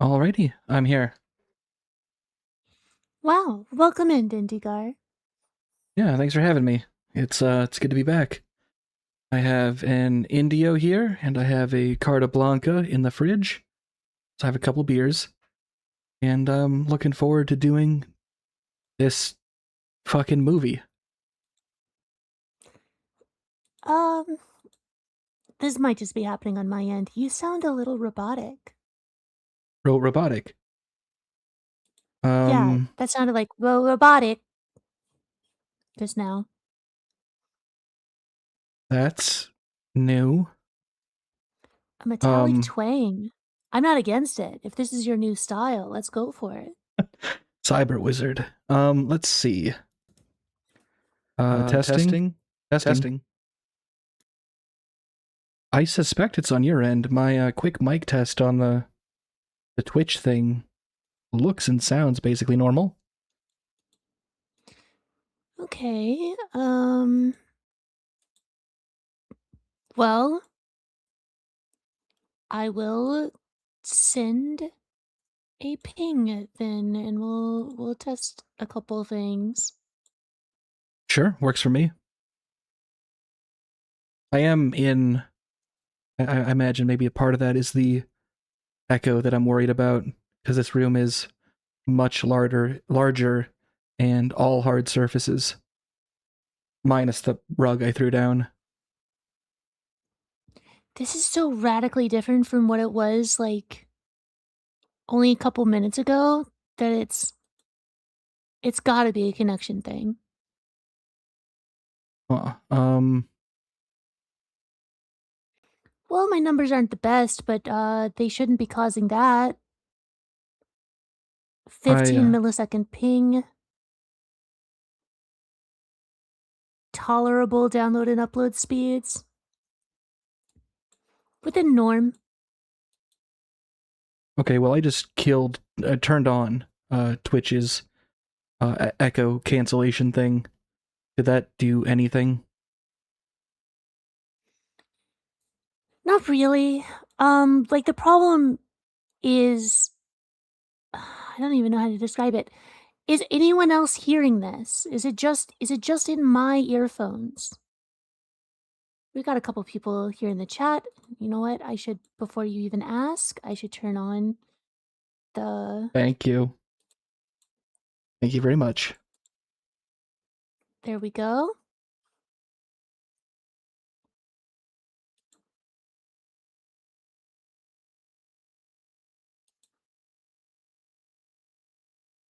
Alrighty, I'm here. Wow, welcome in, Dindigar. Yeah, thanks for having me. It's good to be back. I have an Indio here, and I have a Carta Blanca in the fridge. So I have a couple beers, and I'm looking forward to doing this fucking movie. Um, this might just be happening on my end. You sound a little robotic. Robotic. Yeah, Um, that sounded like robotic just now. that's new. A metallic Um, twang. I'm not against it. If this is your new style, let's go for it. Cyber Wizard. Let's see. Testing, Testing, testing. testing. I suspect it's on your end. My quick mic test on the Twitch thing looks and sounds basically normal. Okay, well, I will send a ping then, and we'll test a couple things. Sure, works for me. I am in. I imagine maybe a part of that is the echo that I'm worried about because this room is much larger, and all hard surfaces, minus the rug I threw down. This is so radically different from what it was like only a couple minutes ago that it's got to be a connection thing. Uh, Well, my numbers aren't the best, but they shouldn't be causing that. I 15 millisecond ping, tolerable download and upload speeds. Within norm. okay. Well, I just turned on Twitch's echo cancellation thing. Did that do anything? Not really. Like the problem is I don't even know how to describe it. Is anyone else hearing this? Is it just in my earphones? We got a couple people here in the chat. You know what? I should, before you even ask, I should turn on the. Thank you. Thank you very much. There we go.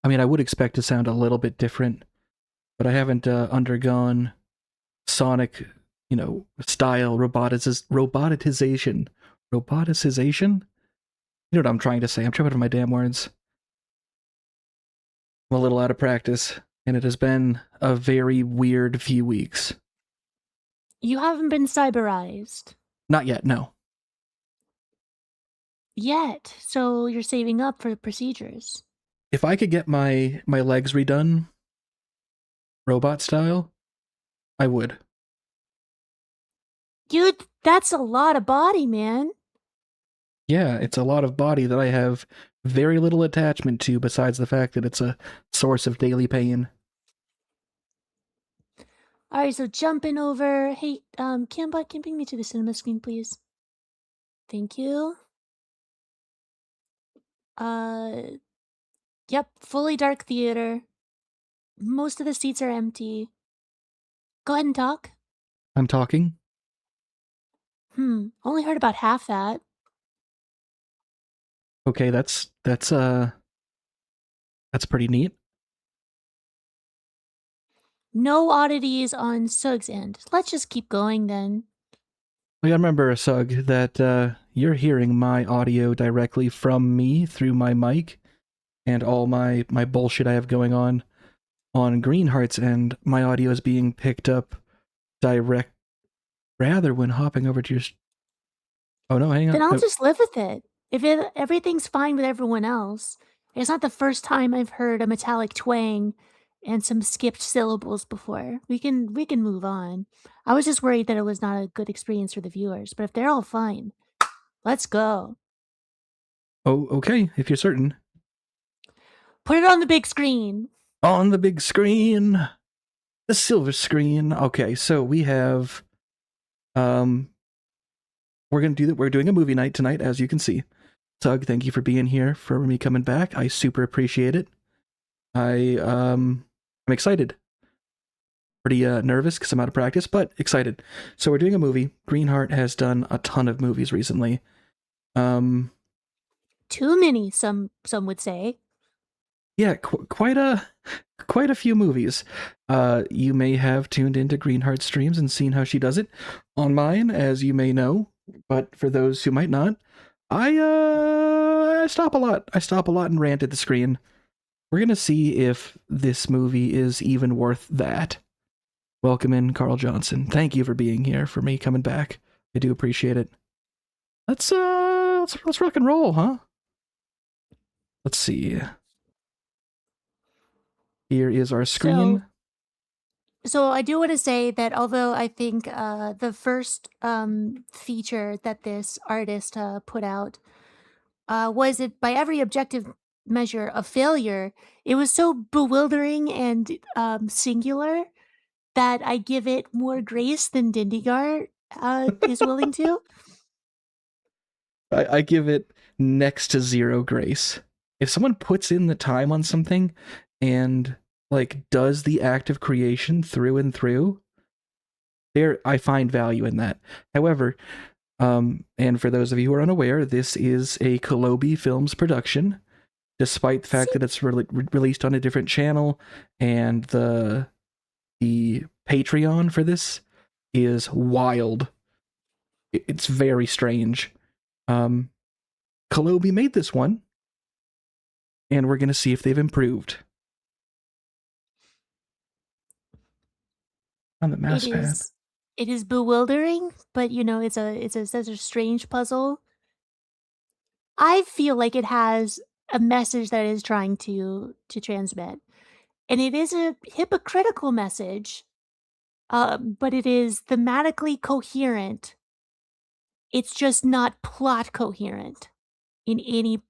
I mean, I would expect to sound a little bit different, but I haven't undergone sonic, style roboticization. Roboticization? You know what I'm trying to say. I'm tripping over my damn words. I'm a little out of practice, and it has been a very weird few weeks. You haven't been cyberized Not yet, no. yet, so you're saving up for the procedures. If I could get my legs redone, robot style, I would. Dude, that's a lot of body, man. Yeah, it's a lot of body that I have very little attachment to besides the fact that it's a source of daily pain. Alright, so jumping over. Hey, Cambot, can you bring me to the cinema screen, please? Thank you. Yep, fully dark theater. Most of the seats are empty. Go ahead and talk. I'm talking. Only heard about half that. Okay, that's pretty neat. No oddities on Sug's end. Let's just keep going then. I gotta remember, Sug, that you're hearing my audio directly from me through my mic, and all my bullshit I have going on Greenheart's end. My audio is being picked up direct, rather when hopping over to your. Oh no, hang on. Then I'll just live with it. If everything's fine with everyone else, it's not the first time I've heard a metallic twang and some skipped syllables before. We can move on. I was just worried that it was not a good experience for the viewers, but if they're all fine, let's go. Oh, okay, if you're certain. Put it on the big screen. On the big screen, the silver screen. Okay, so we have, we're gonna do that. We're doing a movie night tonight, as you can see. Tug, thank you for being here, for me coming back. I super appreciate it. I'm excited. Pretty nervous because I'm out of practice, but excited. So we're doing a movie. Greenheart has done a ton of movies recently. Um, Too many, some would say. yeah, quite a few movies. You may have tuned into Greenheart's streams and seen how she does it. On mine, as you may know, but for those who might not, I stop a lot. I stop a lot and rant at the screen. We're gonna see if this movie is even worth that. Welcome in, Carl Johnson. Thank you for being here, for me coming back. I do appreciate it. Let's rock and roll, huh? Let's see. Here is our screen. So I do want to say that although I think the first feature that this artist put out was it by every objective measure a failure, it was so bewildering and singular that I give it more grace than Dindygar is willing to. I give it next to zero grace. If someone puts in the time on something and like does the act of creation through and through, there I find value in that. However, and for those of you who are unaware, this is a Kolobi Films production, despite the fact that it's released on a different channel, and the Patreon for this is wild. It's very strange. Kolobi made this one, and we're gonna see if they've improved. On the mouse pad. It is bewildering, but you know, it's such a strange puzzle. I feel like it has a message that it is trying to transmit. And it is a hypocritical message, but it is thematically coherent. It's just not plot coherent in any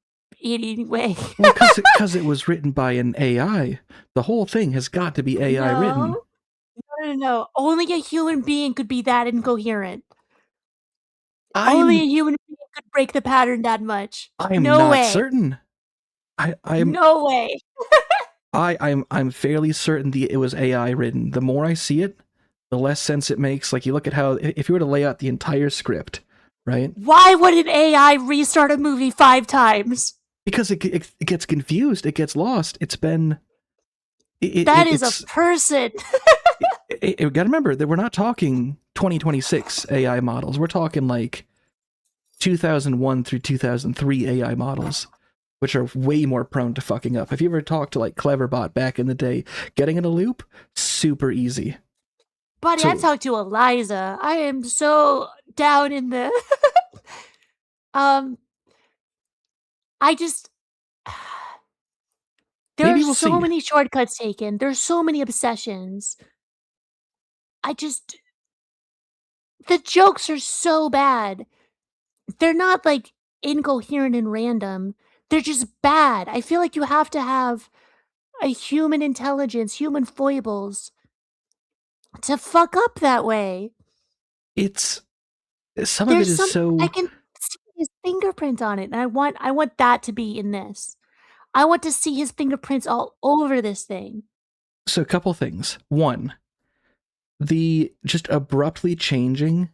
way. Well, because it was written by an AI. The whole thing has got to be AI written. No. Only a human being could be that incoherent. Only a human being could break the pattern that much. I'm No not way. certain. I'm No way. I'm fairly certain it was AI written. The more I see it, the less sense it makes. Like, you look at how, if you were to lay out the entire script, right? Why would an AI restart a movie 5 times? Because it gets confused, it gets lost. It's been that is a person. You gotta remember that we're not talking 2026 AI models. We're talking like 2001 through 2003 AI models, which are way more prone to fucking up. If you ever talked to like Cleverbot back in the day, getting in a loop, super easy. Buddy, I talked to Eliza. I am so down in the I just there Maybe are so many shortcuts taken. There's so many obsessions. The jokes are so bad. They're not like incoherent and random. They're just bad. I feel like you have to have a human intelligence, human foibles to fuck up that way. It's some of it is so. I can see his fingerprint on it, and I want that to be in this. I want to see his fingerprints all over this thing. So a couple things. One, the just abruptly changing,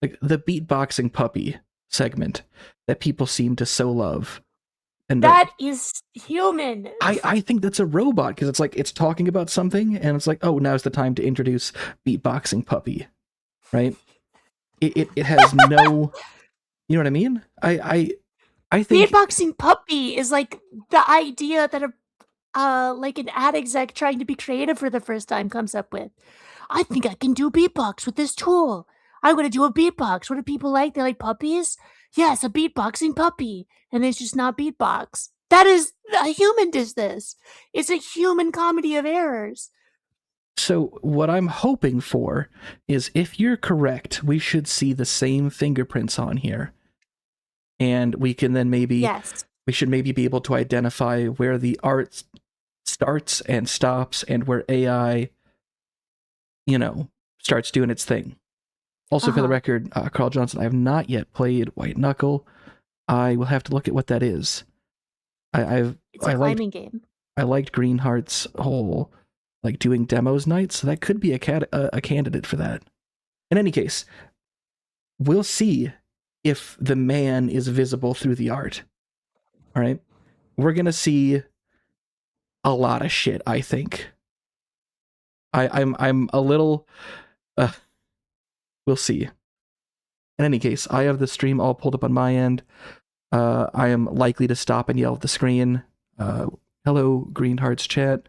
like the beatboxing puppy segment that people seem to so love. And that is human. I think that's a robot, because it's like it's talking about something and it's like, oh, now's the time to introduce beatboxing puppy, right? It has no, you know what I mean? I think beatboxing puppy is like the idea that like an ad exec trying to be creative for the first time comes up with. I think I can do beatbox with this tool. I'm gonna do a beatbox. What do people like? They like puppies? Yes, a beatboxing puppy. And it's just not beatbox. That is, a human does this. It's a human comedy of errors. So what I'm hoping for is, if you're correct, we should see the same fingerprints on here. and we can then maybe Yes. we should maybe be able to identify where the art starts and stops and where AI, starts doing its thing. Also, for the record, Carl Johnson, I have not yet played White Knuckle. I will have to look at what that is. It's a climbing game. I liked Greenheart's whole doing demos night, so that could be a candidate for that. In any case, we'll see if the man is visible through the art. All right, we're gonna see a lot of shit. I think. I'm a little. We'll see. In any case, I have the stream all pulled up on my end. I am likely to stop and yell at the screen. Hello, Greenheart's chat.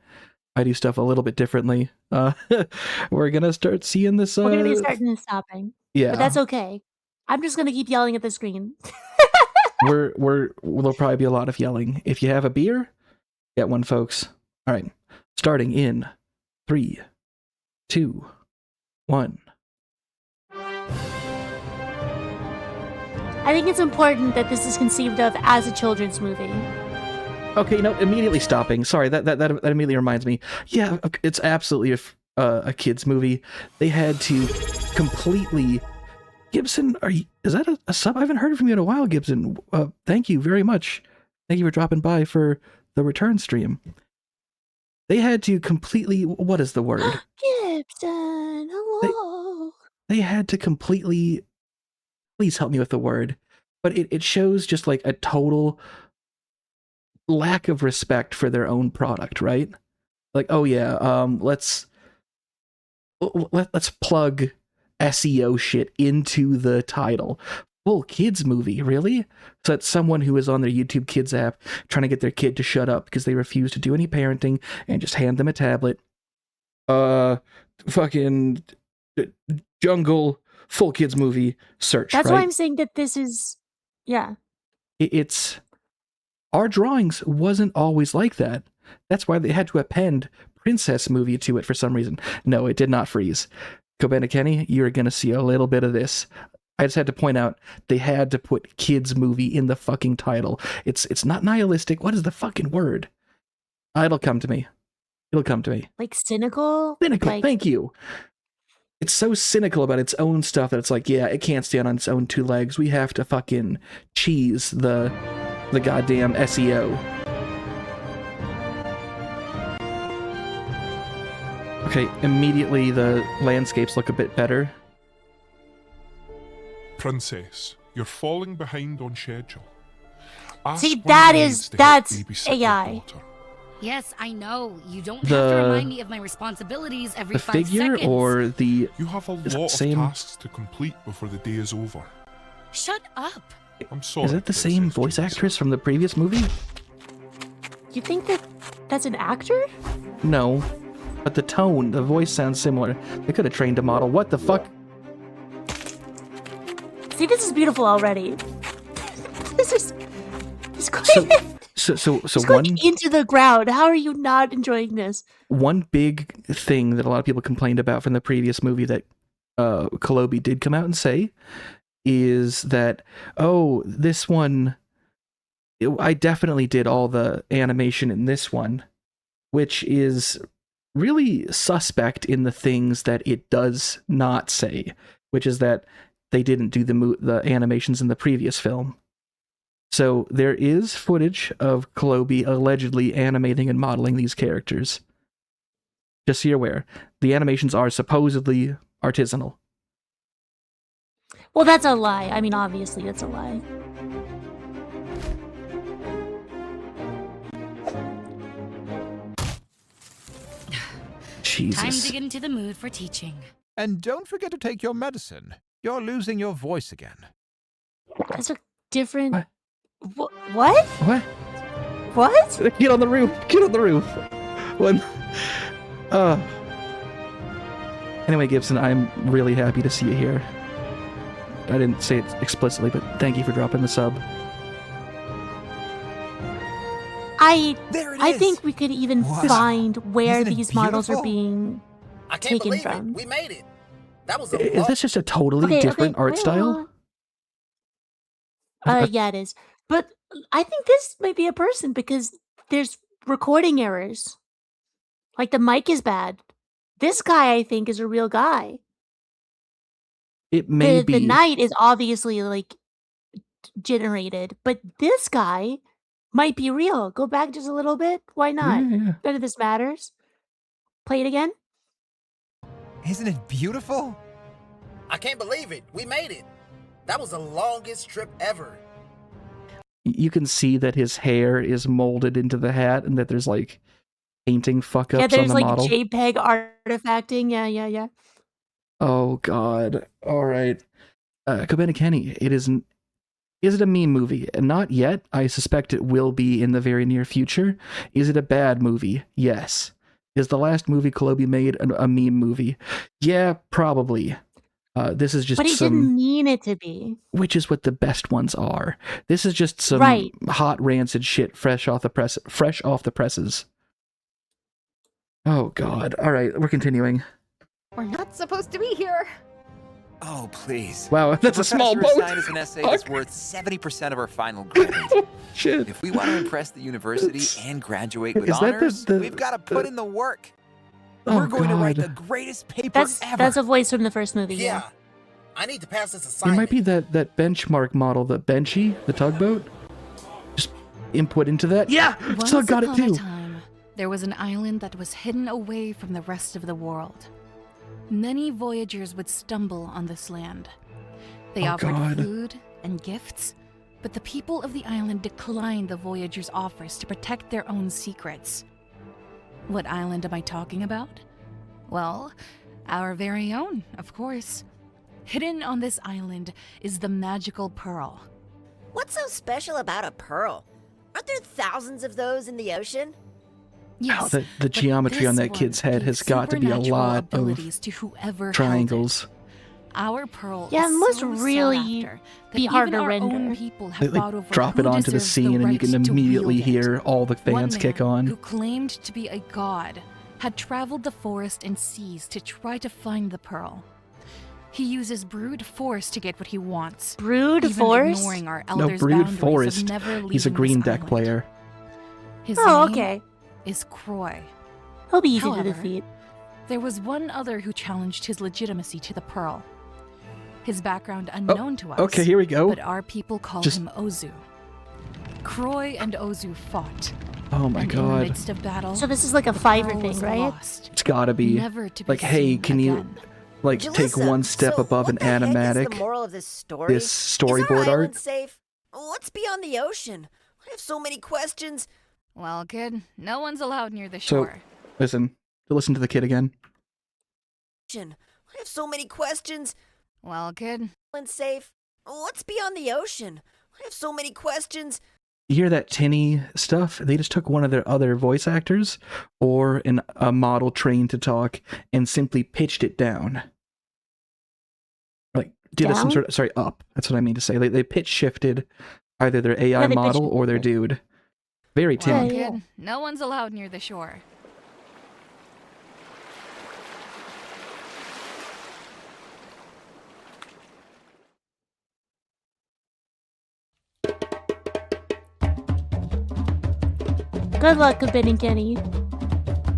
I do stuff a little bit differently. We're gonna start seeing this. We're gonna be starting and stopping. Yeah, but that's okay. I'm just gonna keep yelling at the screen. There'll probably be a lot of yelling. If you have a beer, get one, folks. All right, starting in 3, 2, 1. I think it's important that this is conceived of as a children's movie. Okay, no, immediately stopping. Sorry, that immediately reminds me. Yeah, it's absolutely a kids movie. They had to completely. Gibson, is that a sub? I haven't heard from you in a while, Gibson. Thank you very much. Thank you for dropping by for the return stream. They had to completely. What is the word? Gibson, hello. They had to completely. Please help me with the word. But it shows just a total lack of respect for their own product, right? Oh yeah, let's plug SEO shit into the title. Full kids movie, really? So that's someone who is on their YouTube Kids app trying to get their kid to shut up because they refuse to do any parenting and just hand them a tablet. Fucking jungle full kids movie search. That's right? why I'm saying that this is, yeah. It's our drawings wasn't always like that. That's why they had to append princess movie to it for some reason. No, it did not freeze. Kobena Kenny, you're going to see a little bit of this. I just had to point out they had to put kids movie in the fucking title. It's not nihilistic. What is the fucking word? It'll come to me. It'll come to me. Cynical? Cynical, thank you. It's so cynical about its own stuff that it's yeah, it can't stand on its own two legs. We have to fucking cheese the goddamn SEO. Okay, immediately the landscapes look a bit better. Princess, you're falling behind on schedule. See, that's AI. Yes, I know. You don't have to remind me of my responsibilities every 5 seconds. Or the... You have a lot of tasks to complete before the day is over. Shut up. I'm sorry. Is it the same voice actress from the previous movie? You think that's an actor? No. But the tone, the voice sounds similar. They could have trained a model. What the fuck? See, this is beautiful already. This is great. So going into the ground. How are you not enjoying this? One big thing that a lot of people complained about from the previous movie that Kolobi did come out and say is that, this one, I definitely did all the animation in this one, which is really suspect in the things that it does not say, which is that they didn't do the animations in the previous film. So there is footage of Kolobi allegedly animating and modeling these characters. Just so you're aware, the animations are supposedly artisanal. Well, that's a lie. I mean, obviously, it's a lie. Jesus. Time to get into the mood for teaching. And don't forget to take your medicine. You're losing your voice again. That's a different... What? What? What? What? Get on the roof. Get on the roof. When... Anyway, Gibson, I'm really happy to see you here. I didn't say it explicitly, but thank you for dropping the sub. I think we could even find where these models are being taken from. We made it. That was Is this just a totally different art style? Yeah, it is. But I think this might be a person because there's recording errors. Like the mic is bad. This guy, I think, is a real guy. It may The be. night is obviously like generated, but this guy might be real. Go back just a little bit. Why not? Yeah. None of this matters. Play it again. Isn't it beautiful? I can't believe it. We made it. That was the longest trip ever. You can see that his hair is molded into the hat and that there's like painting fuck ups Yeah, on there's the like model. JPEG artifacting. Yeah. Oh god. All right. Kobeni Kenny, is it a meme movie? Not yet. I suspect it will be in the very near future. Is it a bad movie? Yes. Is the last movie Kolobi made a meme movie? Yeah, probably. This is just But he didn't mean it to be. Which is what the best ones are. This is just some hot rancid shit fresh off the presses. Oh god. All right, we're continuing. We're not supposed to be here. Oh, please. Wow, that's a small boat. Assigned us an essay that's worth 70% of our final grade. Shit. If we want to impress the university and graduate with honors, we've got to put in the work. We're going to write the greatest paper ever. That's a voice from the first movie. Yeah. I need to pass this assignment. It might be that benchmark model, the Benchy, the tugboat. Just input into that. Yeah, so got it too. There was an island that was hidden away from the rest of the world. Many voyagers would stumble on this land. They offered food and gifts, but the people of the island declined the voyagers' offers to protect their own secrets. What island am I talking about? Well, our very own, of course. Hidden on this island is the magical pearl. What's so special about a pearl? Aren't there thousands of those in the ocean? Yes, the geometry on that kid's head has got to be a lot of triangles. Our pearl must really be hard to render. They drop it onto the scene and you can immediately hear all the fans kick on. Who claimed to be a god had traveled the forest and seas to try to find the pearl. He uses brute force to get what he wants. Brute force? Ignoring our elders' No, brute boundaries forest. of never leaving He's a green this deck island. player. His Oh, name okay. is Croy. He'll be easy However, to defeat. There was one other who challenged his legitimacy to the pearl. His background unknown to us. Okay, here we go. But our people call him Ozu. Croy and Ozu fought. Oh my and god. In the midst of battle, So this is like a the Fiverr pearl thing, was right? lost, It's gotta be. never to be Like, hey, seen can you again. take Julissa, one step so above an what the heck animatic? is the moral of this story? This Is our storyboard island art? safe? What's beyond the ocean? I have so many questions. Well, kid, no one's allowed near the So, shore. listen to the kid again. I have so many questions. Well, kid, Island safe? What's beyond the ocean? I have so many questions. You hear that tinny stuff? They just took one of their other voice actors or a model trained to talk and simply pitched it down. Like, did some sort of, sorry, up. That's what I mean to say. They pitch shifted either their AI model or their dude. Very tinny. well, kid, no one's allowed near the shore. Good luck, Ben and Kenny.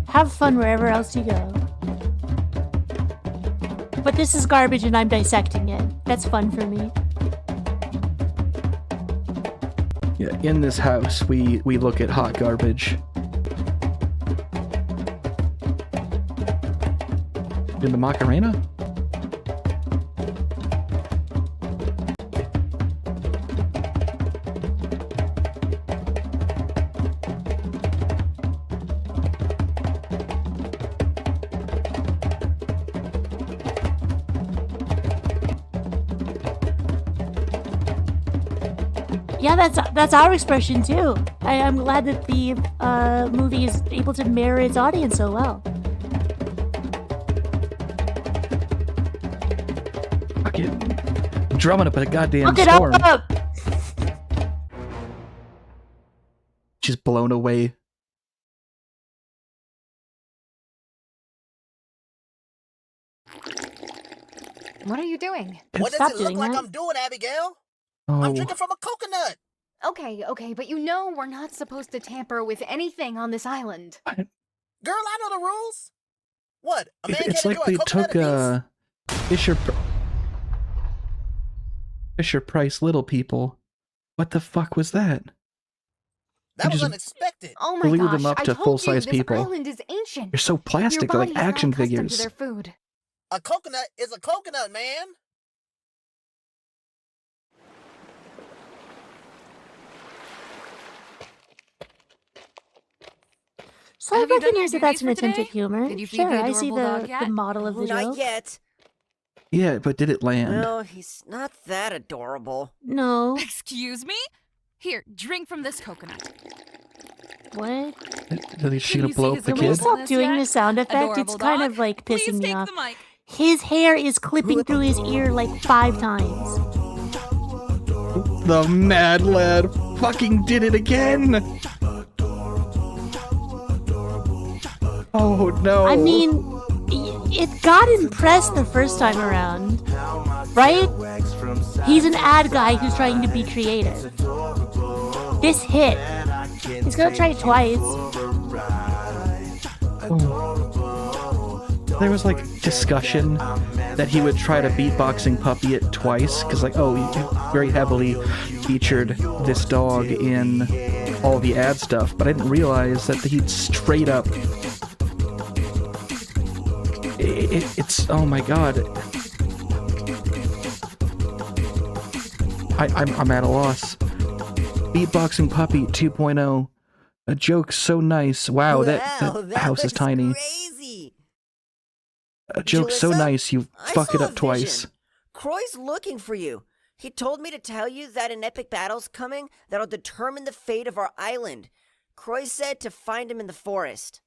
Have fun wherever else you go. But this is garbage and I'm dissecting it. That's fun for me. Yeah, in this house, we look at hot garbage. In the Macarena? Yeah, that's our expression too. I'm glad that the movie is able to mirror its audience so well. Fucking drumming up a goddamn Look it storm. up! She's blown away. What are you doing? What Stop does it look doing like that. I'm doing, Abigail? Oh. I'm drinking from a coconut. Okay, but you know we're not supposed to tamper with anything on this island. Girl, I know the rules. What? A man It's can't like enjoy they a coconut took Fisher Price Little People. What the fuck was that? That was unexpected. Oh my Blew gosh, them up I to told full-size you, this people. island is ancient. They're so plastic, they're like action figures. To their food. A coconut is a coconut, man. So I recognize that that's an attempt at humor. Sure, I see the model of the joke. Not yet. Yeah, but did it land? No, he's not that adorable. No. Excuse me? Here, drink from this coconut. What? Is she gonna blow up the Can we kid? stop doing the sound effect? It's kind of like pissing me off. His hair is clipping through his ear like 5 times. The Mad Lad fucking did it again! Oh no. I mean, it got impressed the first time around, right? He's an ad guy who's trying to be creative. This hit. He's gonna try it twice. Oh. There was like discussion that he would try to beatboxing puppy it twice, because like, oh, he very heavily featured this dog in all the ad stuff, but I didn't realize that he'd straight up... It's oh my god. I'm at a loss. Beatboxing Puppy 2.0. A joke so nice. Wow, that house is tiny. Crazy. A joke so Julissa, nice you fuck it saw up a twice. vision. Croy's looking for you. He told me to tell you that an epic battle's coming that'll determine the fate of our island. Croy said to find him in the forest.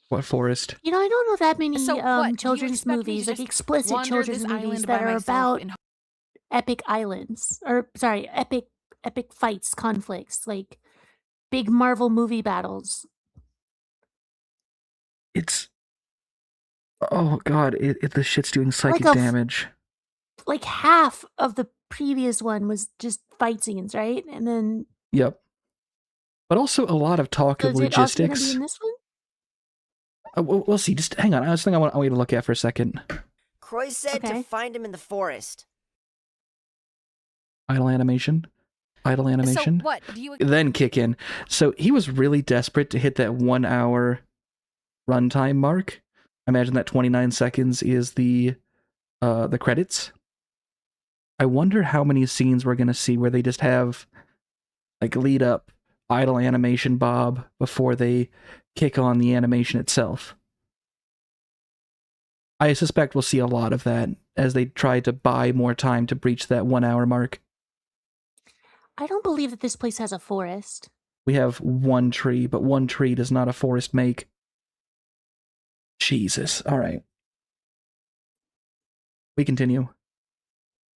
What forest? You know, I don't know that many So what, do you children's expect me movies, to like just explicit wander children's this movies island that by are myself about in- epic islands, or sorry, epic fights, conflicts, like big Marvel movie battles. It's... Oh god, the shit's doing psychic damage. Like half of the previous one was just fight scenes, right? And then... Yep. But also a lot of talk of logistics. Is it also gonna be in this one? We'll see. Just hang on. I was thinking I want you to look at for a second. Croy said to find him in the forest. Idle animation. Idle animation. So what? Do you... Then kick in. So he was really desperate to hit that 1 hour runtime mark. I imagine that 29 seconds is the credits. I wonder how many scenes we're gonna see where they just have like lead up idle animation Bob before they kick on the animation itself. I suspect we'll see a lot of that as they try to buy more time to breach that 1 hour mark. I don't believe that this place has a forest. We have one tree, but one tree does not a forest make. Jesus. All right. We continue.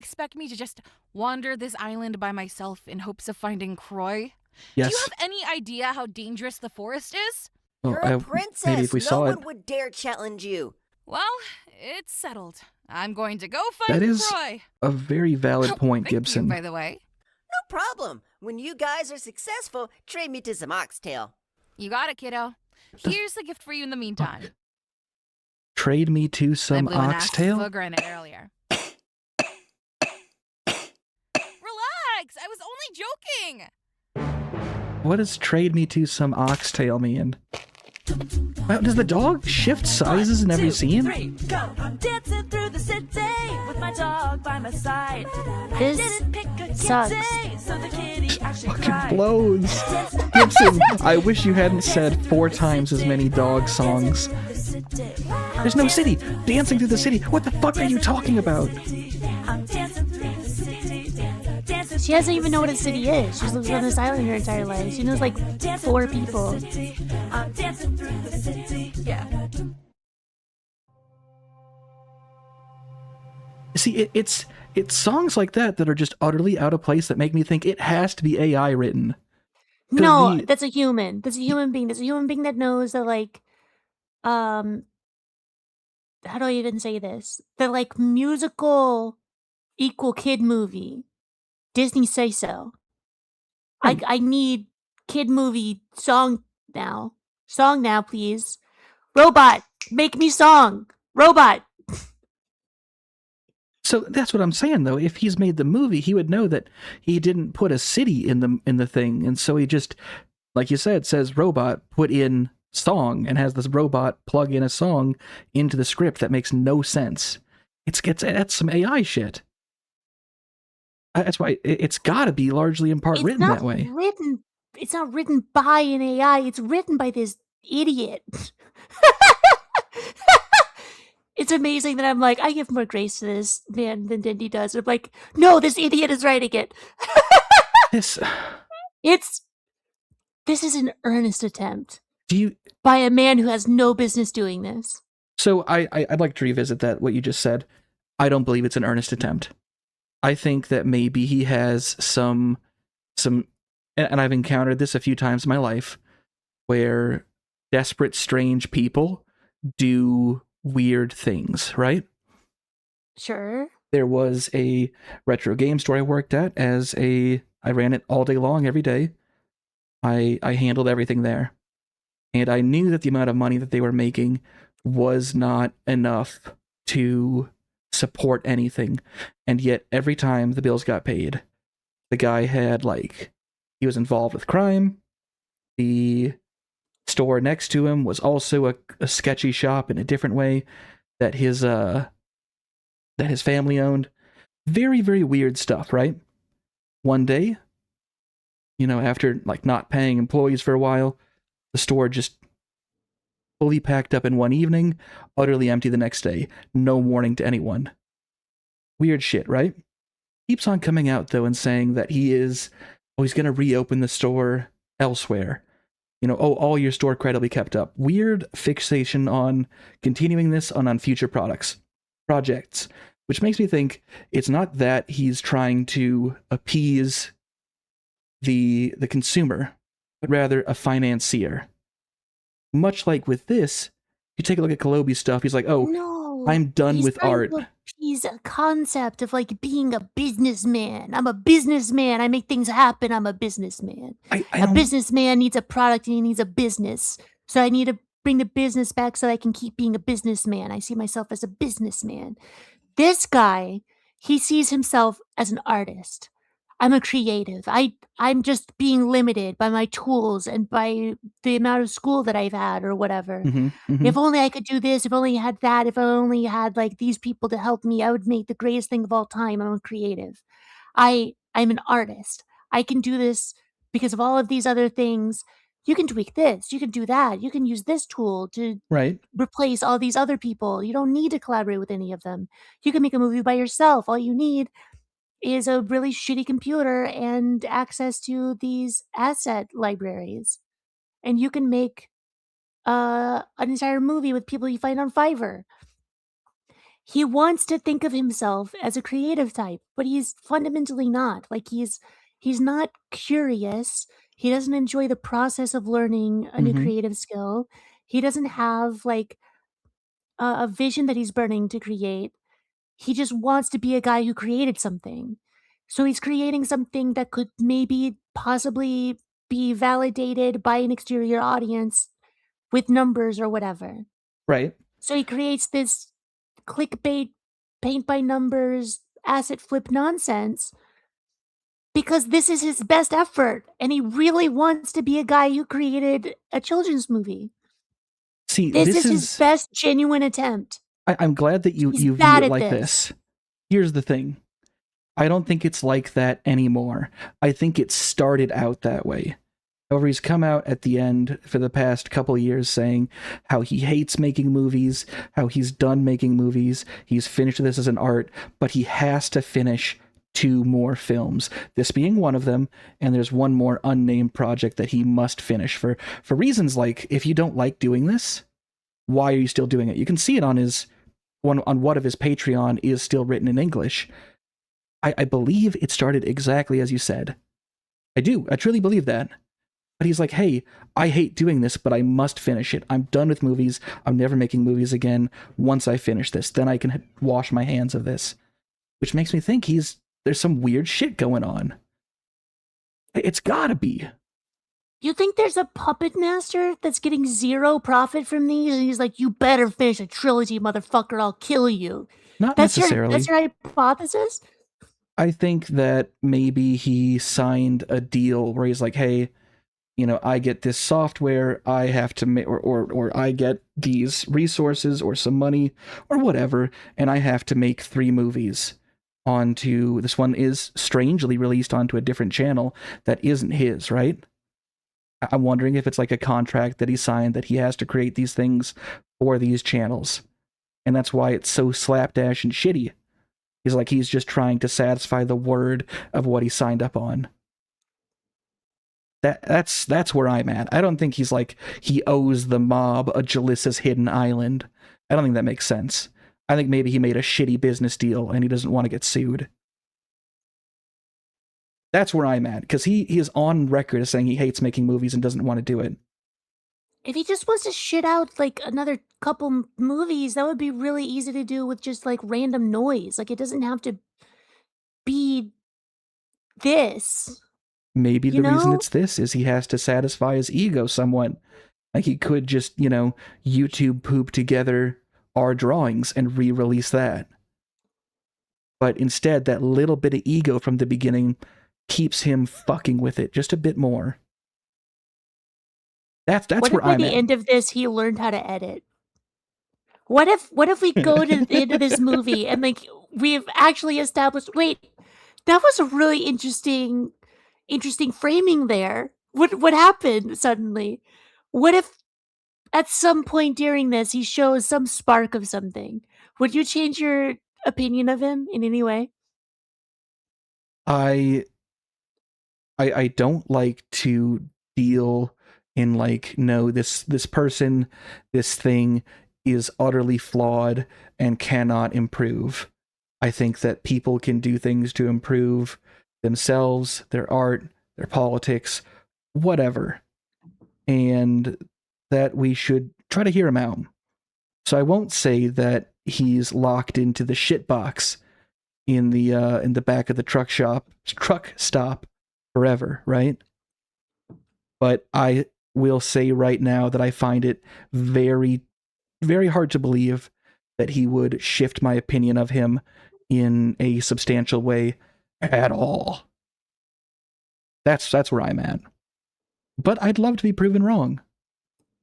Expect me to just wander this island by myself in hopes of finding Croy? Yes. Do you have any idea how dangerous the forest is? Well, You're a princess. Maybe if we saw no it. one would dare challenge you. Well, it's settled. I'm going to go find That is Croy. a very valid point, Thank Gibson. you, by the way. No problem. When you guys are successful, trade me to some oxtail. You got it, kiddo. Here's a gift for you in the meantime. Trade me to some I blew an oxtail? ass granite earlier. Relax! I was only joking! What does trade me to some oxtail mean? Wow, does the dog shift sizes in every scene? 1, 2, 3, go. I'm dancing through the city with my dog by my side. This sucks. So the kitty actually Fucking blows. Gibson, I wish you hadn't said 4 times as many dog songs. There's no city. Dancing through the city. What the fuck are you talking about? I'm dancing through the city. She doesn't even know what a city is. She's lived on this island her entire life. She knows like 4 people. I'm dancing through the city. Yeah. See, it's songs like that are just utterly out of place that make me think it has to be AI written. No, that's a human. That's a human being. That's a human being that knows that, like, how do I even say this? The, like, musical equal kid movie. Disney say so. Right. I need kid movie song now. Song now, please. Robot, make me song. Robot. So that's what I'm saying, though. If he's made the movie, he would know that he didn't put a city in the thing, and so he just, like you said, says robot, put in song, and has this robot plug in a song into the script that makes no sense. That's some AI shit. That's why it's got to be largely in part written that way. It's not written by an AI. It's written by this idiot. It's amazing that I'm like, I give more grace to this man than Dindy does. I'm like, no, this idiot is writing it. This is an earnest attempt by a man who has no business doing this. So I'd like to revisit that, what you just said. I don't believe it's an earnest attempt. I think that maybe he has some, and I've encountered this a few times in my life, where desperate, strange people do weird things, right? Sure. There was a retro game store I worked at I ran it all day long, every day. I handled everything there. And I knew that the amount of money that they were making was not enough to support anything. And yet every time the bills got paid, the guy had, he was involved with crime. The store next to him was also a sketchy shop in a different way that his family owned. Very, very weird stuff, right? One day, after not paying employees for a while, the store just fully packed up in one evening, utterly empty the next day. No warning to anyone. Weird shit, right? Keeps on coming out, though, and saying that he's going to reopen the store elsewhere. All your store credit will be kept up. Weird fixation on continuing this on future projects, which makes me think it's not that he's trying to appease the consumer, but rather a financier. Much like with this, you take a look at Kolobi's stuff, he's like, no, I'm done with art. He's a concept of being a businessman. I'm a businessman. I make things happen. I'm a businessman. A businessman needs a product and he needs a business. So I need to bring the business back so that I can keep being a businessman. I see myself as a businessman. This guy, he sees himself as an artist. I'm a creative. I'm just being limited by my tools and by the amount of school that I've had or whatever. If only I could do this, if only I had that, if I only had these people to help me, I would make the greatest thing of all time. I'm a creative. I'm an artist. I can do this because of all of these other things. You can tweak this, you can do that, you can use this tool to replace all these other people. You don't need to collaborate with any of them. You can make a movie by yourself. All you need is a really shitty computer and access to these asset libraries. And you can make an entire movie with people you find on Fiverr. He wants to think of himself as a creative type, but he's fundamentally not. He's not curious. He doesn't enjoy the process of learning a new creative skill. He doesn't have a vision that he's burning to create. He just wants to be a guy who created something. So he's creating something that could maybe possibly be validated by an exterior audience with numbers or whatever. Right. So he creates this clickbait, paint by numbers, asset flip nonsense because this is his best effort and he really wants to be a guy who created a children's movie. See, this is his best genuine attempt. I'm glad that you view it like this. Here's the thing. I don't think it's like that anymore. I think it started out that way. However, he's come out at the end for the past couple of years saying how he hates making movies, how he's done making movies, he's finished this as an art, but he has to finish 2 more films, this being one of them, and there's one more unnamed project that he must finish for reasons like, if you don't like doing this, why are you still doing it? You can see it on one of his Patreon is still written in English. I believe it started exactly as you said. I do. I truly believe that. But he's like, hey, I hate doing this, but I must finish it. I'm done with movies. I'm never making movies again. Once I finish this, then I can wash my hands of this. which makes me think there's some weird shit going on. It's gotta be. You think there's a puppet master that's getting zero profit from these, and he's like, "You better finish a trilogy, motherfucker! I'll kill you." Not That's necessarily. your hypothesis? I think that maybe he signed a deal where he's like, "Hey, you know, I get this software, I have to make, or I get these resources or some money or whatever, and I have to make 3 movies onto, this one is strangely released onto a different channel that isn't his, right? I'm wondering if it's like a contract that he signed that he has to create these things for these channels. And that's why it's so slapdash and shitty. He's just trying to satisfy the word of what he signed up on. That's where I'm at. I don't think he's like, he owes the mob a Julissa's hidden island. I don't think that makes sense. I think maybe he made a shitty business deal and he doesn't want to get sued. That's where I'm at, because he is on record as saying he hates making movies and doesn't want to do it. If he just wants to shit out like another couple movies, that would be really easy to do with just like random noise. Like it doesn't have to be this. Maybe the reason it's this is he has to satisfy his ego somewhat. Like he could just, YouTube poop together our drawings and re-release that. But instead, that little bit of ego from the beginning keeps him fucking with it just a bit more. That's where I'm at. What if by the end of this he learned how to edit? What if we go to the end of this movie and like we've actually established, wait, that was a really interesting framing there. What happened suddenly? What if at some point during this he shows some spark of something? Would you change your opinion of him in any way? I don't like to deal in like, no, this person, this thing is utterly flawed and cannot improve. I think that people can do things to improve themselves, their art, their politics, whatever. And that we should try to hear him out. So I won't say that he's locked into the shitbox in the back of the truck stop forever, right? But I will say right now that I find it very, very hard to believe that he would shift my opinion of him in a substantial way at all. That's where I'm at. But I'd love to be proven wrong.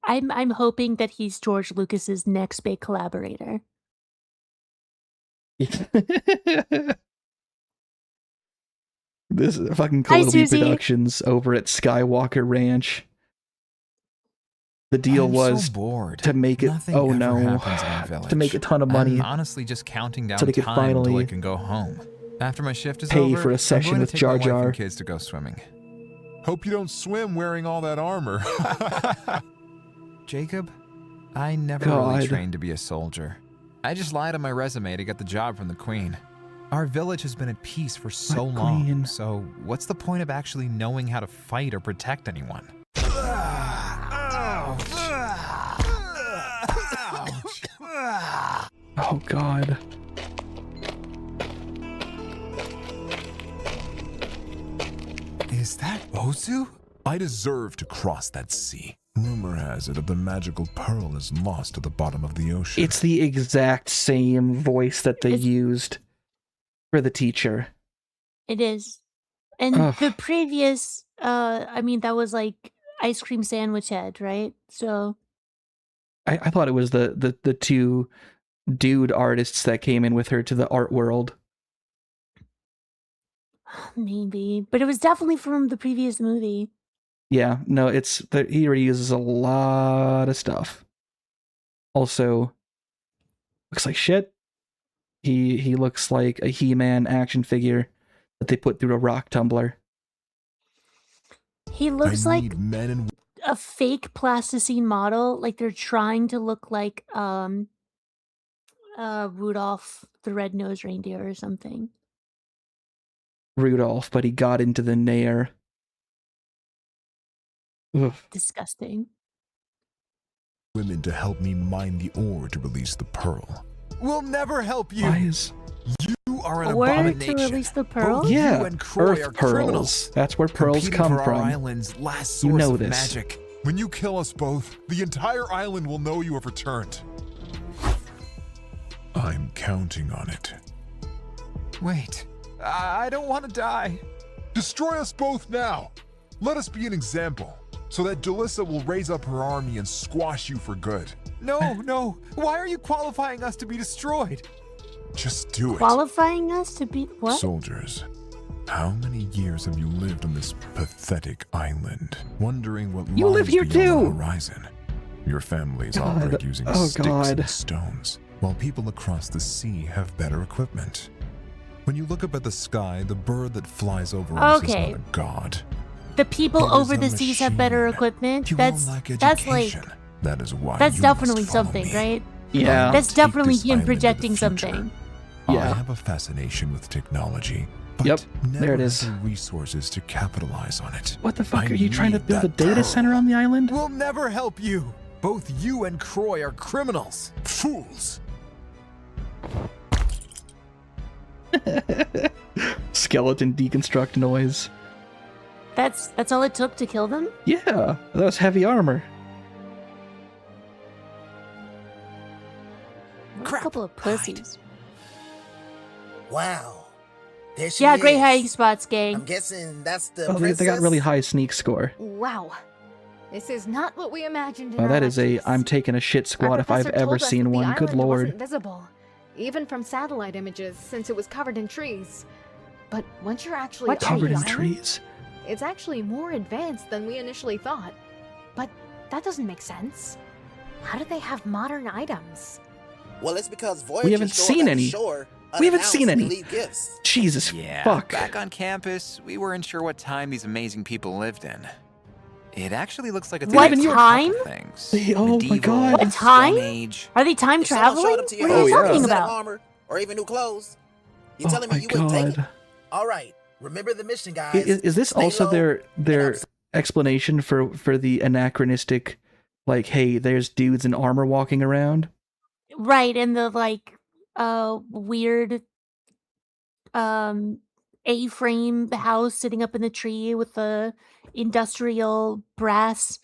I'm hoping that he's George Lucas's next big collaborator. This is fucking Kolobi Productions over at Skywalker Ranch. The deal was to make it. Oh no! To make a ton of money. I'm honestly just counting down so they could time finally until I can go home. After my shift is pay over, for a session with Jar Jar. My wife and kids to go swimming. Hope you don't swim wearing all that armor. Jacob, I never really trained to be a soldier. I just lied on my resume to get the job from the Queen. Our village has been at peace for so long, so what's the point of actually knowing how to fight or protect anyone? Oh God. Is that Ozu? I deserve to cross that sea. Rumor has it that the magical pearl is lost at the bottom of the ocean. It's the exact same voice that they used for the teacher. It is. And the previous, that was like Ice Cream Sandwich Head, right? So I thought it was the 2 dude artists that came in with her to the art world. Maybe, but it was definitely from the previous movie. Yeah, no, he reuses a lot of stuff. Also, looks like shit. He looks like a He-Man action figure that they put through a rock tumbler. He looks like a fake plasticine model, like they're trying to look like Rudolph the Red-Nosed Reindeer or something. Rudolph, but he got into the Nair. Ugh. Disgusting. Women to help me mine the ore to release the pearl. We'll never help you. Why is... You You are an Or to abomination. release the pearls? Yeah, You and Croy are Earth pearls. criminals. That's where pearls Competing come for from. Our island's last You source know of this. magic. When you kill us both, the entire island will know you have returned. I'm counting on it. Wait, I don't want to die. Destroy us both now. Let us be an example, so that Julissa will raise up her army and squash you for good. No. Why are you qualifying us to be destroyed? Just do it. Qualifying us to be what? Soldiers, how many years have you lived on this pathetic island, wondering what You live lies here beyond too. the horizon? Your families God. operate using Oh, sticks God. and stones, while people across the sea have better equipment. When you look up at the sky, the bird that flies over us is Okay. not a god. The people It is over a the seas have better machine. equipment. You That's all lack that's like education. That is why that's you definitely must follow something, me. right? Yeah. That's Take definitely this him island to the projecting future. something. I Yeah. have a fascination with technology, but Yep, never there it had is. the resources to capitalize on it. What the fuck I are you trying to need build a that data pearl. center on the island? We'll never help you. Both you and Croy are criminals. Fools! Skeleton deconstruct noise. That's all it took to kill them? Yeah, that was heavy armor. What a couple of pussies. Wow. There she Yeah, is. great hiding spots, gang. I'm guessing that's the Oh, they princess. got really high sneak score. Wow. This is not what we imagined in Oh, our that is a lectures. I'm taking a shit Our squad if I've professor ever told us seen that the one. Good island lord. wasn't visible, even from satellite images, since it was covered in trees. But once you're actually What on Covered the in island, trees. it's actually more advanced than we initially thought. But that doesn't make sense. How do they have modern items? Well, it's because Voyagers We haven't show up seen at the any. shore We haven't seen unannounced any. and leave gifts. Jesus Yeah, fuck. back on campus, we weren't sure what time these amazing people lived in. It actually looks like it's What a mix of a time? couple things. Oh my Medieval, God. What time? Stone Age. Are they time If someone showed traveling? up to your What are house you with a talking set of about? armor or even new clothes, you Oh telling me my you wouldn't take it? god. All right, remember the mission, guys. Is this Stay also low, their and I'm explanation for the anachronistic, like, hey, there's dudes in armor walking around? Right, and the like weird A-frame house sitting up in the tree with the industrial brass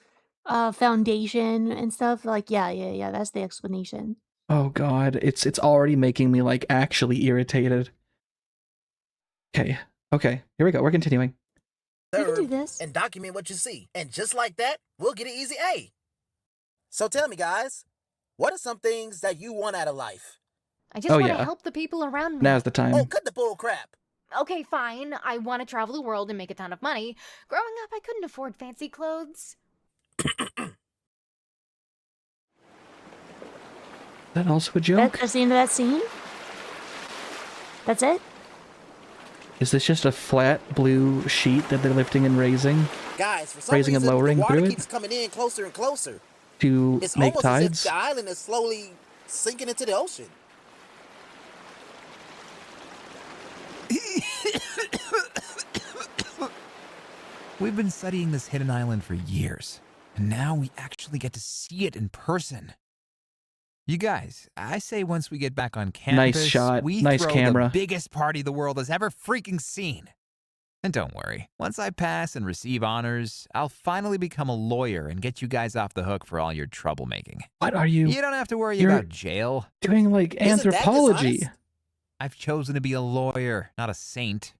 foundation and stuff. Like, yeah, that's the explanation. Oh god, it's already making me like actually irritated. Okay, here we go. We're continuing. We can do observe this. and document what you see. And just like that, we'll get an easy A. So tell me, guys, what are some things that you want out of life? I just Oh, want to yeah. help the people around me. Now's the time. Oh, cut the bull crap. Okay, fine. I want to travel the world and make a ton of money. Growing up, I couldn't afford fancy clothes. Is that also a joke? That's the end of that scene? That's it? Is this just a flat blue sheet that they're lifting and raising Guys, for some Raising and reason, lowering the water through it? keeps coming in closer and closer. to It's make almost as if tides? the island is slowly sinking into the ocean. We've been studying this hidden island for years, and now we actually get to see it in person. You guys, I say once we get back on campus, Nice shot. we Nice throw camera. the biggest party the world has ever freaking seen. And don't worry, once I pass and receive honors, I'll finally become a lawyer and get you guys off the hook for all your troublemaking. What are you You don't have to worry You're- about jail. doing, like Isn't that anthropology? dishonest? I've chosen to be a lawyer, not a saint.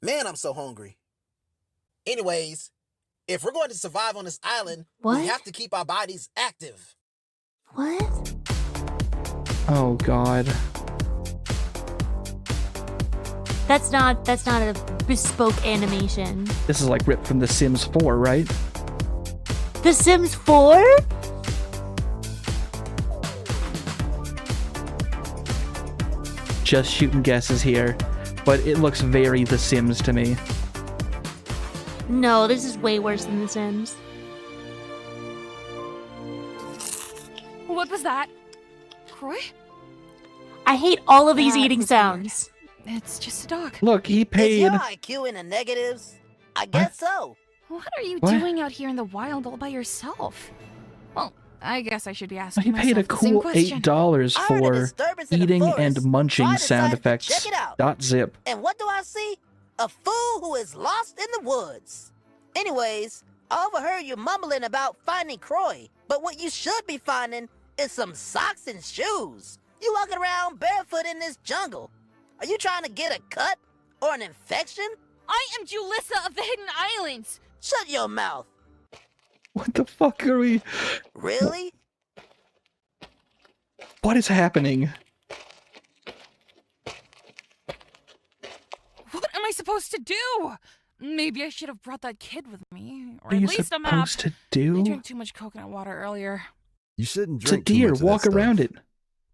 Man, I'm so hungry. Anyways, if we're going to survive on this island, What? we have to keep our bodies active. What? Oh god. That's not a bespoke animation. This is like ripped from The Sims 4, right? The Sims 4? Just shooting guesses here, but it looks very The Sims to me. No, this is way worse than The Sims. What was that? Croy? I hate all of these That eating was sounds. It's just a dog. Look, he Is paid. your IQ in the negatives? I guess so. What are you What? doing out here in the wild all by yourself? Well, I guess I should be asking He paid a myself the same cool question. $8 I heard a for disturbance in the eating forest, and munching so I sound decided to effects. check it out. .zip. And what do I see? A fool who is lost in the woods. Anyways, I overheard you mumbling about finding Croy, but what you should be finding is some socks and shoes. You walking around barefoot in this jungle. Are you trying to get a cut or an infection? I am Julissa of the Hidden Islands. Shut your mouth. What the fuck are we... Really? What is happening? What am I supposed to do? Maybe I should have brought that kid with me, or What are at you least a map. supposed to I do? drank too much coconut water earlier. You shouldn't It's a drink too deer. much of that Walk stuff. around it.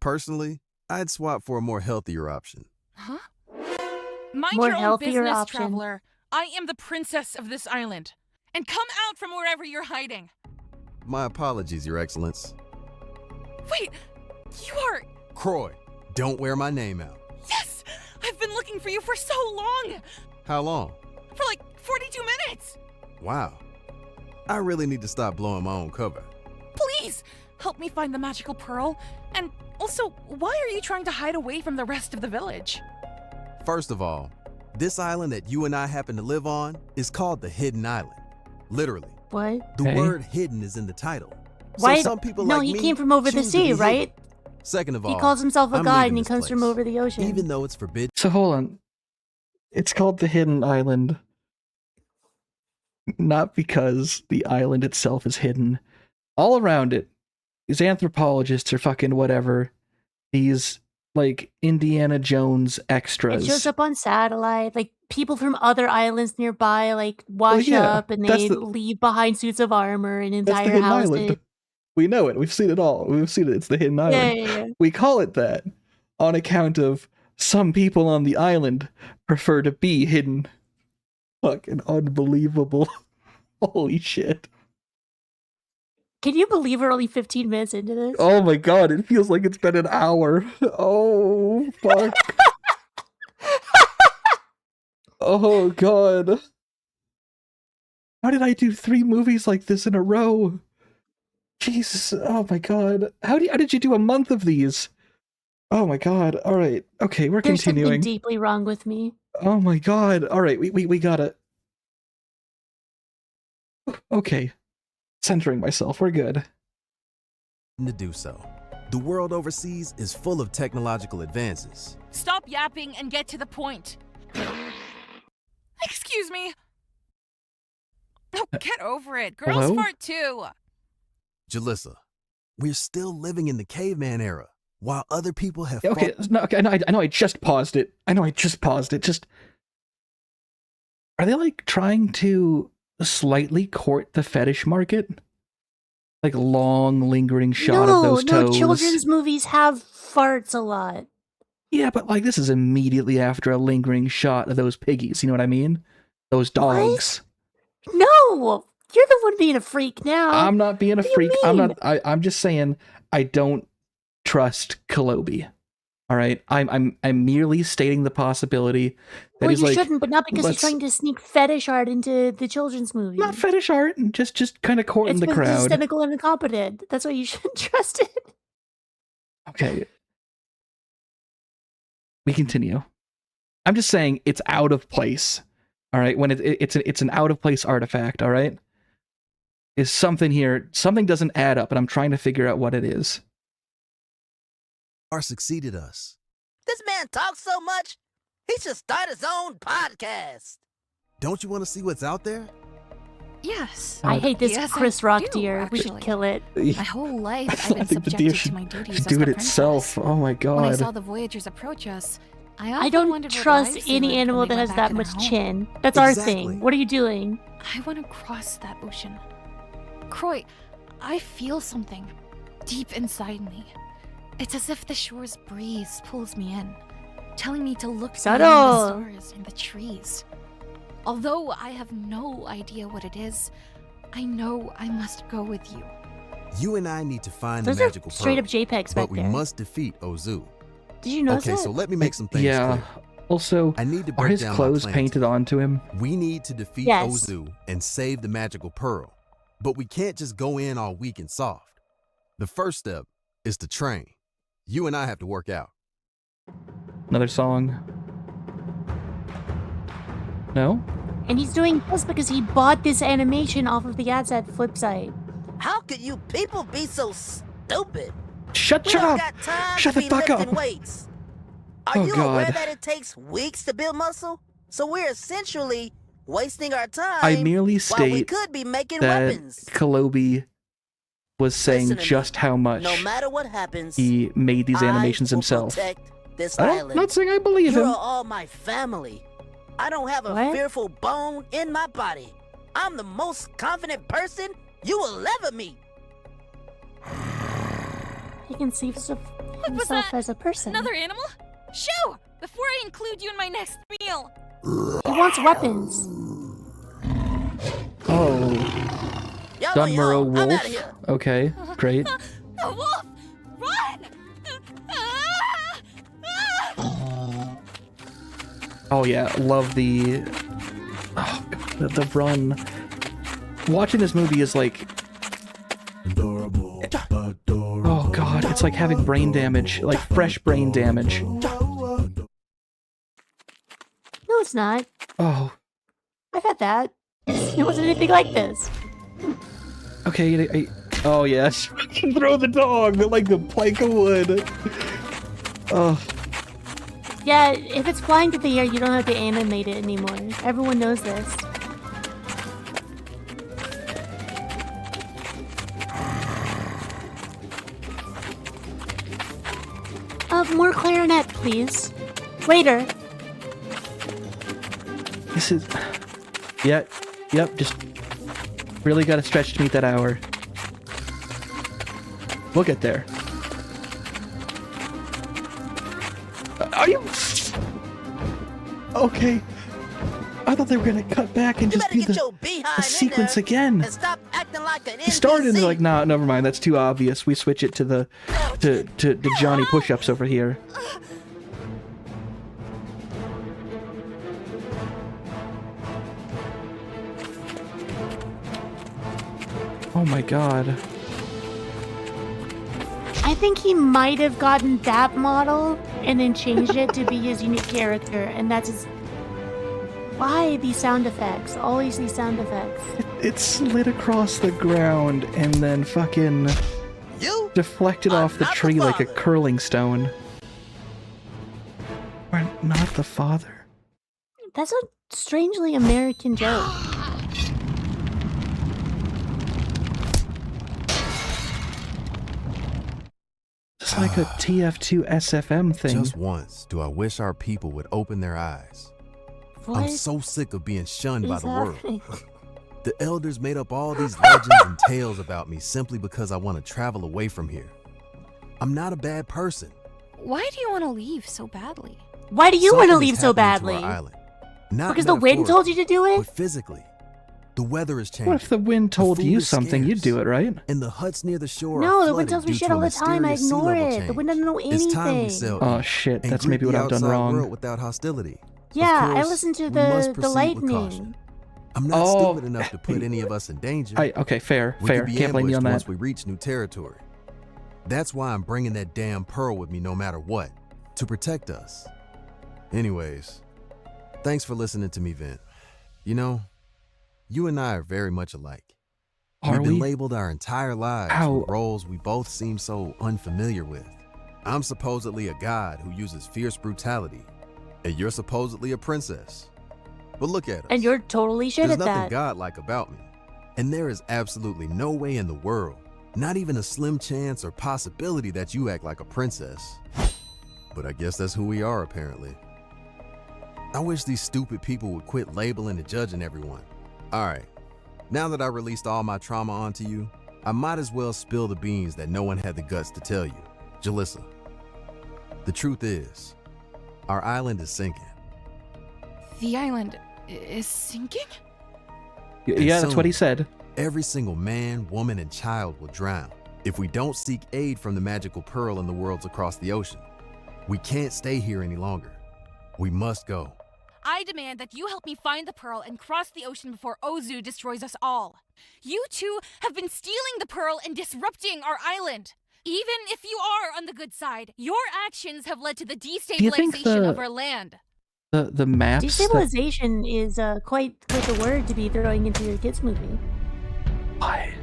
Personally, I'd swap for a more healthier option. Huh? Mind More your own healthier business, option. traveler. I am the princess of this island. And come out from wherever you're hiding. My apologies, Your Excellence. Wait, you are... Croy, don't wear my name out. Yes! I've been looking for you for so long! How long? For like 42 minutes! Wow. I really need to stop blowing my own cover. Please, help me find the magical pearl. And also, why are you trying to hide away from the rest of the village? First of all, this island that you and I happen to live on is called the Hidden Island. Literally. What? The Hey. word hidden is in the title. Why? So some people No, like he me came from over the choose to sea, be right? hidden. Second of all, He calls himself a I'm god leaving and he this comes from place. over the ocean. Even though it's forbidden. So hold on. It's called the Hidden Island. Not because the island itself is hidden. All around it, these anthropologists are fucking whatever. These, like, Indiana Jones extras. It shows up on satellite. Like, people from other islands nearby, like, wash yeah, up and that's they the- leave behind suits of armor and That's the entire Hidden houses. Island. We know it. We've seen it all. We've seen it. It's the Hidden Island. Yeah. We call it that on account of some people on the island prefer to be hidden. Fucking unbelievable. Holy shit. Can you believe we're only 15 minutes into this? Oh my god, it feels like it's been an hour. Oh, fuck. Oh god. How did I do 3 movies like this in a row? Jesus, oh my god. How did you do a month of these? Oh my god. All right. Okay, we're There's continuing. something deeply wrong with me. Oh my god. All right, we got it. Okay. Centering myself. We're good. To do so. The world overseas is full of technological advances. Stop yapping and get to the point. Excuse me. Oh, get over it. Girls hello? fart too. Julissa, we're still living in the caveman era, while other people have Okay, no, okay, I know I just paused it. Just are they like trying to slightly court the fetish market? Like long lingering shot of those toes. No, children's movies have farts a lot. Yeah, but like this is immediately after a lingering shot of those piggies, you know what I mean? Those dogs. No! You're the one being a freak now. I'm not being a What do you freak. mean? I'm just saying I don't trust Kalobi. All right? I'm merely stating the possibility that Well, he's you like, shouldn't, but not because let's- he's trying to sneak fetish art into the children's movie. not fetish art and just kind of courting It's the because he's crowd. cynical and incompetent. That's why you shouldn't trust it. Okay. We continue. I'm just saying it's out of place. All right, when it's an out of place artifact. All right, is something here? Something doesn't add up, and I'm trying to figure out what it is. Are succeeded us. This man talks so much, he should start his own podcast. Don't you want to see what's out there? Yes. I hate this Yes, I Chris Rock do, deer. We should actually. kill it. My whole life, I've been I think the deer subjected to my should duties as do the it itself. princess. Oh my When I saw god. the Voyagers approach us, I I often don't wondered what trust lives they any lived when animal they that went has back that to much their home. chin. That's our Exactly. thing. What are you doing? I want to cross that ocean. Croy, I feel something deep inside me. It's as if the shore's breeze pulls me in, telling me to look beyond the Subtle. stars and the trees. Although I have no idea what it is, I know I must go with you. You and I need to find Those the are magical straight up pearl, JPEGs but back we there. must defeat Ozu. Did you notice Okay, that? so let me make some things Yeah. clear. Also, I need to are break his down my clothes plan painted to you. onto him? We need to defeat Yes. Ozu and save the magical pearl, but we can't just go in all weak and soft. The first step is to train. You and I have to work out. Another song. No? And he's doing this because he bought this animation off of the ads at Flipside. How could you people be so stupid? Shut up! Shut the fuck up! Weights. Are you aware that it takes weeks to build muscle? So we're essentially wasting our time. I merely while we state could be making that weapons. Kalobi was saying Listen to just me. how much No matter what happens, he made these animations I will himself. protect this I'm island. not saying I believe You're him. all my family. I don't have a What? fearful bone in my body. I'm the most confident person you will ever meet. He conceives of What was himself that? as a person. Another animal? Shoo! Before I include you in my next meal. He wants weapons. Oh. Y'all Don on your Murrow own. I'm Wolf. outta here. Okay, great. A wolf! Run! Oh yeah, love the... Oh, God, the run. Watching this movie is like... Oh god, it's like having brain damage, like fresh brain damage. No, it's not. Oh. I've had that. It wasn't anything like this. Okay, oh yes. Throw the dog like the plank of wood. Oh. Yeah, if it's flying through the air, you don't have to animate it anymore. Everyone knows this. More clarinet, please. Waiter. This is... Yeah, yep, just... Really gotta stretch to meet that hour. We'll get there. Are you... Okay. I thought they were gonna cut back and just do the sequence again. And stop acting like an He started and they're NPC. like, nah, never mind, that's too obvious. We switch it to the... to Johnny push-ups over here. Oh my god. I think he might have gotten that model and then changed it to be his unique character, and that's his... Why these sound effects? Always these sound effects. It slid across the ground and then fucking... deflected off the tree like a curling stone. We're not the father. That's a strangely American joke. It's like a TF2 SFM thing. Just once do I wish our people would open their eyes. What I'm so sick of being shunned by is the world. happening? The elders made up all these legends and tales about me simply because I want to travel away from here. I'm not a bad person. Why do you want to leave so badly? Why do you want to Something is leave so happening to badly? our island. Not Because the wind told you to do it? But physically. The weather is changing. What if the wind told food you is something? You'd scarce. do it, right? And the huts near the shore No, are the wind flooded tells me due shit to all a the time. I mysterious sea ignore level it. The change. wind doesn't know It's time we anything. sail Oh shit, and that's greet maybe what the I've done outside wrong. world without hostility. Yeah, Of I course, listened to we must the proceed with caution. lightning. I'm not Oh. stupid enough to put any of us in danger. Okay, fair, We fair. could be Can't blame you on ambushed that. once we reach new territory. That's why I'm bringing that damn pearl with me no matter what, to protect us. Anyways, thanks for listening to me vent. You know, you and I are very much alike. Are We've been we? labeled our entire lives How? with roles we both seem so unfamiliar with. I'm supposedly a god who uses fierce brutality, and you're supposedly a princess. But look at us. And you're totally shit There's at nothing that. godlike about me. And there is absolutely no way in the world, not even a slim chance or possibility that you act like a princess. But I guess that's who we are, apparently. I wish these stupid people would quit labeling and judging everyone. All right, now that I released all my trauma onto you, I might as well spill the beans that no one had the guts to tell you. Julissa, the truth is, our island is sinking. The island is sinking? And Yeah, that's what he soon, said. Every single man, woman, and child will drown if we don't seek aid from the magical pearl in the worlds across the ocean. We can't stay here any longer. We must go. I demand that you help me find the pearl and cross the ocean before Ozu destroys us all. You two have been stealing the pearl and disrupting our island. Even if you are on the good side, your actions have led to the destabilization of our land. The maps. Destabilization is quite the word to be throwing into your kids' movie. Why?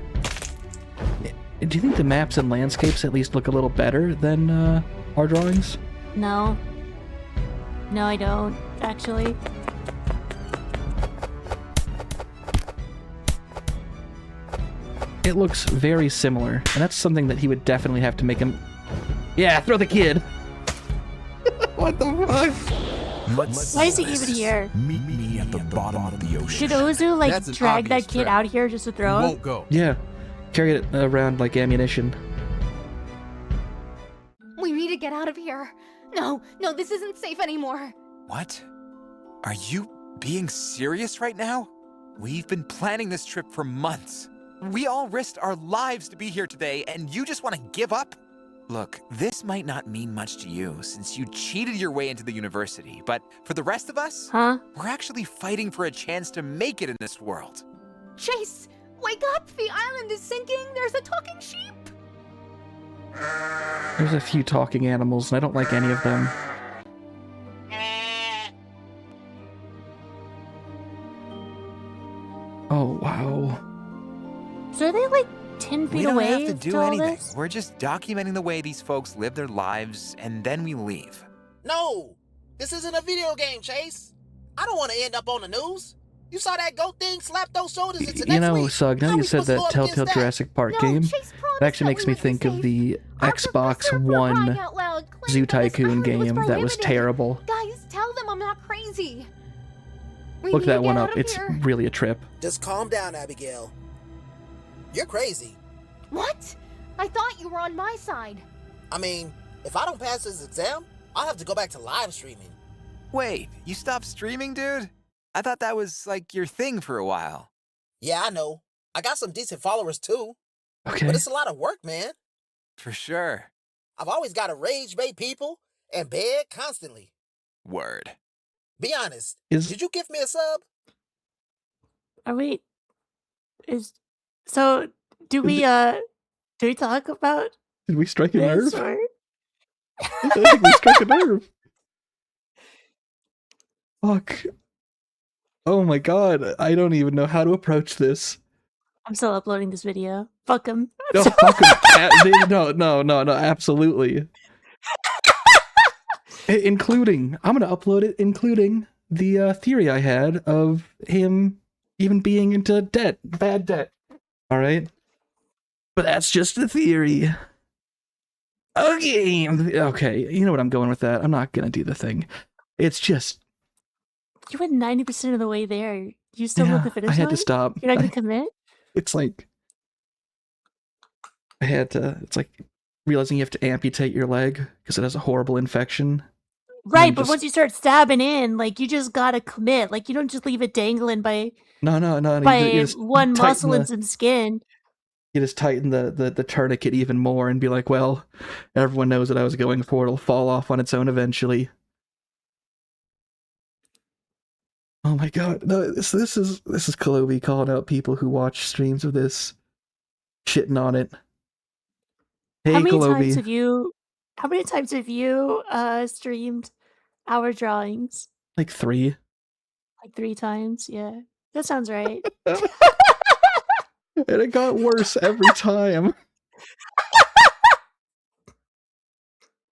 Do you think the maps and landscapes at least look a little better than our drawings? No. No, I don't, actually. It looks very similar, and that's something that he would definitely have to make him... Yeah, throw the kid! What the fuck? Why is he even here? Meet me at the bottom of the ocean. Did Ozu, like, drag that kid out here just to throw him? Won't go. Yeah. Carry it around like ammunition. We need to get out of here. No, this isn't safe anymore. What? Are you being serious right now? We've been planning this trip for months. We all risked our lives to be here today, and you just want to give up? Look, this might not mean much to you since you cheated your way into the university, but for the rest of us, we're actually fighting for a chance to make it in this world. Chase, wake up! The island is sinking! There's a talking sheep! There's a few talking animals, and I don't like any of them. Oh, wow. So are they, like, 10 feet We don't away have to do all anything. this? We're just documenting the way these folks live their lives, and then we leave. No! This isn't a video game, Chase. I don't want to end up on the news. You saw that goat thing slap those shoulders into next You know, week. Sug, now How you we said supposed to that go up Telltale against that? Jurassic Park No, game. Chase It promised actually that makes we me would be think of safe. the Our Xbox professor, for One crying out loud, claimed Zoo that this Tycoon island was game that was prohibited. terrible. Guys, tell them I'm not crazy. We Look need to that one get up. out of It's here. really a trip. Just calm down, Abigail. You're crazy. What? I thought you were on my side. I mean, if I don't pass this exam, I'll have to go back to live streaming. Wait, you stopped streaming, dude? I thought that was, like, your thing for a while. Yeah, I know. I got some decent followers too. Okay. But it's a lot of work, man. For sure. I've always got to rage bait people and beg constantly. Word. Be honest. Is- Did you give me a sub? Are we... So, do we talk about Did we strike a this, nerve? or... I think we struck a nerve. Fuck. Oh my god, I don't even know how to approach this. I'm still uploading this video. Fuck him. No, fuck 'em. No, absolutely. Including, I'm gonna upload it, including the theory I had of him even being into debt, bad debt. All right, but that's just a theory. Okay, you know what I'm going with that. I'm not gonna do the thing. It's just You went 90% of the way there. You still at the finish I had line? to stop. You're not gonna commit? It's like I had to. It's like realizing you have to amputate your leg because it has a horrible infection. Right, but once you start stabbing in, like, you just gotta commit. Like, you don't just leave it dangling by No. by you just one tighten muscle and some skin. You just tighten the tourniquet even more and be like, well, everyone knows what I was going for. It'll fall off on its own eventually. Oh my god. No, this is Kalobi calling out people who watch streams of this, shitting on it. Hey, How many Kalobi. times have you streamed our drawings? Like 3. Like 3 times? Yeah. That sounds right. And it got worse every time.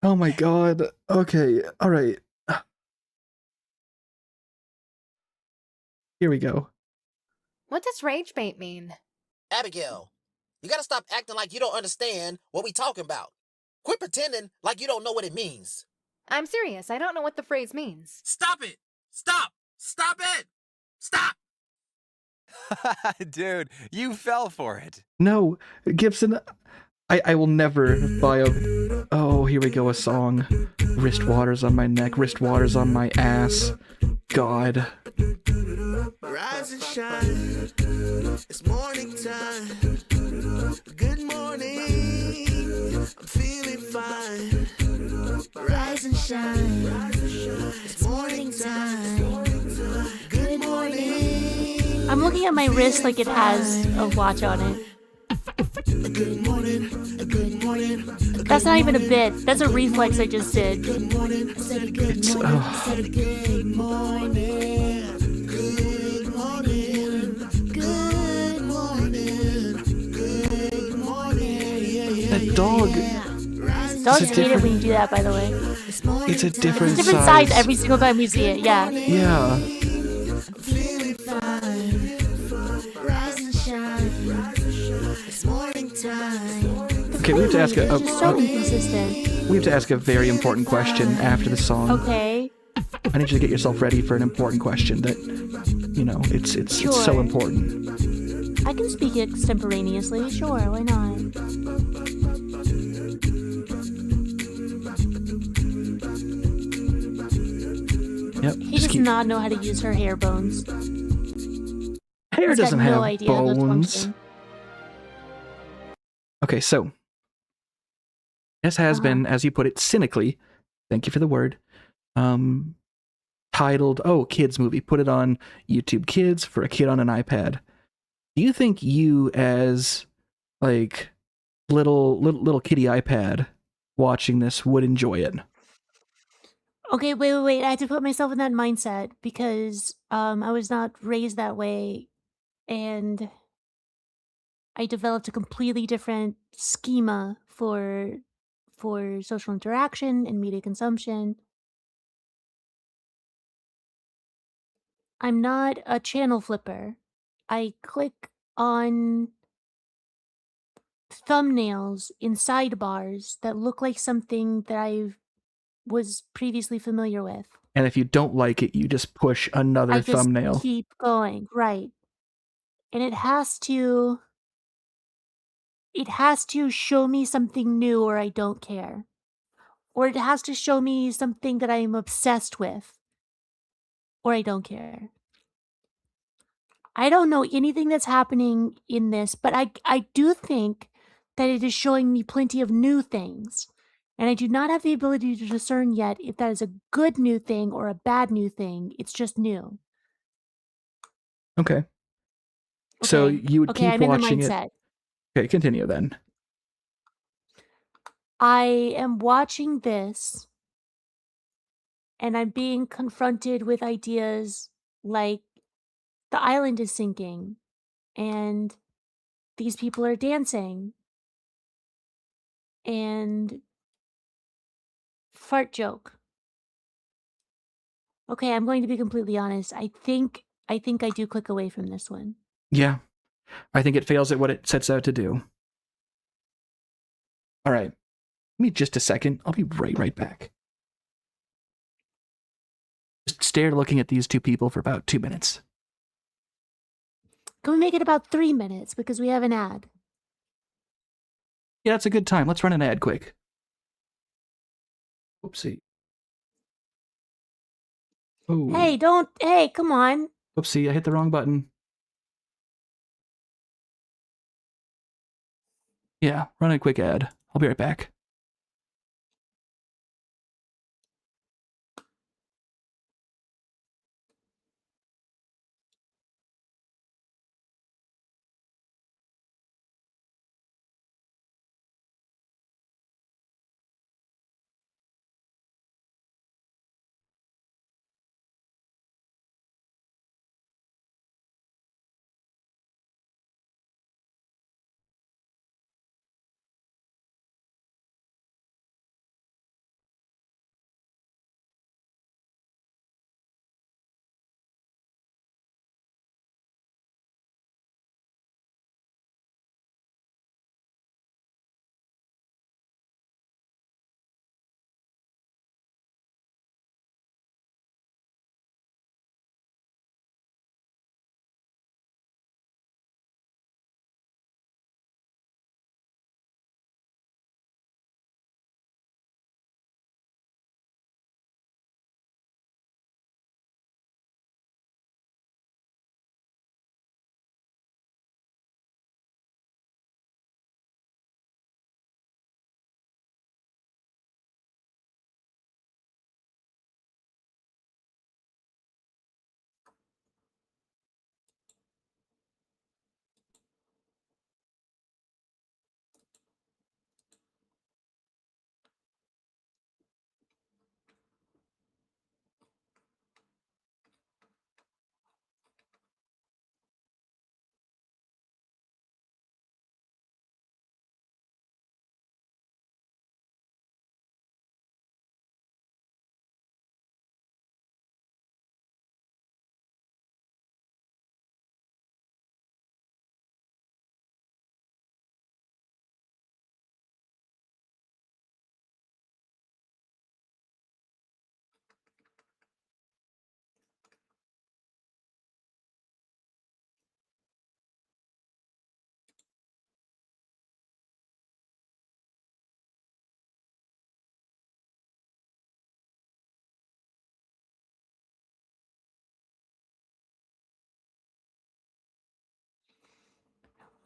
Oh my god. Okay, alright. Here we go. What does rage bait mean? Abigail, you gotta stop acting like you don't understand what we talking about. Quit pretending like you don't know what it means. I'm serious. I don't know what the phrase means. Stop it! Stop! Stop it! Stop! Dude, you fell for it. No, Gibson, I will never buy a... Oh, here we go, a song. Wrist waters on my neck, wrist waters on my ass. God. Rise and shine. It's morning time. Good morning. I'm feeling fine. Rise and shine. It's morning time. Good morning. I'm looking at my wrist like it has a watch on it. Good morning. Good morning. That's not even a bit. That's a reflex I just did. Good morning. I said good morning. I said good morning. Good morning. Good morning. Good morning. That dog. Dogs hate it when you do that, by the way. It's a different It's a different size every single time we see it, yeah. Yeah. Feeling fine. Rise and shine. It's morning time. Okay, we have to ask It's just so inconsistent. we have to ask a very important question after the song. Okay. I need you to get yourself ready for an important question that, you know, it's so important. I can speak extemporaneously, sure, why not? Yep. He does not know how to use her hair bones. Hair He's doesn't got no have idea how those bones. function. Okay, so this has been, as you put it, cynically, thank you for the word, titled, "Oh, kids movie." Put it on YouTube Kids for a kid on an iPad. Do you think you, as like little kitty iPad, watching this would enjoy it? Okay, wait. I have to put myself in that mindset because I was not raised that way, and I developed a completely different schema for social interaction and media consumption. I'm not a channel flipper. I click on thumbnails in sidebars that look like something that I was previously familiar with. And if you don't like it, you just push another I just thumbnail. keep going, right. And it has to show me something new or I don't care. Or it has to show me something that I'm obsessed with or I don't care. I don't know anything that's happening in this, but I do think that it is showing me plenty of new things. And I do not have the ability to discern yet if that is a good new thing or a bad new thing. It's just new. Okay. So you would keep I'm in the watching it. mindset. Okay, continue then. I am watching this and I'm being confronted with ideas like the island is sinking and these people are dancing and fart joke. Okay, I'm going to be completely honest. I think I do click away from this one. Yeah. I think it fails at what it sets out to do. All right. Give me just a second. I'll be right back. Just stare looking at these two people for about 2 minutes. Can we make it about 3 minutes because we have an ad? Yeah, that's a good time. Let's run an ad quick. Oopsie. Oh. Hey, come on. Oopsie, I hit the wrong button. Yeah, run a quick ad. I'll be right back.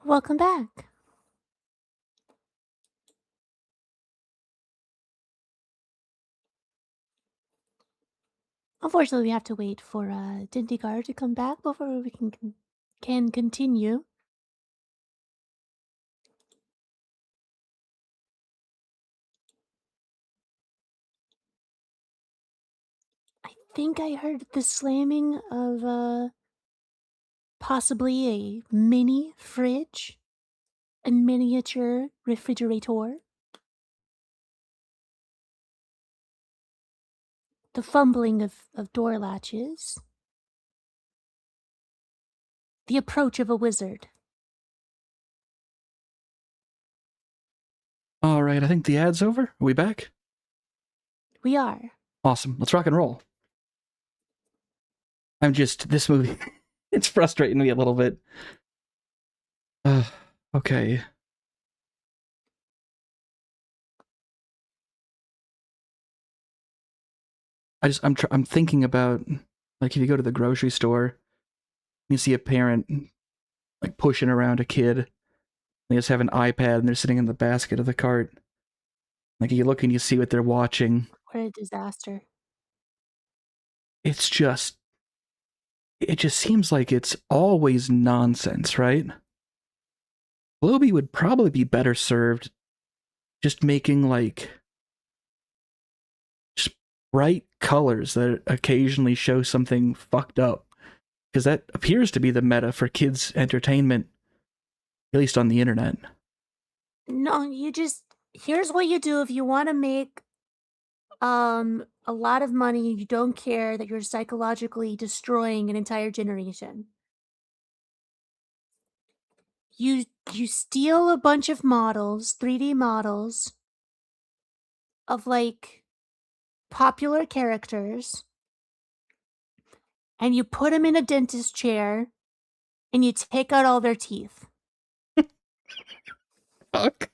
Welcome back. Unfortunately, we have to wait for Dintigar to come back before we can continue. I think I heard the slamming of possibly a mini fridge, a miniature refrigerator. The fumbling of door latches. The approach of a wizard. All right, I think the ad's over. Are we back? We are. Awesome. Let's rock and roll. This movie, it's frustrating me a little bit. Okay. I'm thinking about, like, if you go to the grocery store, you see a parent, like, pushing around a kid. They just have an iPad and they're sitting in the basket of the cart. Like, you look and you see what they're watching. What a disaster. It just seems like it's always nonsense, right? Blueby would probably be better served just making, like, just bright colors that occasionally show something fucked up. Because that appears to be the meta for kids' entertainment, at least on the internet. No, here's what you do if you want to make a lot of money, you don't care that you're psychologically destroying an entire generation. You steal a bunch of models, 3D models of like popular characters, and you put them in a dentist chair and you take out all their teeth. Fuck.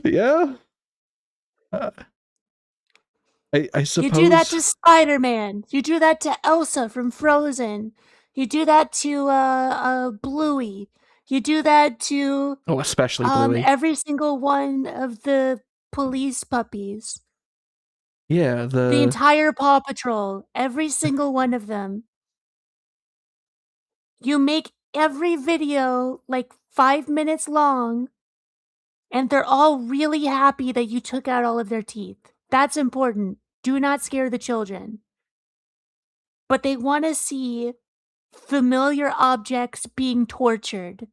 Yeah. I suppose you do that to Spider-Man. You do that to Elsa from Frozen. You do that to Bluey. You do that to especially Bluey. Every single one of the police puppies. Yeah, the entire Paw Patrol, every single one of them. You make every video like 5 minutes long, and they're all really happy that you took out all of their teeth. That's important. Do not scare the children. But they want to see familiar objects being tortured.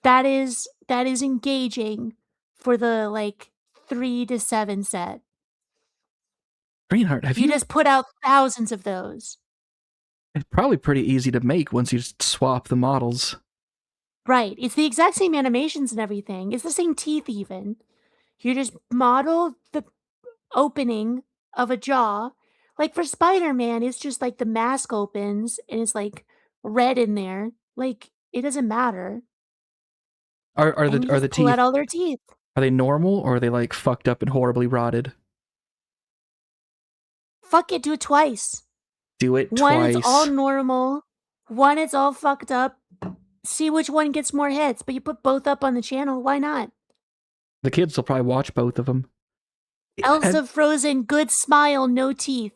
That is engaging for the like 3 to 7 set. Greenheart, have you just put out thousands of those? It's probably pretty easy to make once you swap the models. Right. It's the exact same animations and everything. It's the same teeth even. You just model the opening of a jaw. Like for Spider-Man, it's just like the mask opens and it's like red in there. Like it doesn't matter. Are the pull teeth out all their teeth? Are they normal or are they like fucked up and horribly rotted? Fuck it, do it twice. Do it twice. One it's all normal. One it's all fucked up. See which one gets more hits, but you put both up on the channel. Why not? The kids will probably watch both of them. Elsa Frozen, good smile, no teeth.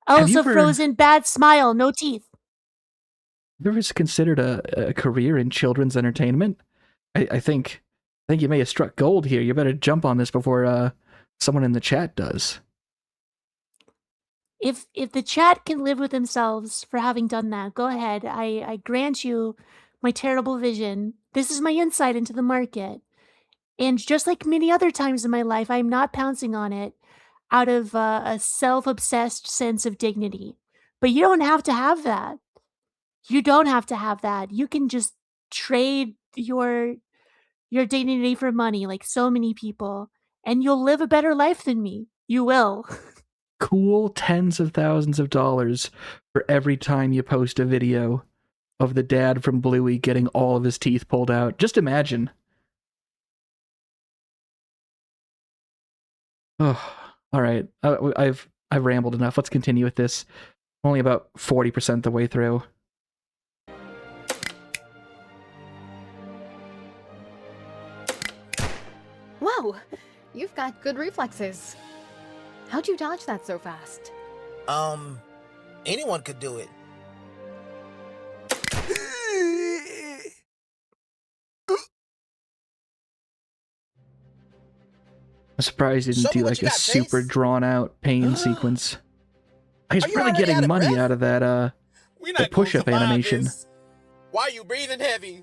Elsa Frozen, bad smile, no teeth. Have you ever considered a career in children's entertainment? I think you may have struck gold here. You better jump on this before someone in the chat does. If the chat can live with themselves for having done that, go ahead. I grant you my terrible vision. This is my insight into the market. And just like many other times in my life, I'm not pouncing on it out of a self-obsessed sense of dignity. But you don't have to have that. You don't have to have that. You can just trade your dignity for money like so many people, and you'll live a better life than me. You will. Cool tens of thousands of dollars for every time you post a video of the dad from Bluey getting all of his teeth pulled out. Just imagine. Oh, all right. I've rambled enough. Let's continue with this. Only about 40% the way through. got good reflexes. How'd you dodge that so fast? Anyone could do it. I'm surprised he didn't do like a super drawn out pain sequence. He's really getting money out of that the push-up animation. Why are you breathing heavy?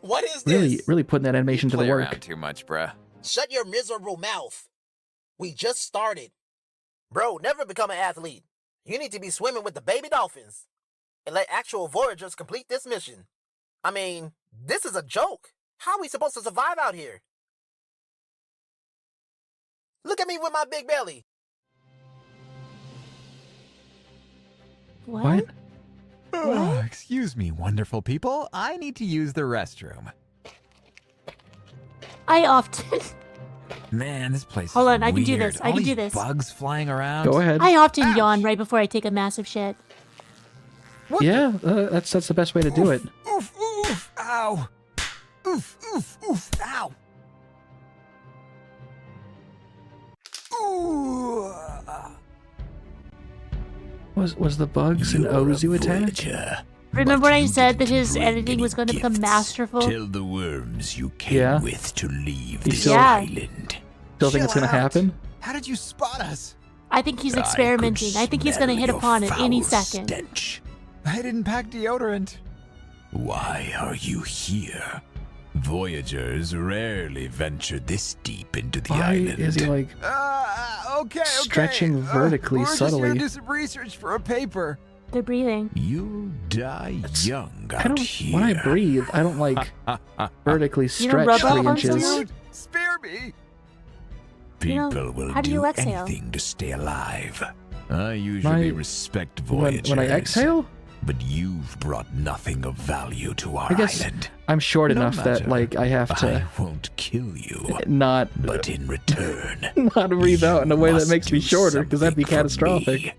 What is this? Really putting that animation to the work. Around too much, bruh. Shut your miserable mouth. We just started. Bro, never become an athlete. You need to be swimming with the baby dolphins and let actual voyagers complete this mission. I mean, this is a joke. How are we supposed to survive out here? Look at me with my big belly. What? Oh, excuse me, wonderful people. I need to use the restroom. I often... Man, this place Hold is on, I can do weird. this. I All can do these this. bugs flying around. Go ahead. I often yawn right before I take a massive shit. Yeah, that's the best way to do it. Oof, oof, ow. Oof, oof, oof, ow. Ooh. Was the bugs an Ozu attack? Remember when I said that his editing was going to become masterful? Tell the worms you came with to leave this island. Still think it's going to happen? How did you spot us? I think he's experimenting. I think he's going to hit upon it any second. Stench. I didn't pack deodorant. Why are you here? Voyagers rarely venture this deep into the island. Is he like stretching vertically we're subtly? We're just here to do some research for a paper. They're breathing. You'll die young out here. When I breathe, I don't like vertically You don't stretch rub up 3 on inches. someone? Spare me. People will how do you exhale? anything to stay alive. I usually respect voyagers. When I exhale? But you've brought nothing of value to our I guess island. I'm short No enough that matter. like I have to I won't kill you. not But in return, not breathe out in a way that must makes me do shorter because that'd be something for catastrophic. me.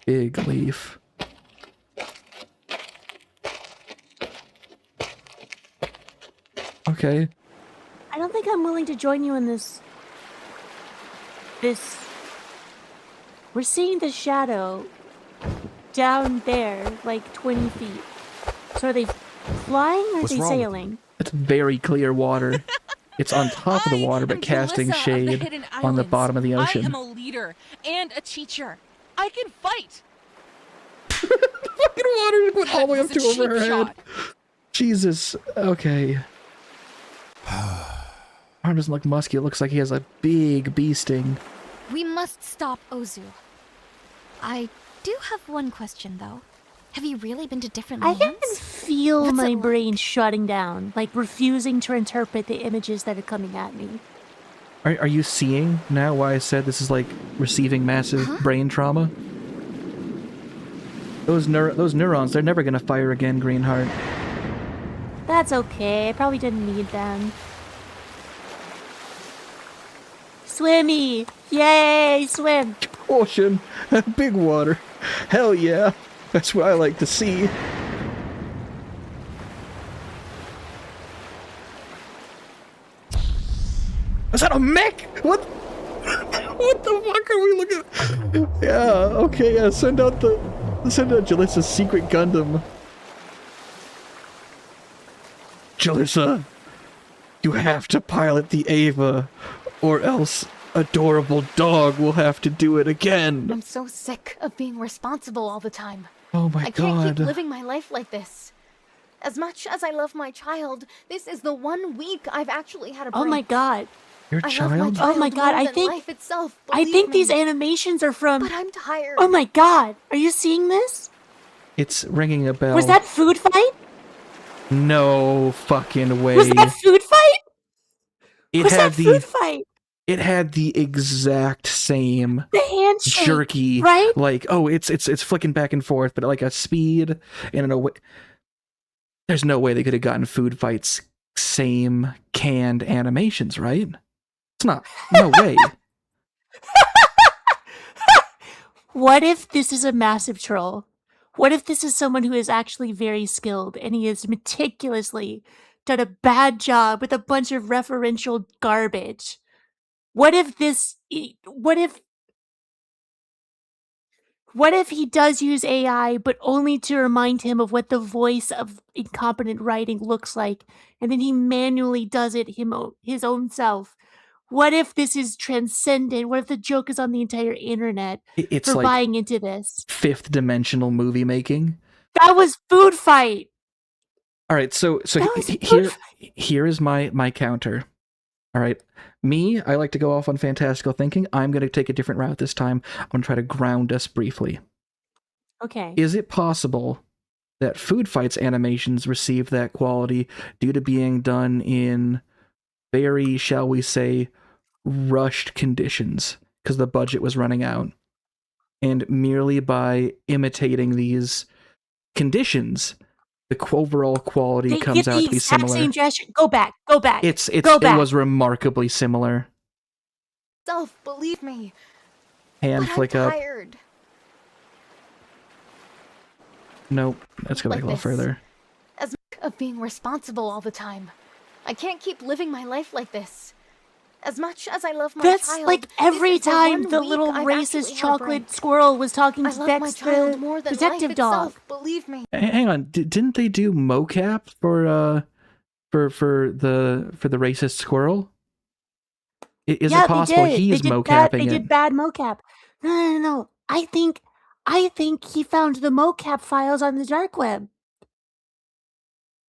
Big leaf. Okay. I don't think I'm willing to join you in this. We're seeing the shadow down there, like 20 feet. So are they flying or are they sailing? It's very clear water. It's on top of the water, but casting shade on the bottom of the ocean. I am a leader and a teacher. I can fight. The fucking water went all the way up to over her shot. head. Jesus. Okay. Arm doesn't look musky. It looks like he has a big bee sting. We must stop Ozu. I do have one question, though. Have you really been to different I lands? can feel my brain shutting down, like refusing to interpret the images that are coming at me. Are you seeing now why I said this is like receiving massive brain trauma? Those neurons, they're never gonna fire again, Greenheart. That's okay. I probably didn't need them. Swimmy! Yay, swim! Ocean, big water. Hell yeah. That's what I like to see. Is that a mech? What? What the fuck are we looking at? Yeah, okay, yeah, send out Julissa's secret Gundam. Julissa, you have to pilot the Ava, or else adorable dog will have to do it again. I'm so sick of being responsible all the time. Oh my I can't god. keep living my life like this. As much as I love my child, this is the 1 week I've actually had a break. Oh my god. Your I child? love my child Oh my god, more I than think life itself, I believe think these me. animations are from. But I'm tired. Oh my god, are you seeing this? It's ringing a bell. Was that food fight? No fucking way. Was that food fight? It Was had that the food fight? It had the exact same The handshake, jerky, right? Like, oh, it's flicking back and forth, but at like a speed and in a way. There's no way they could have gotten Food Fight's same canned animations, right? It's not. No way. What if this is a massive troll? What if this is someone who is actually very skilled and he has meticulously done a bad job with a bunch of referential garbage. What if he does use AI, but only to remind him of what the voice of incompetent writing looks like, and then he manually does it his own self? What if this is transcendent? What if the joke is on the entire internet It's for like buying into this? fifth dimensional movie making. That was Food Fight! All right, so here is my counter. All right, I like to go off on fantastical thinking. I'm going to take a different route this time. I'm going to try to ground us briefly. Okay. Is it possible that Food Fight's animations received that quality due to being done in very, shall we say, rushed conditions because the budget was running out, and merely by imitating these conditions, the overall quality They comes get out the to be exact similar? same gesture. Go back. Go back. It was remarkably similar. Believe me. Hand But flick I'm up. tired. Nope. Let's go back a little further. As of being responsible all the time. I can't keep living my life like this. As much as I love my That's child, like every this is the time one the week little I've racist actually had a chocolate break. squirrel was talking I to love my Dex, child the more than detective life dog. itself, believe me. Hang on. Didn't they do mocap for the racist squirrel? Is it possible he's mocapping They it? did bad mocap. No. I think he found the mocap files on the dark web.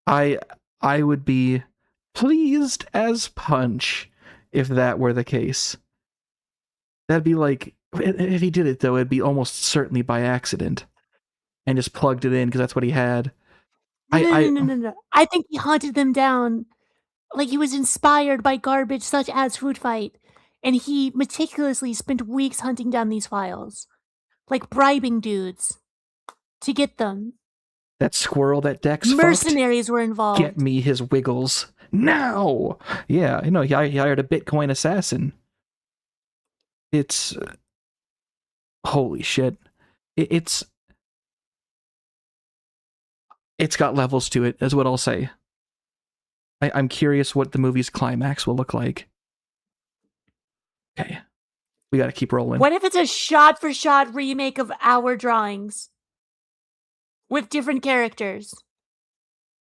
I would be pleased as punch if that were the case. That'd be like, if he did it though, it'd be almost certainly by accident, and just plugged it in because that's what he had. No. I think he hunted them down. Like, he was inspired by garbage such as Food Fight, and he meticulously spent weeks hunting down these files. Like, bribing dudes to get them. That squirrel that Dex Mercenaries were involved. Get me his wiggles now. Yeah, he hired a Bitcoin assassin. It's holy shit. It's got levels to it, is what I'll say. I'm curious what the movie's climax will look like. Okay, we got to keep rolling. What if it's a shot-for-shot remake of our drawings with different characters?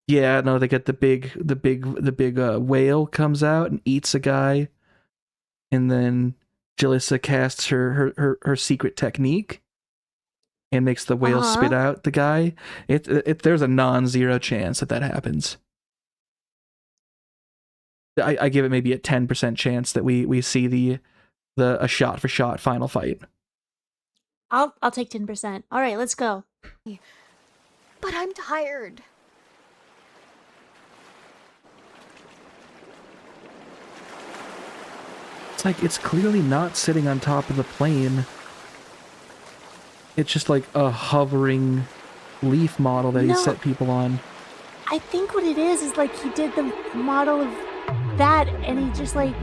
Yeah, no, they get the big whale comes out and eats a guy, and then Julissa casts her secret technique and makes the whale spit out the guy. There's a non-zero chance that happens. I give it maybe a 10% chance that we see a shot for shot final fight. I'll take 10%. All right, let's go. But I'm tired. It's like, it's clearly not sitting on top of the plane. It's just like a hovering leaf model that he set people on. I think what it is like he did the model of that, and he just like,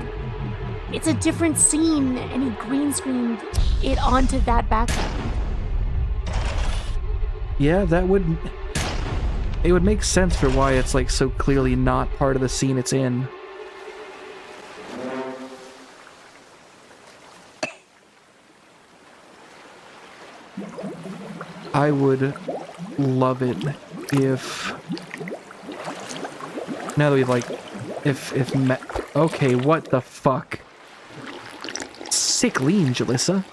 it's a different scene, and he green screened it onto that background. Yeah, it would make sense for why it's like so clearly not part of the scene it's in. I would love it if, now that we've like, okay, what the fuck? Sick lean, Julissa.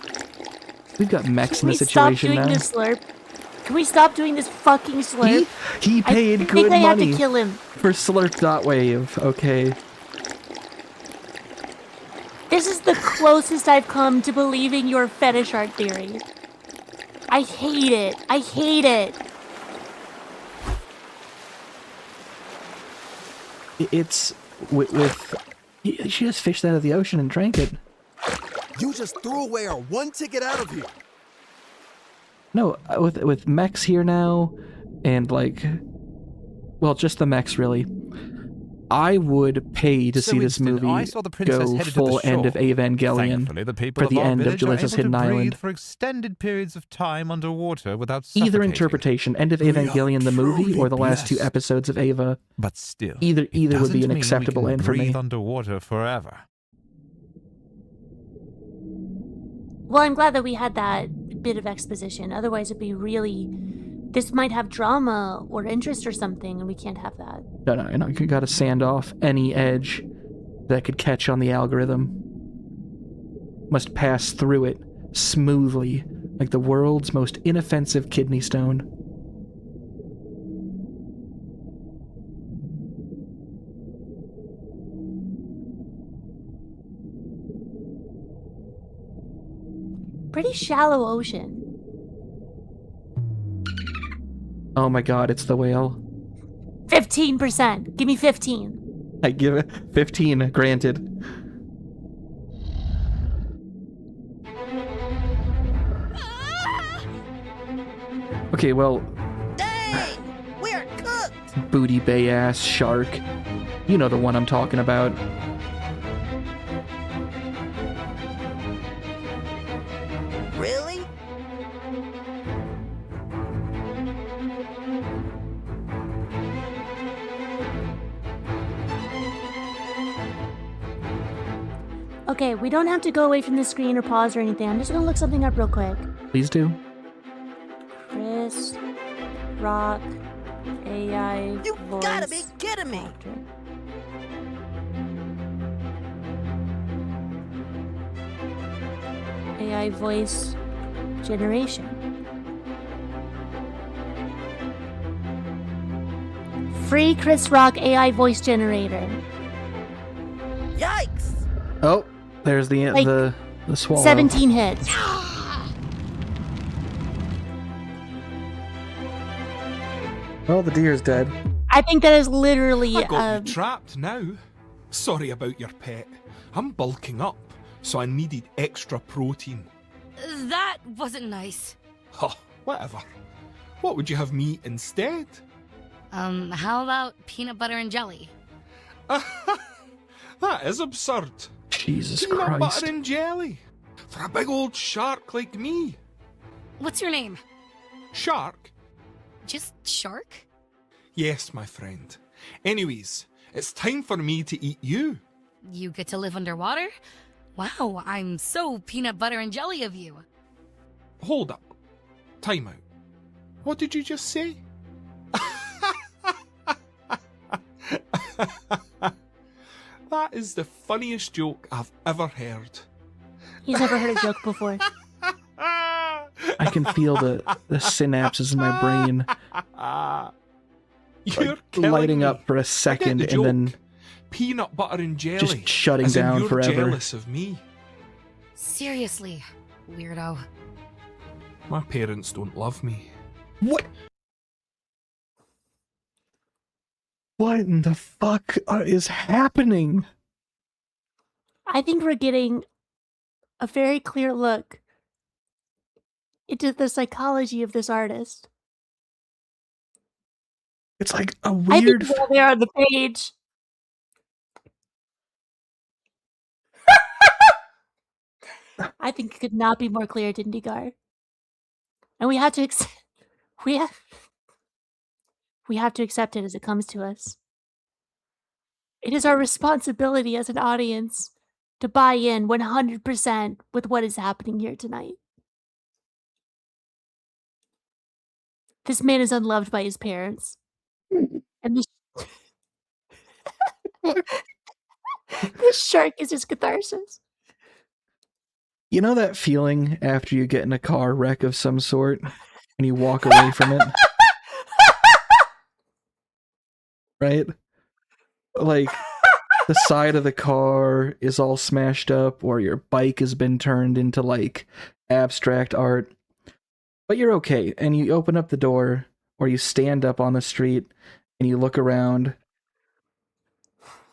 We've got mechs in the situation now. Can we stop doing this slurp? Can we stop doing this fucking slurp? He paid good money money have to kill him. For slurp.wave, okay. This is the closest I've come to believing your fetish art theory. I hate it. I hate it. It's with she just fished out of the ocean and drank it. You just threw away our one ticket out of here. No, with mechs here now, and like, well, just the mechs really. I would pay to see this movie I saw the princess go headed full to the end of shore. Evangelion Thankfully, the people for the of our end of village are Julissa's able Hidden to breathe Island. for extended periods of time underwater without suffocating. Either interpretation, end of Evangelion the movie or the last 2 episodes of Eva. But still, either would be an mean acceptable we can end for me. breathe underwater forever. Well, I'm glad that we had that bit of exposition. Otherwise, it'd be really... This might have drama or interest or something, and we can't have that. No, you gotta sand off any edge that could catch on the algorithm. Must pass through it smoothly, like the world's most inoffensive kidney stone. Pretty shallow ocean. Oh my god, it's the whale. 15%. Give me 15. I give it 15, granted. Okay, well... Dang! We're cooked! Booty bay ass shark. You know the one I'm talking about. Really? Okay, we don't have to go away from the screen or pause or anything. I'm just gonna look something up real quick. Please do. Chris Rock AI You voice gotta be kidding me! actor. AI voice generation. Free Chris Rock AI voice generator. Yikes! Oh, there's the Like, the swallow. 17 hits. Oh, the deer's dead. I think that is literally I got you trapped now. Sorry about your pet. I'm bulking up, so I needed extra protein. That wasn't nice. Huh, whatever. What would you have me instead? How about peanut butter and jelly? That is absurd. Jesus Peanut Christ. butter and jelly. For a big old shark like me. What's your name? Shark? Just Shark? Yes, my friend. Anyways, it's time for me to eat you. You get to live underwater? Wow, I'm so peanut butter and jelly of you. Hold up. Time out. What did you just say? That is the funniest joke I've ever heard. He's never heard a joke before. I can feel the synapses in my brain You're lighting me. up for a I get second the and joke. then Peanut butter and jelly. just shutting as in down you're forever. jealous of me. Seriously, weirdo. My parents don't love me. What? What in the fuck is happening? I think we're getting a very clear look into the psychology of this artist. It's like a I weird... think they're on the page. I think it could not be more clear, Dindigar. And we have to we have to accept it as it comes to us. It is our responsibility as an audience to buy in 100% with what is happening here tonight. This man is unloved by his parents. And this shark is his catharsis. You know that feeling after you get in a car wreck of some sort and you walk away from it? Right? Like, the side of the car is all smashed up, or your bike has been turned into, like, abstract art. But you're okay, and you open up the door, or you stand up on the street, and you look around,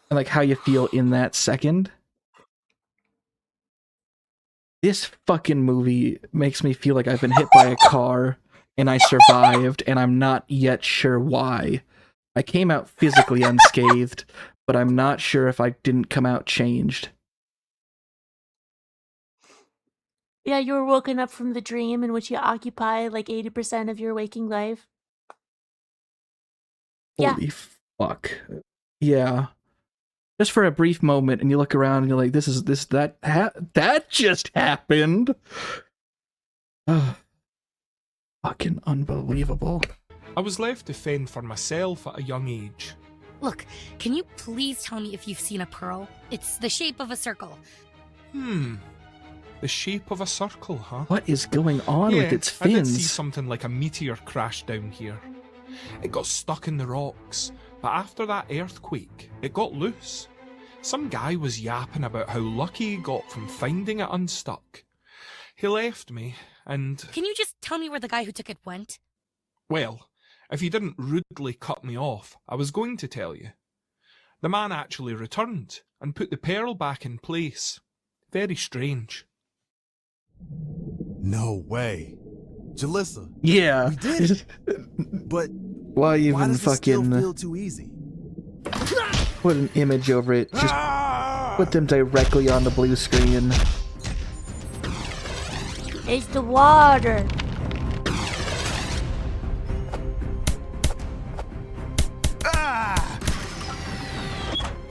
and, like, how you feel in that second. This fucking movie makes me feel like I've been hit by a car, and I survived, and I'm not yet sure why. I came out physically unscathed, but I'm not sure if I didn't come out changed. Yeah, you were woken up from the dream in which you occupy like 80% of your waking life. Holy fuck. Yeah. Just for a brief moment, and you look around and you're like, that just happened. Fucking unbelievable. I was left to fend for myself at a young age. Look, can you please tell me if you've seen a pearl? It's the shape of a circle. The shape of a circle, huh? What is going on with its fins? I did see something like a meteor crash down here. It got stuck in the rocks, but after that earthquake, it got loose. Some guy was yapping about how lucky he got from finding it unstuck. He left me, and... Can you just tell me where the guy who took it went? Well, if you didn't rudely cut me off, I was going to tell you. The man actually returned and put the pearl back in place. Very strange. No way. Julissa. Yeah. We did it. But why even does fucking it still feel too easy? Put an image over it. Just put them directly on the blue screen. It's the water.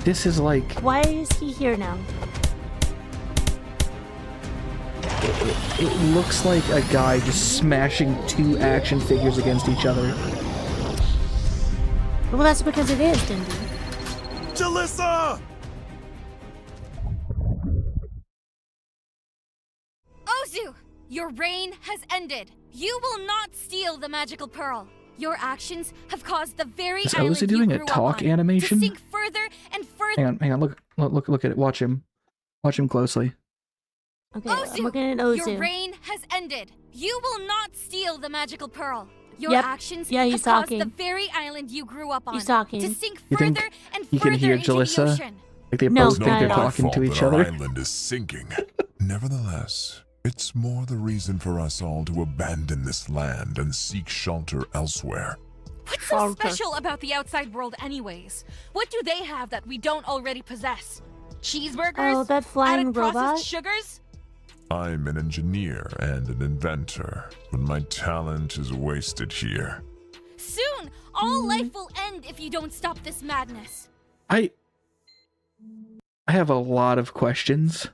This is like... Why is he here now? It looks like a guy just smashing two action figures against each other. Well, that's because it is, Dindy. Julissa! Ozu! Your reign has ended. You will not steal the magical pearl. Your actions have caused the very is island Ozu doing you a grew talk up on animation? to sink further and further. Hang on, look at it. Watch him closely. Okay, Ozu, I'm looking at Ozu. Your reign has ended. You will not steal the magical pearl. Your Yep. actions Yeah, he's have talking. caused the very island you grew up on He's talking. to sink You further think and you further can hear into the Julissa? ocean. Like they No, both think they're not at all. talking to Fault each that our other. island is sinking. Nevertheless, it's more the reason for us all to abandon this land and seek shelter elsewhere. What's so special about the outside world anyways? What do they have that we don't already possess? Cheeseburgers? Oh, that flying Added robot? processed sugars? I'm an engineer and an inventor, but my talent is wasted here. Soon, all life will end if you don't stop this madness. I have a lot of questions.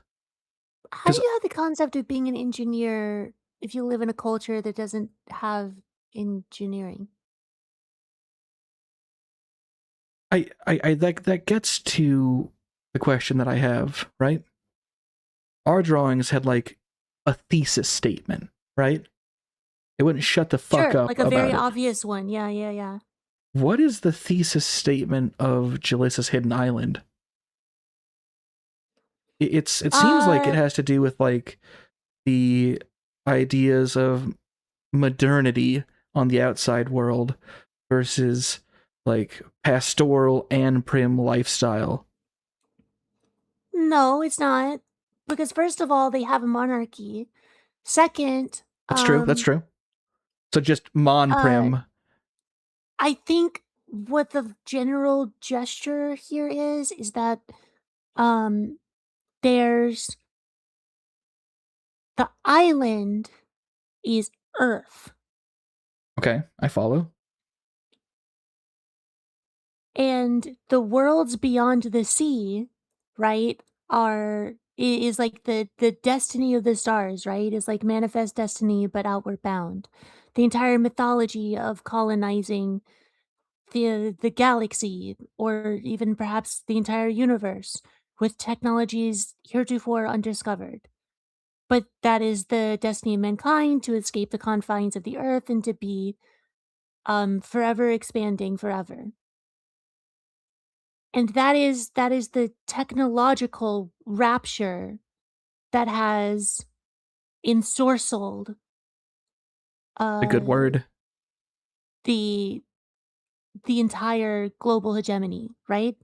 How do you have the concept of being an engineer if you live in a culture that doesn't have engineering? That gets to the question that I have, right? Our drawings had like a thesis statement, right? It wouldn't shut the fuck Sure, up like a about very it. obvious one. Yeah. What is the thesis statement of Julissa's Hidden Island? It seems like it has to do with like the ideas of modernity on the outside world versus like pastoral and prim lifestyle. No, it's not. Because first of all, they have a monarchy. Second, That's true. So just prim. I think what the general gesture here is that there's the island is Earth. Okay, I follow. And the worlds beyond the sea, right, is like the destiny of the stars, right? Is like manifest destiny but outward bound. The entire mythology of colonizing the galaxy or even perhaps the entire universe with technologies heretofore undiscovered. But that is the destiny of mankind, to escape the confines of the earth and to be forever expanding forever. And that is the technological rapture that has ensorcelled A good word. the entire global hegemony, right?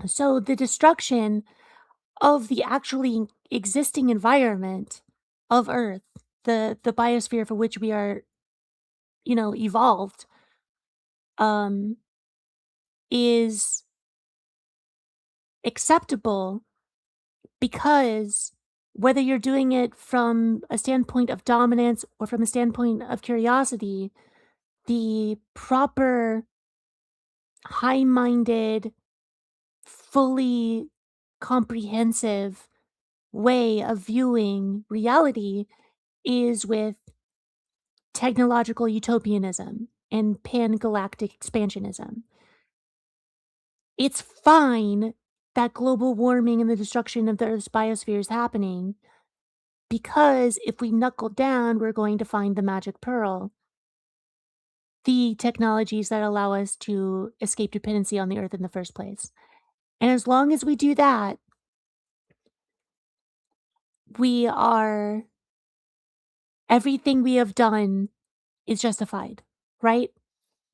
So the destruction of the actually existing environment of Earth, the biosphere for which we are, evolved, is acceptable because whether you're doing it from a standpoint of dominance or from a standpoint of curiosity, the proper high-minded, fully comprehensive way of viewing reality is with technological utopianism and pan-galactic expansionism. It's fine that global warming and the destruction of the Earth's biosphere is happening because if we knuckle down, we're going to find the magic pearl. The technologies that allow us to escape dependency on the Earth in the first place. And as long as we do that, everything we have done is justified, right?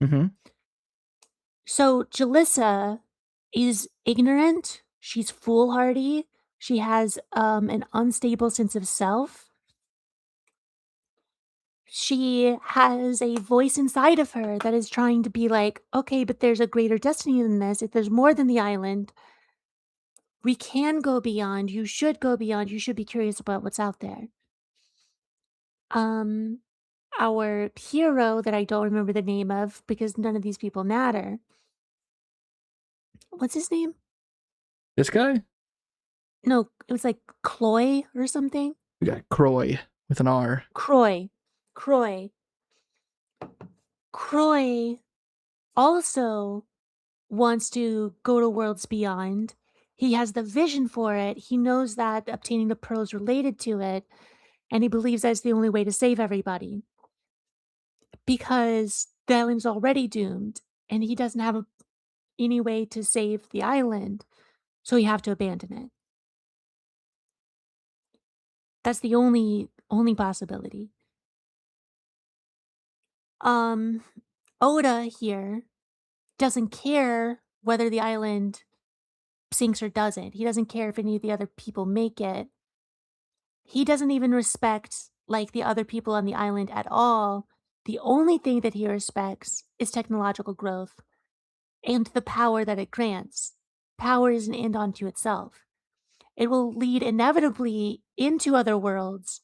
Mm-hmm. So Julissa is ignorant, she's foolhardy, she has an unstable sense of self. She has a voice inside of her that is trying to be like, okay, but there's a greater destiny than this. If there's more than the island, we can go beyond. You should go beyond. You should be curious about what's out there. Our hero that I don't remember the name of because none of these people matter. What's his name? This guy? No, it was like Cloy or something. We got Croy with an R. Croy also wants to go to worlds beyond. He has the vision for it. He knows that obtaining the pearl is related to it, and he believes that's the only way to save everybody. Because the island's already doomed, and he doesn't have any way to save the island, so you have to abandon it. That's the only possibility. Oda here doesn't care whether the island sinks or doesn't. He doesn't care if any of the other people make it. He doesn't even respect, like, the other people on the island at all. The only thing that he respects is technological growth and the power that it grants. Power is an end unto itself. It will lead inevitably into other worlds,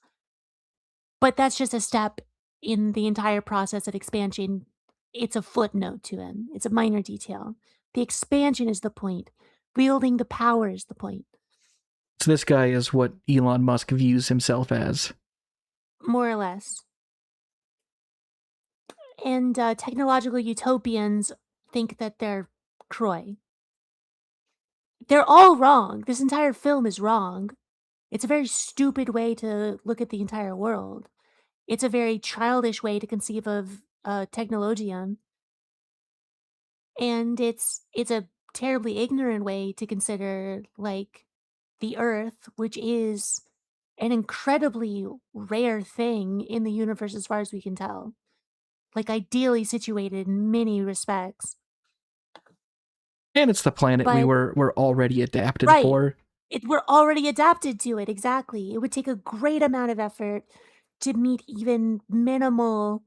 but that's just a step in the entire process of expansion. It's a footnote to him. It's a minor detail. The expansion is the point. Wielding the power is the point. So this guy is what Elon Musk views himself as. More or less. And technological utopians think that they're Croy. They're all wrong. This entire film is wrong. It's a very stupid way to look at the entire world. It's a very childish way to conceive of technologium. And it's a terribly ignorant way to consider, like, the Earth, which is an incredibly rare thing in the universe as far as we can tell. Like, ideally situated in many respects. And it's the planet we were already adapted right. for. We're already adapted to it, exactly. It would take a great amount of effort to meet even minimal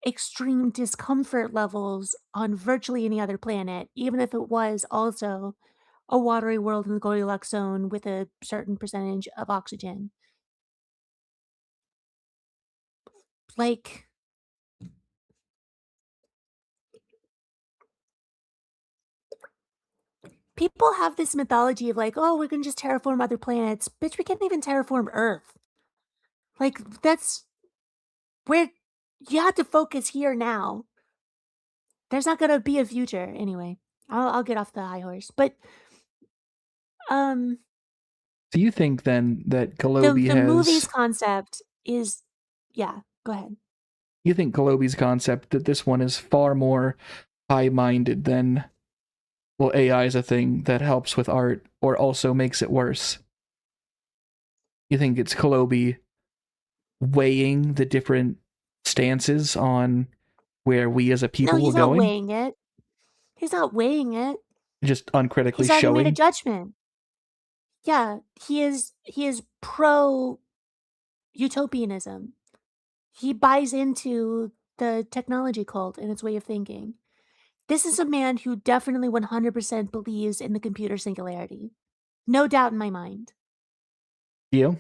extreme discomfort levels on virtually any other planet, even if it was also a watery world in the Goldilocks zone with a certain percentage of oxygen. Like, people have this mythology of like, oh, we're gonna just terraform other planets. Bitch, we can't even terraform Earth. Like, that's where you have to focus here now. There's not gonna be a future anyway. I'll get off the high horse, but do you think then that Kalobi the has movie's concept is, yeah, go ahead. You think Kalobi's concept that this one is far more high-minded than, well, AI is a thing that helps with art or also makes it worse? You think it's Kalobi weighing the different stances on where we as a people will No, going? he's not weighing it. He's not weighing it. Just uncritically He's already showing? made a judgment. Yeah, he is pro utopianism. He buys into the technology cult and its way of thinking. This is a man who definitely 100% believes in the computer singularity. No doubt in my mind. You?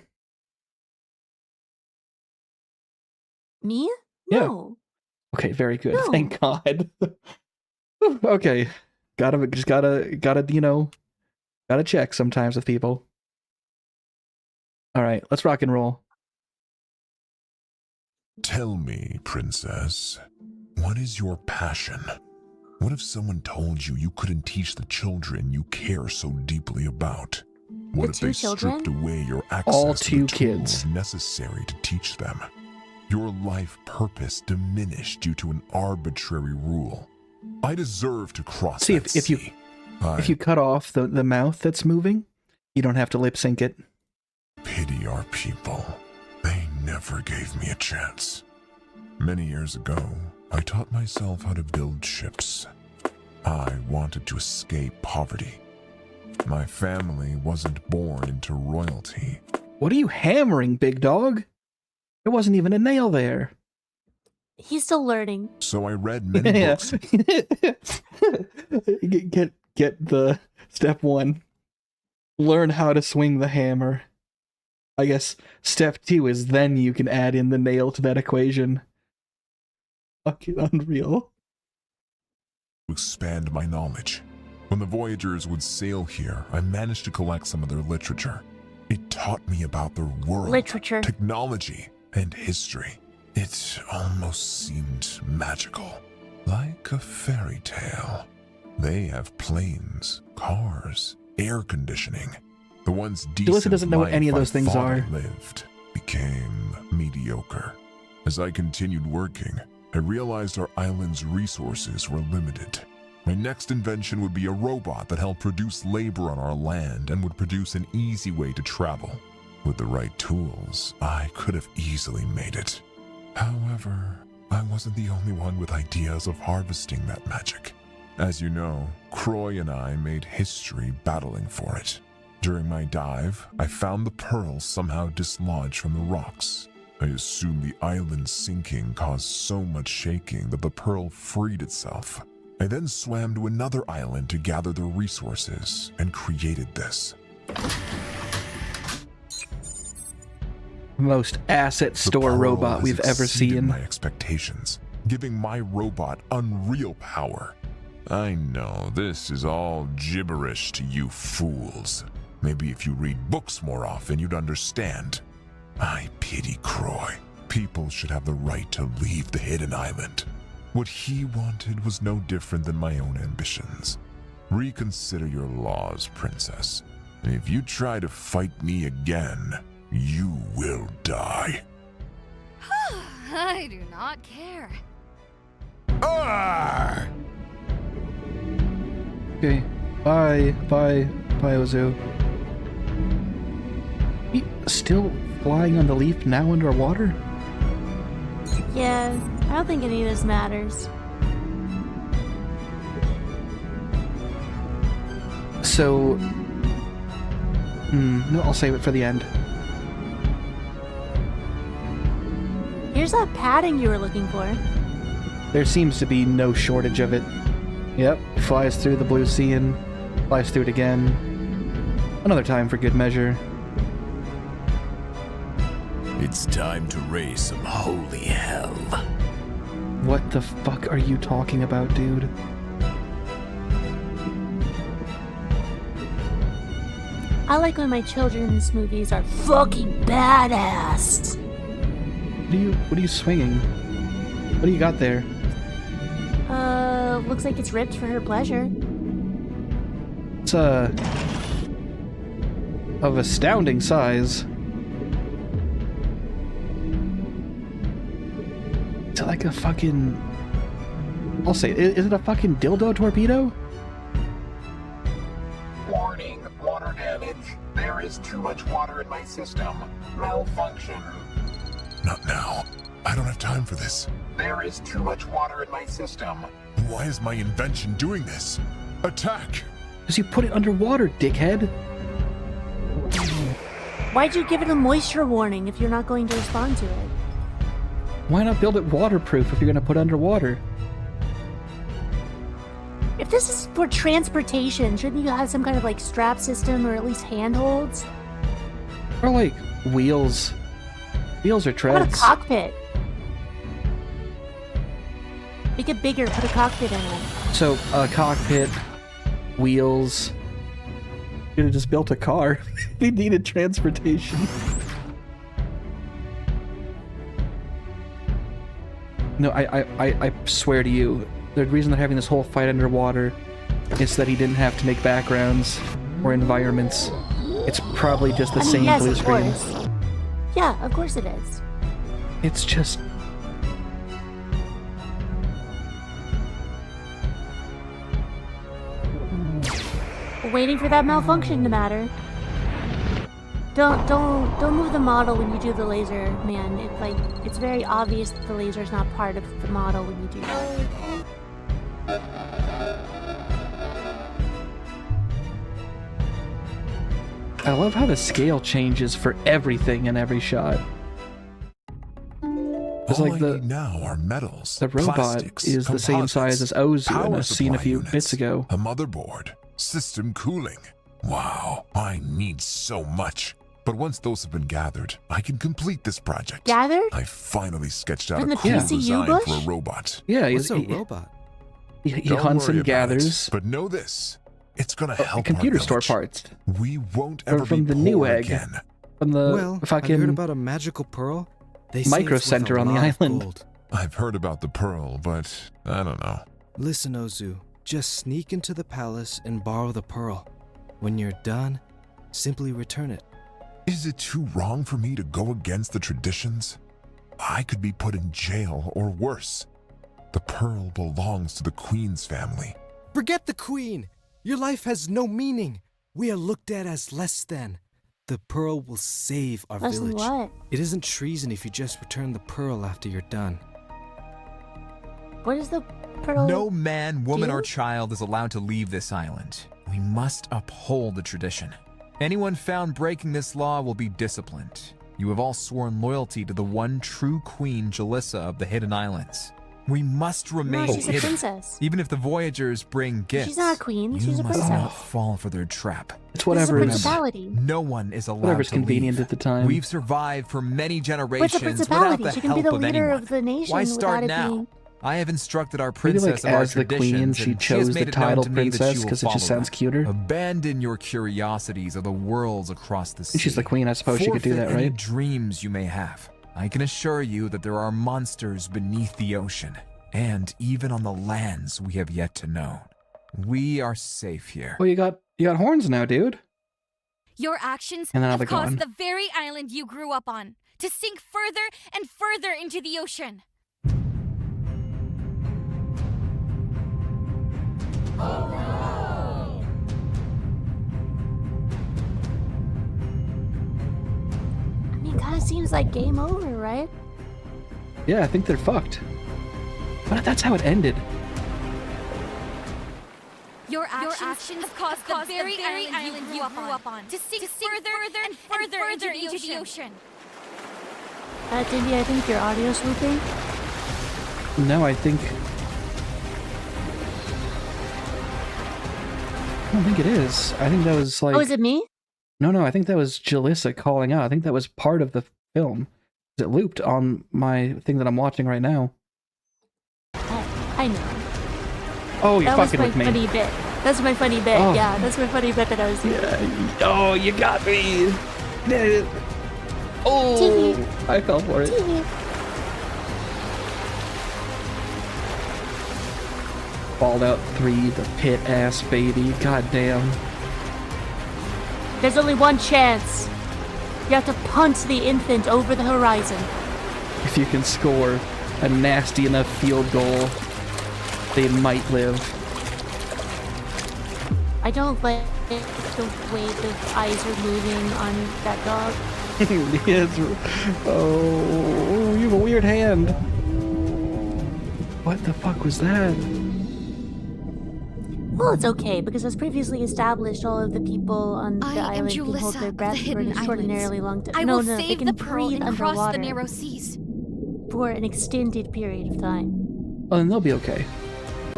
Me? Yeah. No. Okay, very good. No. Thank God. Okay. Gotta, you know, gotta check sometimes with people. All right, let's rock and roll. Tell me, princess, what is your passion? What if someone told you you couldn't teach the children you care so deeply about? What if they stripped away your access to the tools necessary to teach them? Your life purpose diminished due to an arbitrary rule. I deserve to cross that sea. If you cut off the mouth that's moving, you don't have to lip sync it. Pity our people. They never gave me a chance. Many years ago, I taught myself how to build ships. I wanted to escape poverty. My family wasn't born into royalty. What are you hammering, big dog? There wasn't even a nail there. He's still learning. So I read many books. Get the step 1. Learn how to swing the hammer. I guess step 2 is then you can add in the nail to that equation. Fucking unreal. Expand my knowledge. When the Voyagers would sail here, I managed to collect some of their literature. It taught me about their world, technology, and history. It almost seemed magical, like a fairy tale. They have planes, cars, air conditioning. The once decent doesn't know what any of those things are. Lived became mediocre. As I continued working, I realized our island's resources were limited. My next invention would be a robot that helped produce labor on our land and would produce an easy way to travel. With the right tools, I could have easily made it. However, I wasn't the only one with ideas of harvesting that magic. As you know, Croy and I made history battling for it. During my dive, I found the pearl somehow dislodged from the rocks. I assume the island sinking caused so much shaking that the pearl freed itself. I then swam to another island to gather the resources and created this. Most asset store robot we've ever seen. My expectations, giving my robot unreal power. I know this is all gibberish to you fools. Maybe if you read books more often, you'd understand. I pity Croy. People should have the right to leave the hidden island. What he wanted was no different than my own ambitions. Reconsider your laws, princess. And if you try to fight me again, you will die. I do not care. Ah! Okay. Bye, Ozu. He still flying on the leaf now underwater? Yeah, I don't think any of this matters. So... no, I'll save it for the end. Here's that padding you were looking for. There seems to be no shortage of it. Yep, flies through the blue sea and flies through it again. Another time for good measure. It's time to raise some holy hell. What the fuck are you talking about, dude? I like when my children's movies are fucking badass. What are you swinging? What do you got there? Looks like it's ripped for her pleasure. It's, of astounding size. It's like a fucking... I'll say, is it a fucking dildo torpedo? Warning, water damage. There is too much water in my system. Malfunction. Not now. I don't have time for this. There is too much water in my system. Why is my invention doing this? Attack! Because you put it underwater, dickhead. Why'd you give it a moisture warning if you're not going to respond to it? Why not build it waterproof if you're going to put it underwater? If this is for transportation, shouldn't you have some kind of like strap system or at least handholds? Or like wheels. Wheels or treads. What about a cockpit? Make it bigger, put a cockpit in it. So, a cockpit, wheels. Could have just built a car. We needed transportation. No, I swear to you, the reason they're having this whole fight underwater is that he didn't have to make backgrounds or environments. It's probably just the same yes, blue of screen. Course. Yeah, of course it is. It's just... Waiting for that malfunction to matter. Don't move the model when you do the laser, man. It's very obvious that the laser is not part of the model when you do that. I love how the scale changes for everything in every shot. It's like I need now are metals, the robot plastics, is the same size as Ozu in a scene a few bits ago. A motherboard, system cooling. Wow, I need so much. But once those have been gathered, I can complete this project. Gathered? I finally sketched out From a the cool PCU design bush? for a robot. Yeah, What's a robot? He Don't hunts worry and about gathers. it, but know this. It's gonna help computer our store village. parts. We won't Or ever from be the new poor egg. again. From the Well, have you fucking heard about a magical pearl? They say micro it's worth center a on the lot of island. gold. I've heard about the pearl, but I don't know. Listen, Ozu, just sneak into the palace and borrow the pearl. When you're done, simply return it. Is it too wrong for me to go against the traditions? I could be put in jail or worse. The pearl belongs to the Queen's family. Forget the Queen! Your life has no meaning. We are looked at as less than. The pearl will save our Less than village. what? It isn't treason if you just return the pearl after you're done. What is the pearl? No man, woman, do? or child is allowed to leave this island. We must uphold the tradition. Anyone found breaking this law will be disciplined. You have all sworn loyalty to the one true queen, Julissa of the Hidden Islands. We must remain No, she's a hidden. princess. Even if the Voyagers bring gifts, She's not a queen, you she's a must princess. not fall for their trap. It's whatever This is is a principality. No one is allowed whatever's to convenient leave. at the time. We've survived for many generations What's a without principality? the She can help be the of leader anyone. of the nation Why without start it now? being... I have instructed our Maybe princess like of our as the queen, traditions, she and she has chose the made it known title to me that princess she will because it just follow sounds them. cuter. Abandon your curiosities of the worlds across the sea. And she's the queen, I suppose she could do Forfeit that, any right? dreams you may have. I can assure you that there are monsters beneath the ocean, and even on the lands we have yet to know. We are safe here. Well, you got horns now, dude. Your actions And now have they're caused gone. the very island you grew up on to sink further and further into the ocean. I mean, it kind of seems like game over, right? Yeah, I think they're fucked. But that's how it ended. Your actions have caused the very island you grew up on to sink further and further into the ocean. Dindy, I think your audio's looping. No, I don't think it is. I think that was like... Oh, is it me? No, I think that was Julissa calling out. I think that was part of the film. It looped on my thing that I'm watching right now. I know. Oh, you're That was fucking my with me. funny bit. That's my funny bit. Oh. Yeah, that's my funny bit that I was doing. Yeah. Oh, you got me. Oh, I fell for it. Fallout 3, the pit ass baby. Goddamn. There's only one chance. You have to punt the infant over the horizon. If you can score a nasty enough field goal, they might live. I don't like the way the eyes are moving on that dog. Oh, you have a weird hand. What the fuck was that? Well, it's okay, because as previously established, all of the people on the island can hold their breath for an extraordinarily long time. I No, will they save can the pearl breathe and cross the underwater narrow seas. for an extended period of time. Oh, then they'll be okay.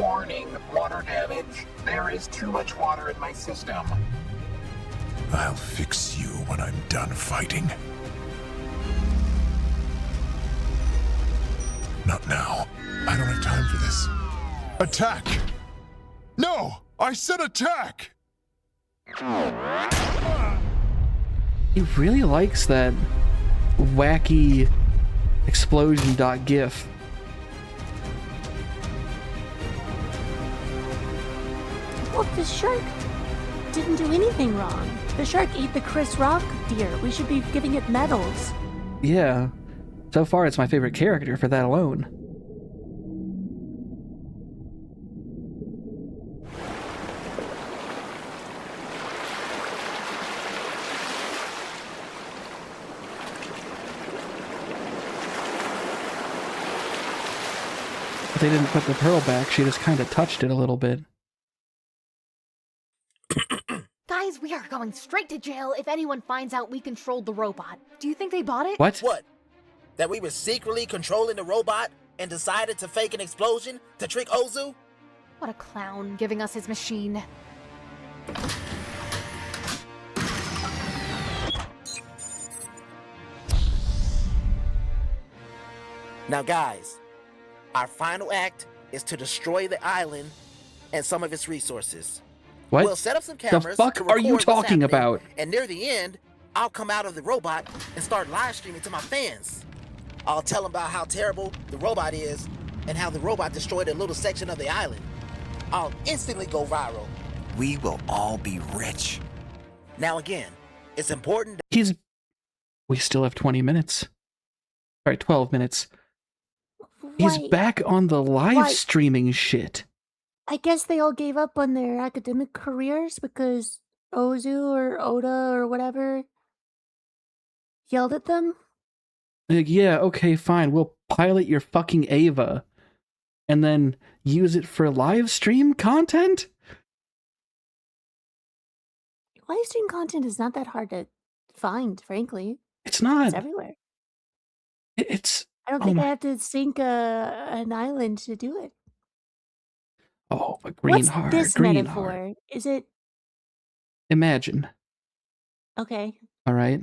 Warning, water damage. There is too much water in my system. I'll fix you when I'm done fighting. Not now. I don't have time for this. Attack! No! I said attack! He really likes that wacky explosion.gif. Look, the shark didn't do anything wrong. The shark ate the Chris Rock deer. We should be giving it medals. Yeah. So far, it's my favorite character for that alone. They didn't put the pearl back, she just kind of touched it a little bit. Guys, we are going straight to jail if anyone finds out we controlled the robot. Do you think they bought it? What? What? That we were secretly controlling the robot and decided to fake an explosion to trick Ozu? What a clown giving us his machine. Now guys, our final act is to destroy the island and some of its resources. What? We'll set up some cameras. The fuck to are you record what's talking happening, about? And near the end, I'll come out of the robot and start live streaming to my fans. I'll tell them about how terrible the robot is and how the robot destroyed a little section of the island. I'll instantly go viral. We will all be rich. Now again, it's important We still have 20 minutes. All right, 12 minutes. He's back on the live streaming shit. I guess they all gave up on their academic careers because Ozu or Oda or whatever yelled at them. Like, yeah, okay, fine. We'll pilot your fucking Ava and then use it for live stream content? Live stream content is not that hard to find, frankly. It's not. It's everywhere. It's... I don't think I have to sink an island to do it. Oh, a green heart. What's this green metaphor? heart. Is it... Imagine. Okay. All right.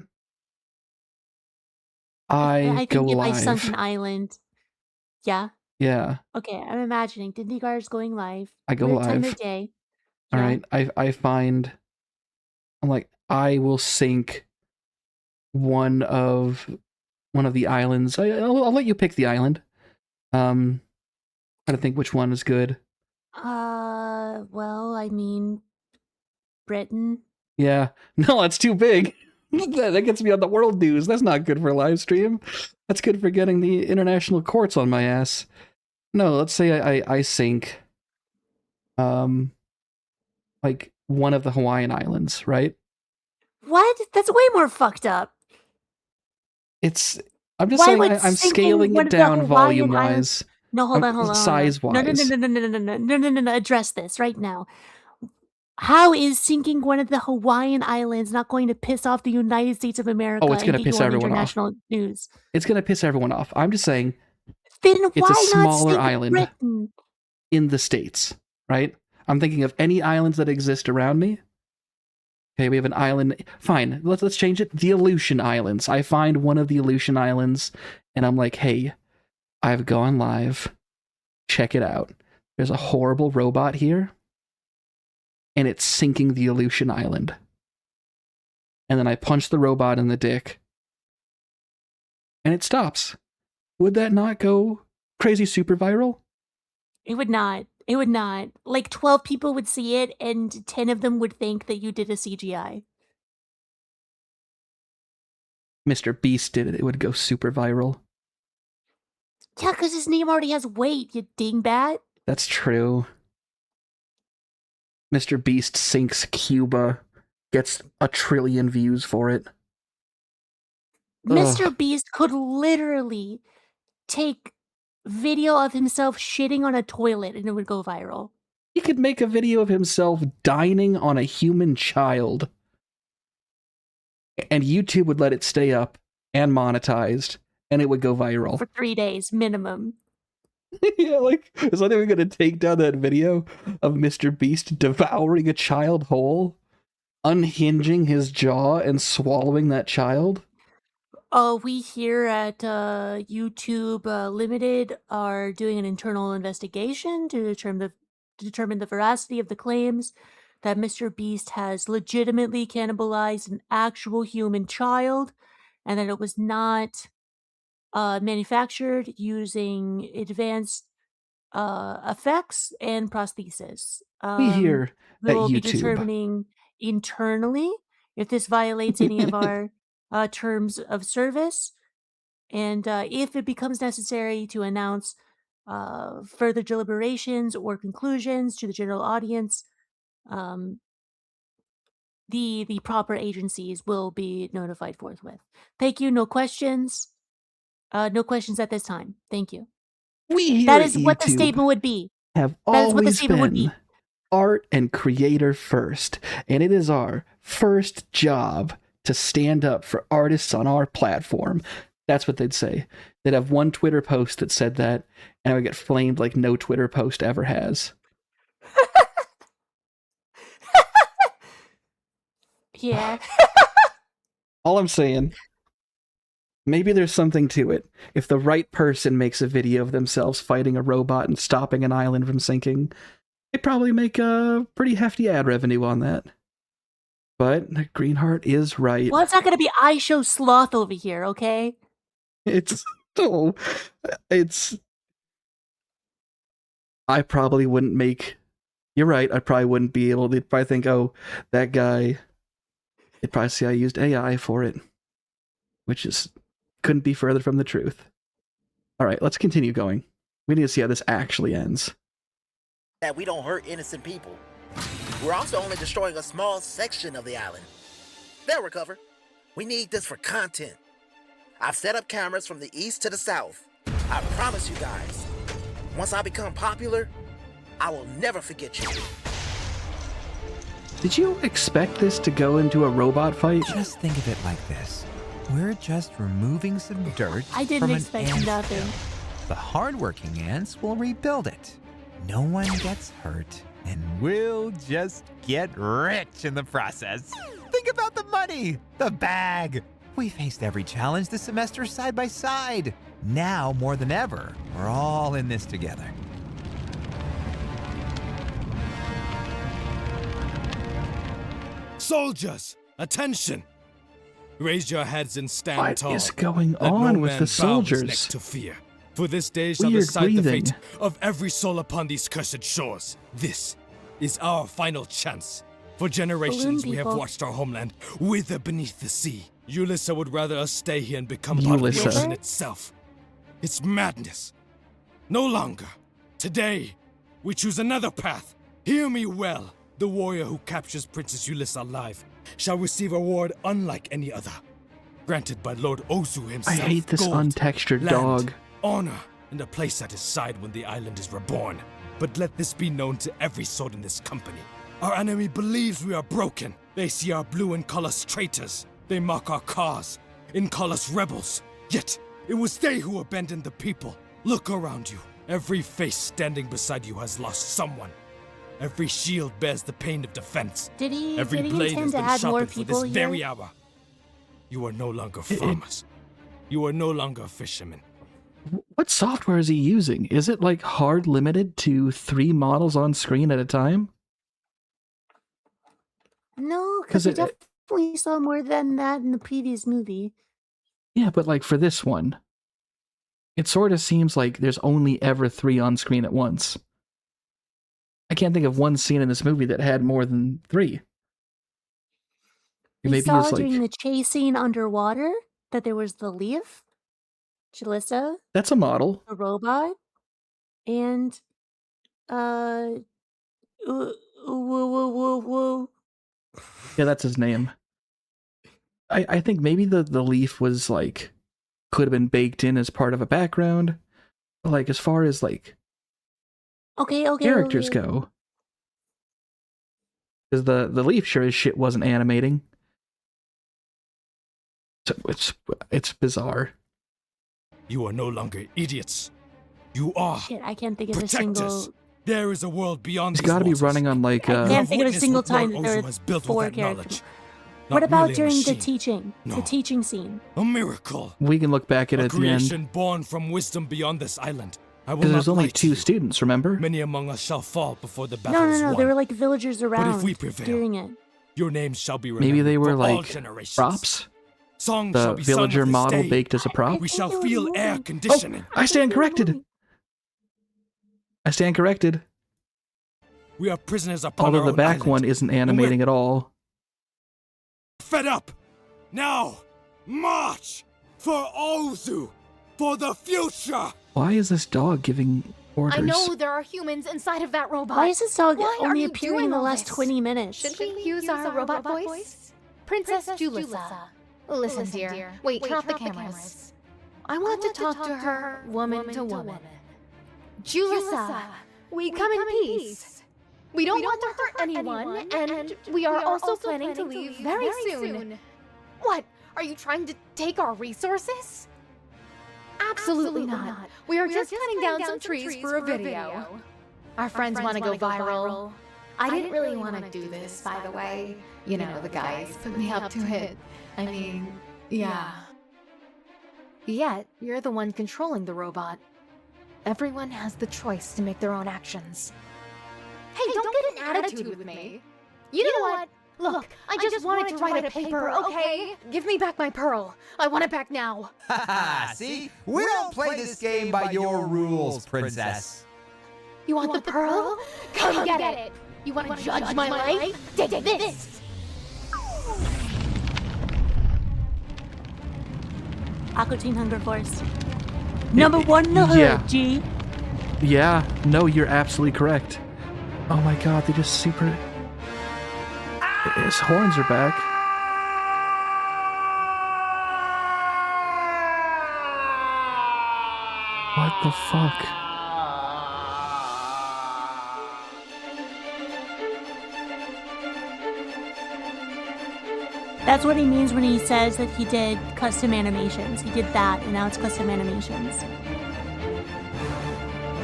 I think go if live. I sunk an island... Yeah? Yeah. Okay, I'm imagining. Dindygar's going live. I go Weird time live. of day. All Yeah. right. I find... I'm like, I will sink one of the islands. I'll let you pick the island. Trying to think which one is good. Well, I mean, Britain. Yeah. No, that's too big. That gets me on the world news. That's not good for a live stream. That's good for getting the international courts on my ass. No, let's say I sink like one of the Hawaiian Islands, right? What? That's way more fucked up. I'm just saying I'm scaling it down volume wise. No, hold on. Size wise. No. Address this right now. How is sinking one of the Hawaiian Islands not going to piss off the United States of America? Oh, it's going to piss everyone off. International news. It's going to piss everyone off. I'm just saying. Then it's why a smaller not island Britain? in the States, right? I'm thinking of any islands that exist around me. Okay, we have an island. Fine, let's change it. The Aleutian Islands. I find one of the Aleutian Islands, and I'm like, hey, I've gone live. Check it out. There's a horrible robot here, and it's sinking the Aleutian Island. And then I punch the robot in the dick, and it stops. Would that not go crazy super viral? It would not. It would not. Like 12 people would see it, and 10 of them would think that you did a CGI. Mr. Beast did it. It would go super viral. Yeah, because his name already has weight, you dingbat. That's true. Mr. Beast sinks Cuba, gets 1 trillion views for it. Mr. Beast could literally take video of himself shitting on a toilet and it would go viral. He could make a video of himself dining on a human child. And YouTube would let it stay up and monetized, and it would go viral. For 3 days, minimum. Yeah, like, is anyone gonna take down that video of Mr. Beast devouring a child whole, unhinging his jaw and swallowing that child? We here at YouTube Limited are doing an internal investigation to determine the veracity of the claims that Mr. Beast has legitimately cannibalized an actual human child, and that it was not manufactured using advanced effects and prosthesis. We here We at will be YouTube. determining internally if this violates any of our terms of service, and if it becomes necessary to announce further deliberations or conclusions to the general audience, um, the proper agencies will be notified forthwith. Thank you. No questions. No questions at this time. Thank you. We here That at is what the YouTube statement would be. have That is what the always statement would be. been art and creator first, and it is our first job to stand up for artists on our platform. That's what they'd say. They'd have one Twitter post that said that, and it would get flamed like no Twitter post ever has. Yeah. All I'm saying, maybe there's something to it. If the right person makes a video of themselves fighting a robot and stopping an island from sinking, they probably make a pretty hefty ad revenue on that. But Greenheart is right. Well, it's not going to be I Show Sloth over here, okay? I probably wouldn't make... You're right, I probably wouldn't be able to... They'd probably think, oh, that guy... They'd probably say I used AI for it. Which is... couldn't be further from the truth. Alright, let's continue going. We need to see how this actually ends. That we don't hurt innocent people. We're also only destroying a small section of the island. They'll recover. We need this for content. I've set up cameras from the east to the south. I promise you guys, once I become popular, I will never forget you. Did you expect this to go into a robot fight? Just think of it like this. We're just removing some dirt I didn't from expect an ant nothing. hill. The hardworking ants will rebuild it. No one gets hurt, and we'll just get rich in the process. Think about the money, the bag. We faced every challenge this semester side by side. Now, more than ever, we're all in this together. Soldiers, attention! Raise your heads and stand tall. What is going Let on no with man the bow his soldiers? neck to fear. For this day shall Weird decide the breathing. fate of every soul upon these cursed shores. This is our final chance. For generations we have people. watched our homeland wither beneath the sea. Julissa would rather us stay here and become part of the Julissa. ocean itself. It's madness. No longer. Today, we choose another path. Hear me well. The warrior who captures Princess Julissa alive shall receive a reward unlike any other. Granted by Lord Ozu I himself. hate this Gold, untextured land, dog. honor, and a place at his side when the island is reborn. But let this be known to every soul in this company. Our enemy believes we are broken. They see our blue and call us traitors. They mock our cause and call us rebels. Yet, it was they who abandoned the people. Look around you. Every face standing beside you has lost someone. Every shield bears the pain of defense. Every did he blade intend has to been add more sharpened for people this here? very hour. You are no longer farmers. You are no longer fishermen. What software is he using? Is it like hard limited to 3 models on screen at a time? No, 'Cause because we it- definitely saw more than that in the previous movie. Yeah, but like for this one, it sort of seems like there's only ever 3 on screen at once. I can't think of one scene in this movie that had more than 3. We Maybe saw it's like, during the chase scene underwater that there was the leaf, Julissa, that's a model. the robot, and woo, woo, woo, woo. Yeah, that's his name. I think maybe the leaf was like, could have been baked in as part of a background. But like as far as like Okay. characters go, because the leaf sure as shit wasn't animating. So it's bizarre. You are no longer idiots. You are. Shit, I can't think of a Protect us. single. There is a world beyond He's these got to be waters. running on like. I can't think of a Witness single what Lord time that there Ozu were has built with 4 that characters. knowledge. What Not about merely a during the machine. teaching? No. The teaching scene. A miracle. We can look back at it A at the end. creation born from wisdom beyond this island. I will Because not there's only lie to 2 you. students, remember? Many among us shall fall before the battle No, is no, no. won. There were like villagers around we prevail, during it. Your names shall be remembered Maybe they were for all like generations. props? Songs The shall be sung villager of this model day. baked as a prop? We shall feel air Oh, conditioning. I stand corrected. I stand corrected. We are prisoners upon Although our the own back island. one isn't animating at all. Fed up! Now, march! For Ozu! For the future! Why is this dog giving orders? I know there are humans inside of that robot. Why is this dog Why are only you appearing in doing the all last this? 20 minutes? Should we use our robot voice? Princess Julissa. Listen, dear. Wait, turn off the cameras. I want to talk to her woman to woman. Julissa, we come in peace. We don't want to hurt anyone, and we are also planning to leave very soon. What? Are you trying to take our resources? Absolutely not. We are just cutting down some trees for a video. Our friends want to go viral. I didn't really want to do this, by the way. You know, the guys put me up to it. I mean, yeah. Yet, you're the one controlling the robot. Everyone has the choice to make their own actions. Hey, don't get an attitude with me. You know what? Look, I just wanted to write a paper, okay? Give me back my pearl. I want it back now. Haha, see? We don't play this game by your rules, princess. You want the pearl? Come get it. You want to judge my life? Take this. Aqua Teen Hunger Force. Number 1 in the hood, Yeah. G. Yeah, no, you're absolutely correct. Oh my god, they just super... His horns are back. What the fuck? That's what he means when he says that he did custom animations. He did that, and now it's custom animations.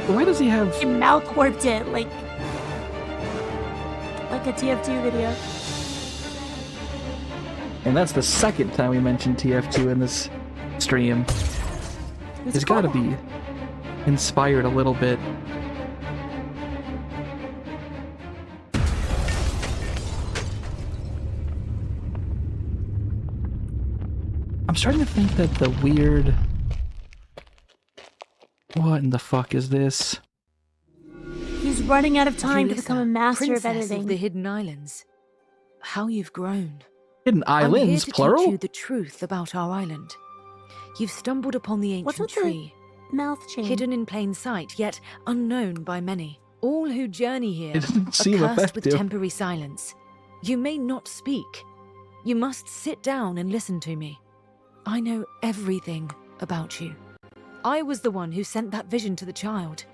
Why does he have... He mouth warped it like a TF2 video. And that's the second time we mentioned TF2 in this stream. He's got to be inspired a little bit. I'm starting to think that the weird... What in the fuck is this? He's running out of time to Julissa, become a master Princess of editing. Of the Hidden Islands. How you've grown. Hidden I'm here Islands, to plural? teach you the truth about our island. You've stumbled upon the What's ancient with the tree. mouth chain? Hidden in plain sight, yet unknown by many. All who journey here It doesn't are seem cursed with effective. temporary silence. You may not speak. You must sit down and listen to me. I know everything about you. I was the one who sent that vision to the child.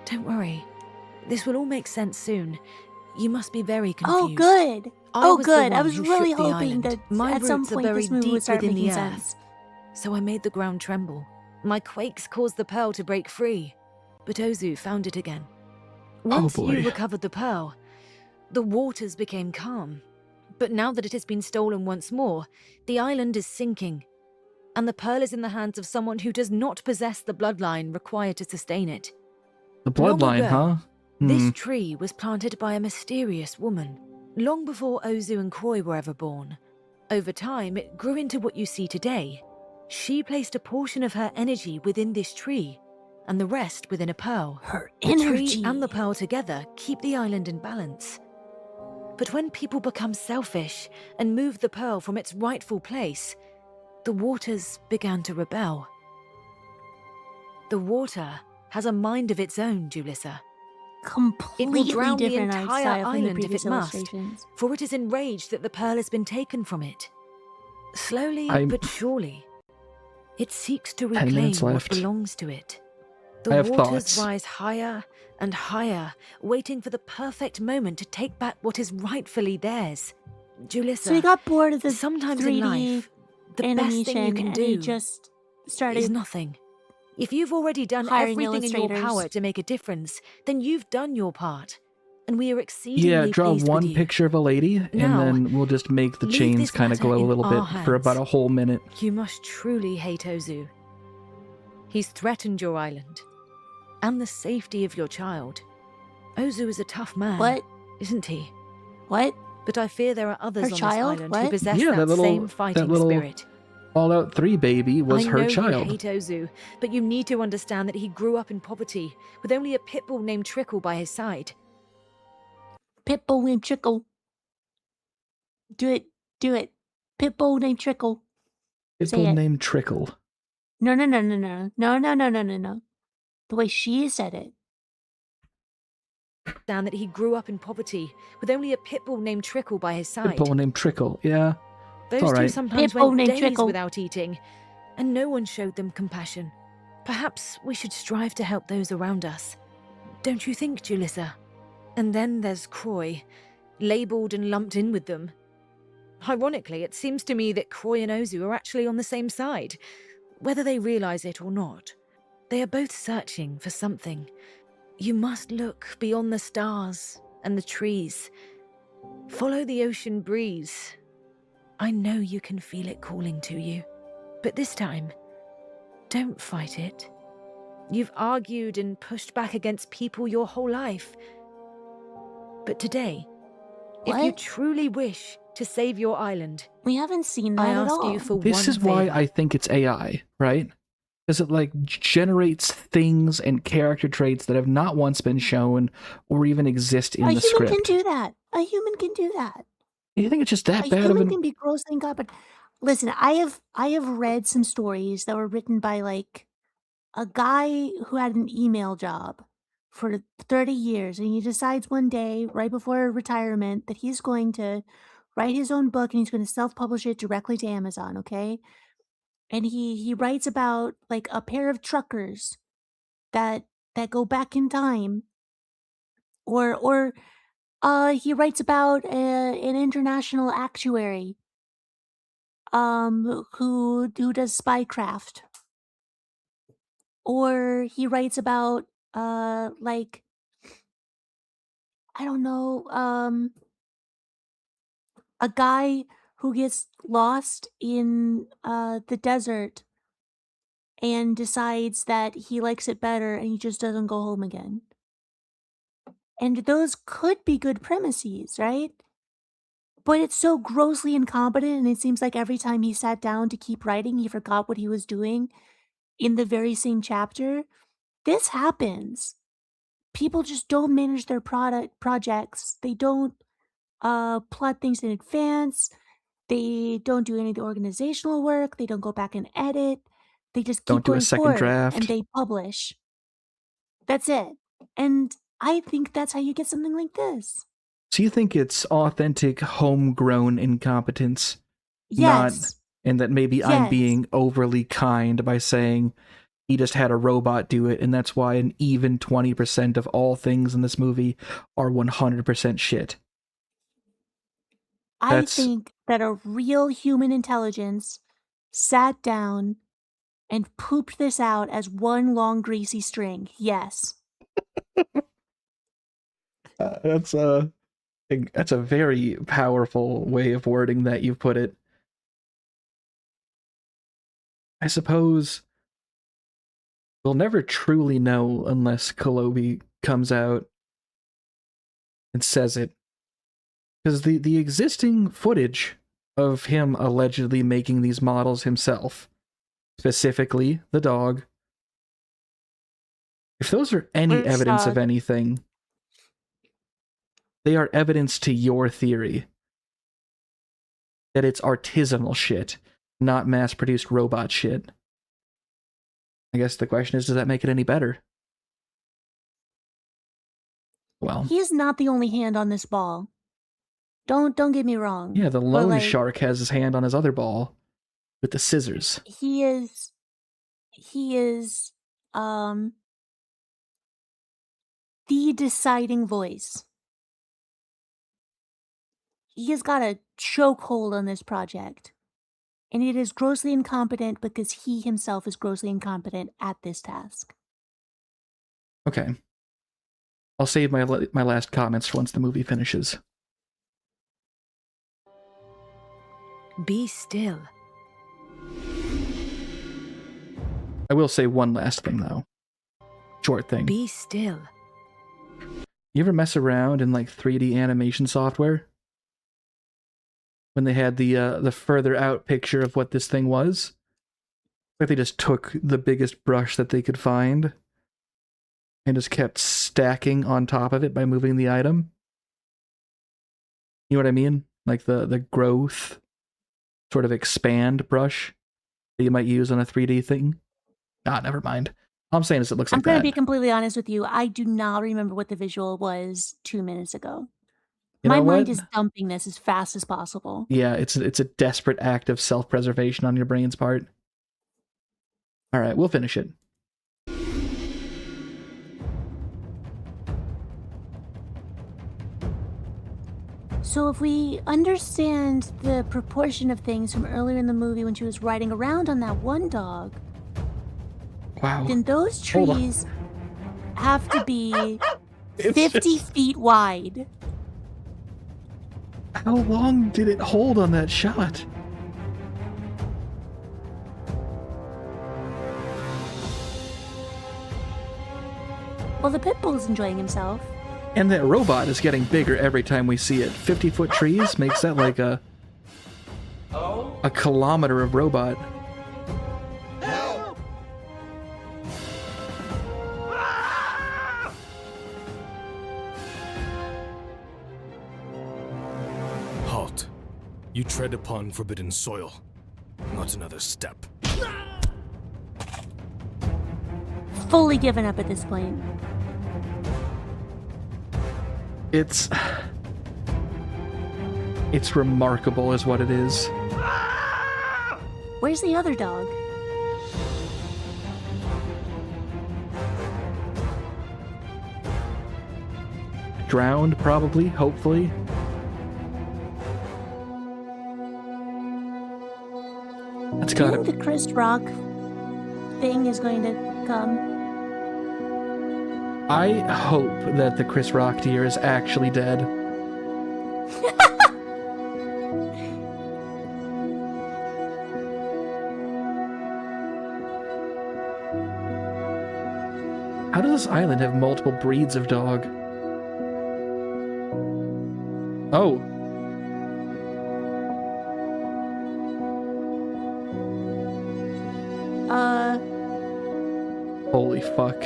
Don't worry. This will all make sense soon. You must be very confused. Oh, good. I Oh, was the good. I one was who really shook the hoping island. that My at some roots are point this buried movie deep would start within making the sense. So I made the ground tremble. My quakes caused the pearl to break free, but Ozu found it again. Once boy. you recovered the pearl, the waters became calm. But now that it has been stolen once more, the island is sinking, and the pearl is in the hands of someone who does not possess the bloodline required to sustain it. The Long bloodline, ago, huh? This tree was planted by a mysterious woman, long before Ozu and Croy were ever born. Over time, it grew into what you see today. She placed a portion of her energy within this tree, and the rest within a pearl. Her The energy. tree and the pearl together keep the island in balance. But when people become selfish and move the pearl from its rightful place, the waters began to rebel. The water has a mind of its own, Julissa. It will Completely drown the different art entire style from the island if previous it must, illustrations. for it is enraged that the pearl has been taken from it. Slowly but surely, it seeks to 10 reclaim minutes what left. belongs to it. I The have waters thoughts. rise higher and higher, waiting for the perfect moment to take back what is rightfully theirs. Julissa, So he got bored of the sometimes 3D in life, the best animation thing you can and do he just started is nothing. If you've already done Hiring everything in your power illustrators. to make a difference, then you've done your part. And we are exceedingly Yeah, draw pleased with one you. picture of a lady, and Now, then we'll just make the leave chains this kind of matter glow a in little bit our for about hands. a whole minute. You must truly hate Ozu. He's threatened your island and the safety of your child. Ozu is a tough man, What? isn't he? What? But I fear there are others Her on child? this island What? who possess Yeah, that same fighting spirit. Fallout 3 baby was I her know child. you hate Ozu, but you need to understand that he grew up in poverty, with only a pit bull named Trickle by his side. Pitbull named Trickle. Do it. Do it. Pitbull named Trickle. Say Pitbull it. named Trickle. No, no, no, no, no. No, no, no, no, no, no. The way she said it. Down that he grew up in poverty, with only a pit bull named Trickle by his side. Pitbull named Trickle, yeah. Those All two right. sometimes Pitbull went named days Trickle. without eating, and no one showed them compassion. Perhaps we should strive to help those around us. Don't you think, Julissa? And then there's Croy, labelled and lumped in with them. Ironically, it seems to me that Croy and Ozu are actually on the same side, whether they realize it or not. They are both searching for something. You must look beyond the stars and the trees. Follow the ocean breeze. I know you can feel it calling to you. But this time, don't fight it. You've argued and pushed back against people your whole life. But today, if you truly wish to save your island, we haven't seen that I at ask all. you for This one is why favor. I think it's AI, right? Because it like generates things and character traits that have not once been shown or even exist in A the human script. can do that. A human can do that. You think it's just that A bad of human an... can be grossly incompetent. Listen, I have read some stories that were written by like a guy who had an email job for 30 years, and he decides one day, right before retirement, that he's going to write his own book and he's going to self-publish it directly to Amazon, okay? And he writes about like a pair of truckers that go back in time, or he writes about an international actuary who does spycraft, or he writes about like I don't know, a guy who gets lost in the desert and decides that he likes it better and he just doesn't go home again. And those could be good premises, right? But it's so grossly incompetent, and it seems like every time he sat down to keep writing, he forgot what he was doing in the very same chapter. This happens. People just don't manage their projects. They don't plot things in advance. They don't do any of the organizational work. They don't go back and edit. They just keep Don't do a going second forward and draft. they publish. That's it. And I think that's how you get something like this. So you think it's authentic, homegrown incompetence? Yes. Not, and that maybe I'm being overly kind by saying he just had a robot do it, and that's why an even 20% of all things in this movie are 100% shit. I think that a real human intelligence sat down and pooped this out as one long greasy string. Yes. That's a very powerful way of wording that you've put it. I suppose we'll never truly know unless Kolobi comes out and says it. Because the existing footage of him allegedly making these models himself, specifically the dog, if those are any Which evidence of dog? anything, they are evidence to your theory that it's artisanal shit, not mass-produced robot shit. I guess the question is, does that make it any better? Well, He is not the only hand on this ball. Don't get me wrong. yeah, the but, loan like, shark has his hand on his other ball with the scissors. He is the deciding voice. He has got a chokehold on this project. And it is grossly incompetent because he himself is grossly incompetent at this task. Okay. I'll save my last comments for once the movie finishes. Be still. I will say one last thing, though. Short thing. Be still. You ever mess around in, like, 3D animation software? When they had the further out picture of what this thing was? Like they just took the biggest brush that they could find and just kept stacking on top of it by moving the item. You know what I mean? Like the growth sort of expand brush that you might use on a 3D thing. Ah, never mind. All I'm saying is it looks like I'm going that. to be completely honest with you. I do not remember what the visual was 2 minutes ago. You My know mind what? is dumping this as fast as possible. Yeah, it's a desperate act of self-preservation on your brain's part. All right, we'll finish it. So if we understand the proportion of things from earlier in the movie when she was riding around on that one dog, wow, then those Hold on. trees have to be It's 50 just- feet wide. How long did it hold on that shot? Well, the pit bull's enjoying himself. And that robot is getting bigger every time we see it. 50-foot trees makes that like a kilometer of robot. Halt. You tread upon forbidden soil. Not another step. Fully given up at this point. It's remarkable is what it is. Where's the other dog? Drowned, probably, hopefully. That's Do you gotta think the Chris Rock thing is going to come? I hope that the Chris Rock deer is actually dead. How does this island have multiple breeds of dog? Oh. Holy fuck.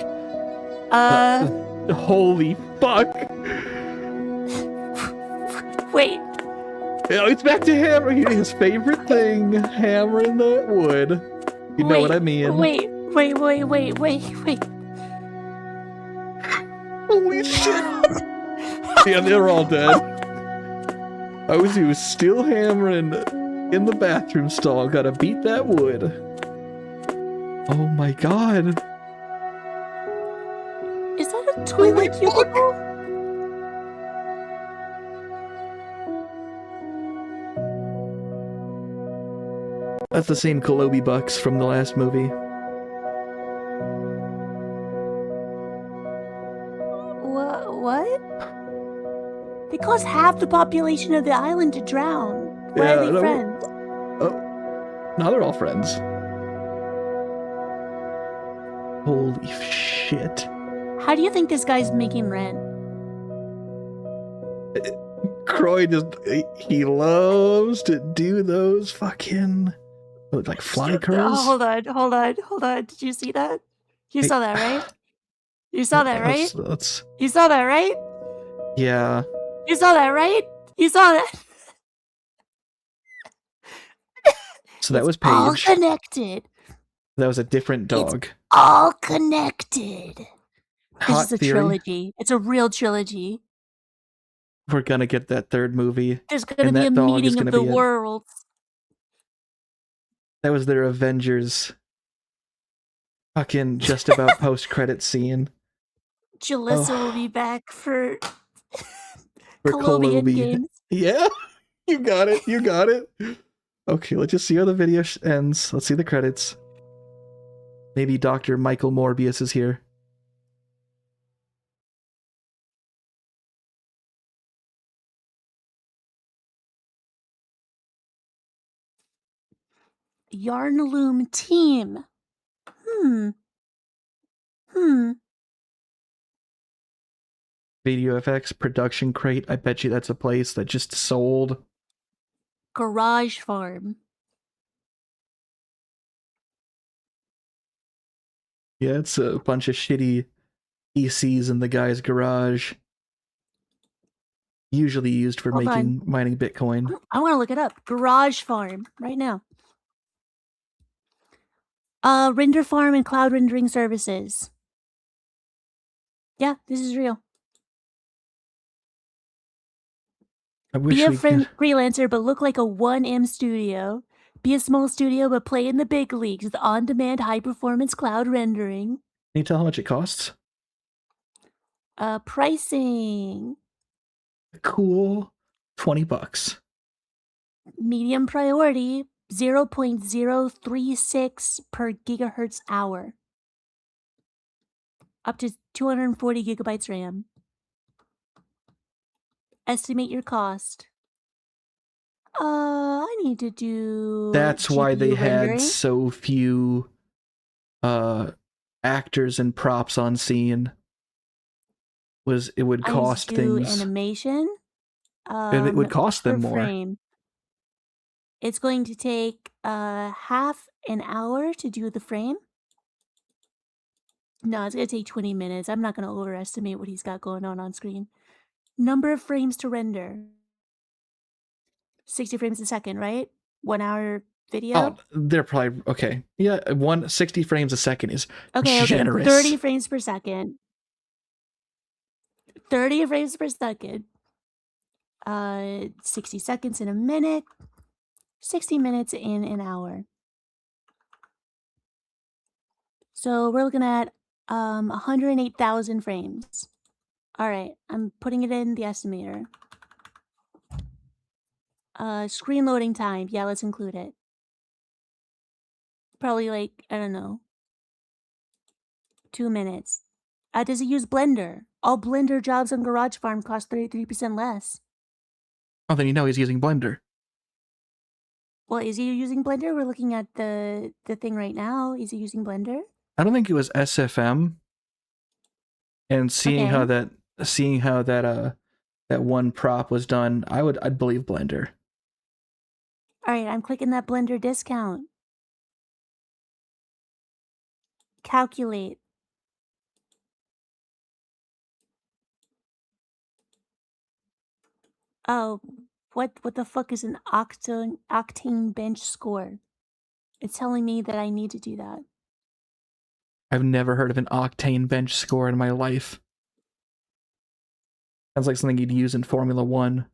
Holy fuck! Wait. Oh, it's back to hammering his favorite thing, hammering the wood. You know what I mean. Wait. Holy shit! Yeah, they're all dead. Ozzy was still hammering in the bathroom stall. Gotta beat that wood. Oh my god. Is that a toilet cubicle? That's the same Kolobi Bucks from the last movie. What? They caused half the population of the island to drown. Why are they friends? No, they're all friends. Holy shit. How do you think this guy's making rent? Croy just, he loves to do those fucking, like, fly curls. Oh, hold on. Did you see that? You saw that, right? You saw that, right? You saw that, right? Yeah. You saw that, right? You saw that. So that was All Paige. connected. That was a different dog. All connected. Hot This is a theory. trilogy. It's a real trilogy. We're gonna get that third movie. There's gonna and be a that dog is meeting of gonna the be it. worlds. That was their Avengers fucking just about post-credit scene. Julissa will be back for For Colombian Kolobi. games. Yeah, you got it. Okay, let's just see how the video ends. Let's see the credits. Maybe Dr. Michael Morbius is here. Yarnloom team. Video FX Production Crate. I bet you that's a place that just sold. Garage Farm. Yeah, it's a bunch of shitty PCs in the guy's garage. Usually used for mining Bitcoin. I want to look it up. Garage Farm right now. Render farm and cloud rendering services. Yeah, this is real. I wish Be a we could. freelancer, but look like a 1M studio. Be a small studio, but play in the big leagues with on-demand, high-performance cloud rendering. Can you tell how much it costs? Pricing. Cool. $20. Medium priority, 0.036 per gigahertz hour. Up to 240 gigabytes RAM. Estimate your cost. I need to do. That's GPU why they rendering. had so few actors and props on scene. It would cost things. Animation. And it would cost them more. Frame. It's going to take half an hour to do the frame. No, it's going to take 20 minutes. I'm not going to overestimate what he's got going on screen. Number of frames to render. 60 frames a second, right? 1 hour video? Oh, they're probably... Okay. Yeah, 60 frames a second is generous. 30 frames per second. 30 frames per second. 60 seconds in a minute. 60 minutes in an hour. So we're looking at 108,000 frames. All right, I'm putting it in the estimator. Screen loading time. Yeah, let's include it. Probably like, I don't know, 2 minutes. Does it use Blender? All Blender jobs on Garage Farm cost 33% less. Oh, then you know he's using Blender. Well, is he using Blender? We're looking at the thing right now. Is he using Blender? I don't think it was SFM. And seeing how that one prop was done, I'd believe Blender. All right, I'm clicking that Blender discount. Calculate. Oh, what the fuck is an octane bench score? It's telling me that I need to do that. I've never heard of an octane bench score in my life. Sounds like something you'd use in Formula 1.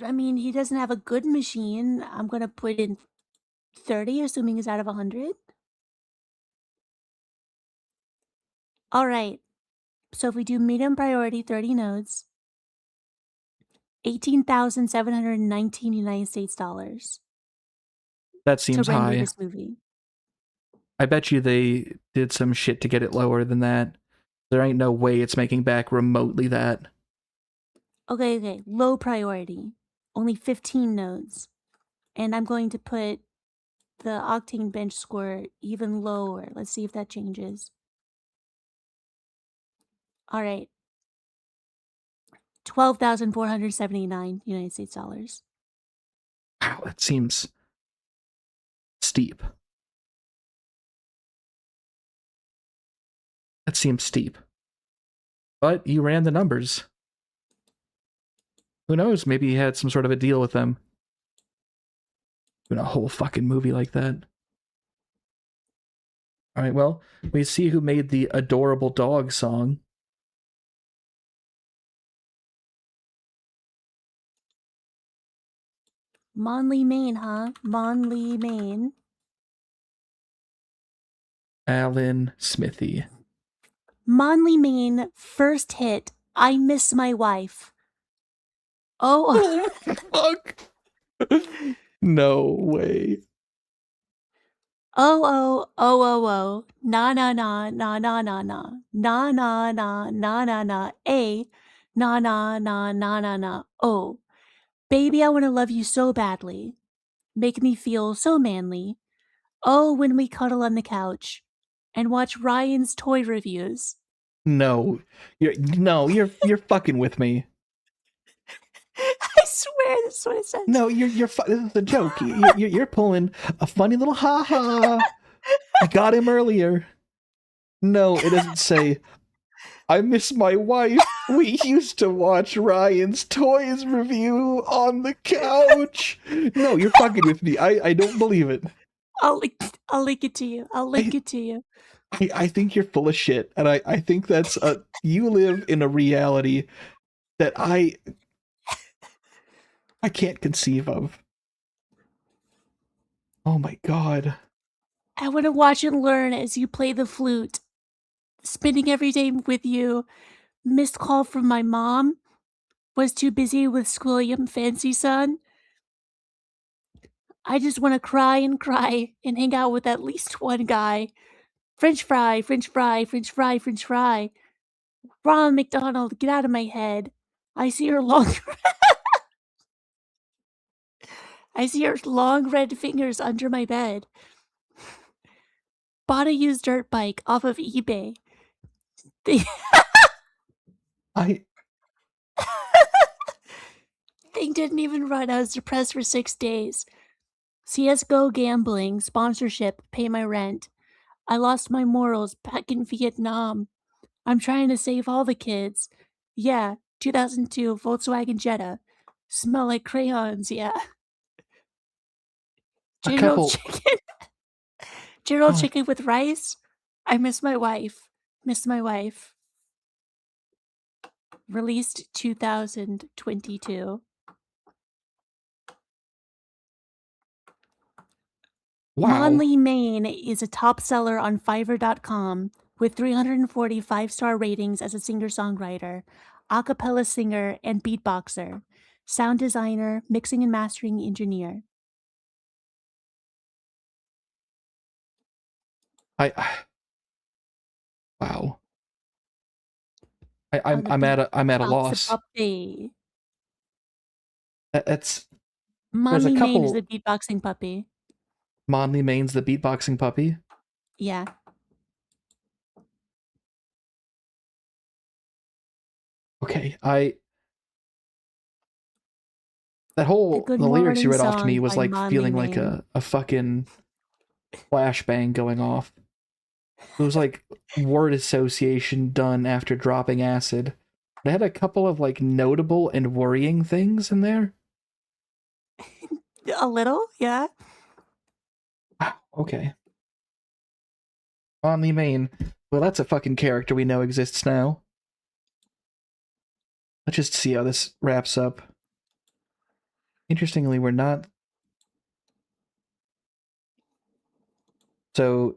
I mean, he doesn't have a good machine. I'm gonna put in 30, assuming it's out of 100. All right. So if we do medium priority, 30 nodes, 18,719 United States dollars. That seems to render high. This movie. I bet you they did some shit to get it lower than that. There ain't no way it's making back remotely that. Okay. Low priority. Only 15 nodes. And I'm going to put the octane bench score even lower. Let's see if that changes. All right. 12,479 United States dollars. Wow, that seems steep. That seems steep. But you ran the numbers. Who knows? Maybe he had some sort of a deal with them. Doing a whole fucking movie like that. Alright, well, we see who made the adorable dog song. Monley, Maine, huh? Monley, Maine. Alan Smithy. Monley, Maine, first hit, I Miss My Wife. Oh, fuck. No way. Oh, na na na na na na na na na na na na na na na. Oh, baby, I want to love you so badly. Make me feel so manly. Oh, when we cuddle on the couch and watch Ryan's toy reviews. No, you're fucking with me. I swear this is what it says. No, this is a joke. You're pulling a funny little ha ha. I got him earlier. No, it doesn't say, I miss my wife. We used to watch Ryan's toys review on the couch. No, you're fucking with me. I don't believe it. I'll link it to you. I'll link it to you. I think you're full of shit, and I think that's you live in a reality that I can't conceive of. Oh my god. I want to watch and learn as you play the flute. Spending every day with you. Missed call from my mom. Was too busy with school, you fancy son. I just want to cry and hang out with at least one guy. French fry, French fry, French fry, French fry. Ronald McDonald, get out of my head. I see your long red fingers under my bed. Bought a used dirt bike off of eBay. Thing didn't even run. I was depressed for 6 days. CSGO gambling, sponsorship, pay my rent. I lost my morals back in Vietnam. I'm trying to save all the kids. Yeah, 2002 Volkswagen Jetta. Smell like crayons, yeah. General chicken. General chicken with rice. I miss my wife. Miss my wife. Released 2022. Wow. Monley, Maine is a top seller on Fiverr.com with 340 5-star ratings as a singer-songwriter, a cappella singer, and beatboxer, sound designer, mixing and mastering engineer. Wow. I'm at a loss. Puppy. That's Monley, Maine is the beatboxing puppy. Monley, Maine's the beatboxing puppy? Yeah. Okay, the lyrics you read off to me was like feeling like a fucking flashbang going off. It was like word association done after dropping acid. It had a couple of like notable and worrying things in there. A little, yeah. Okay. Monley, Maine. Well, that's a fucking character we know exists now. Let's just see how this wraps up. Interestingly, we're not... So,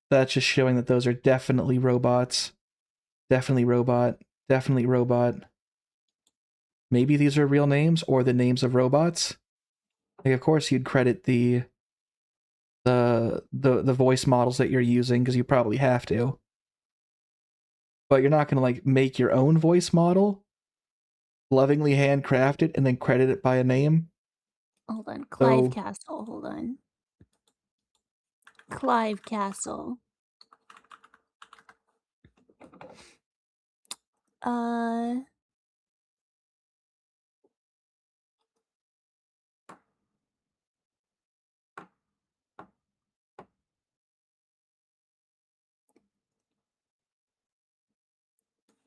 that's just showing that those are definitely robots. Definitely robot. Definitely robot. Maybe these are real names, or the names of robots. Like, of course, you'd credit the voice models that you're using, because you probably have to. But you're not going to, like, make your own voice model, lovingly handcraft it, and then credit it by a name. Hold on. Clive Castle. Hold on. Clive Castle.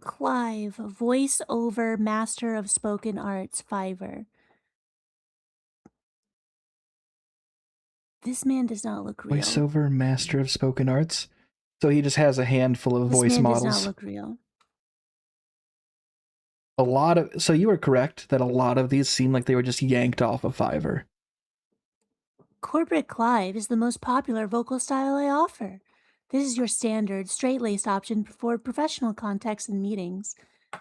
Clive, voice-over master of spoken arts, Fiverr. This man does not look real. Voiceover master of spoken arts? So he just has a handful of voice models. This man does not look real. So you were correct that a lot of these seem like they were just yanked off of Fiverr. Corporate Clive is the most popular vocal style I offer. This is your standard, straight-laced option for professional contexts and meetings.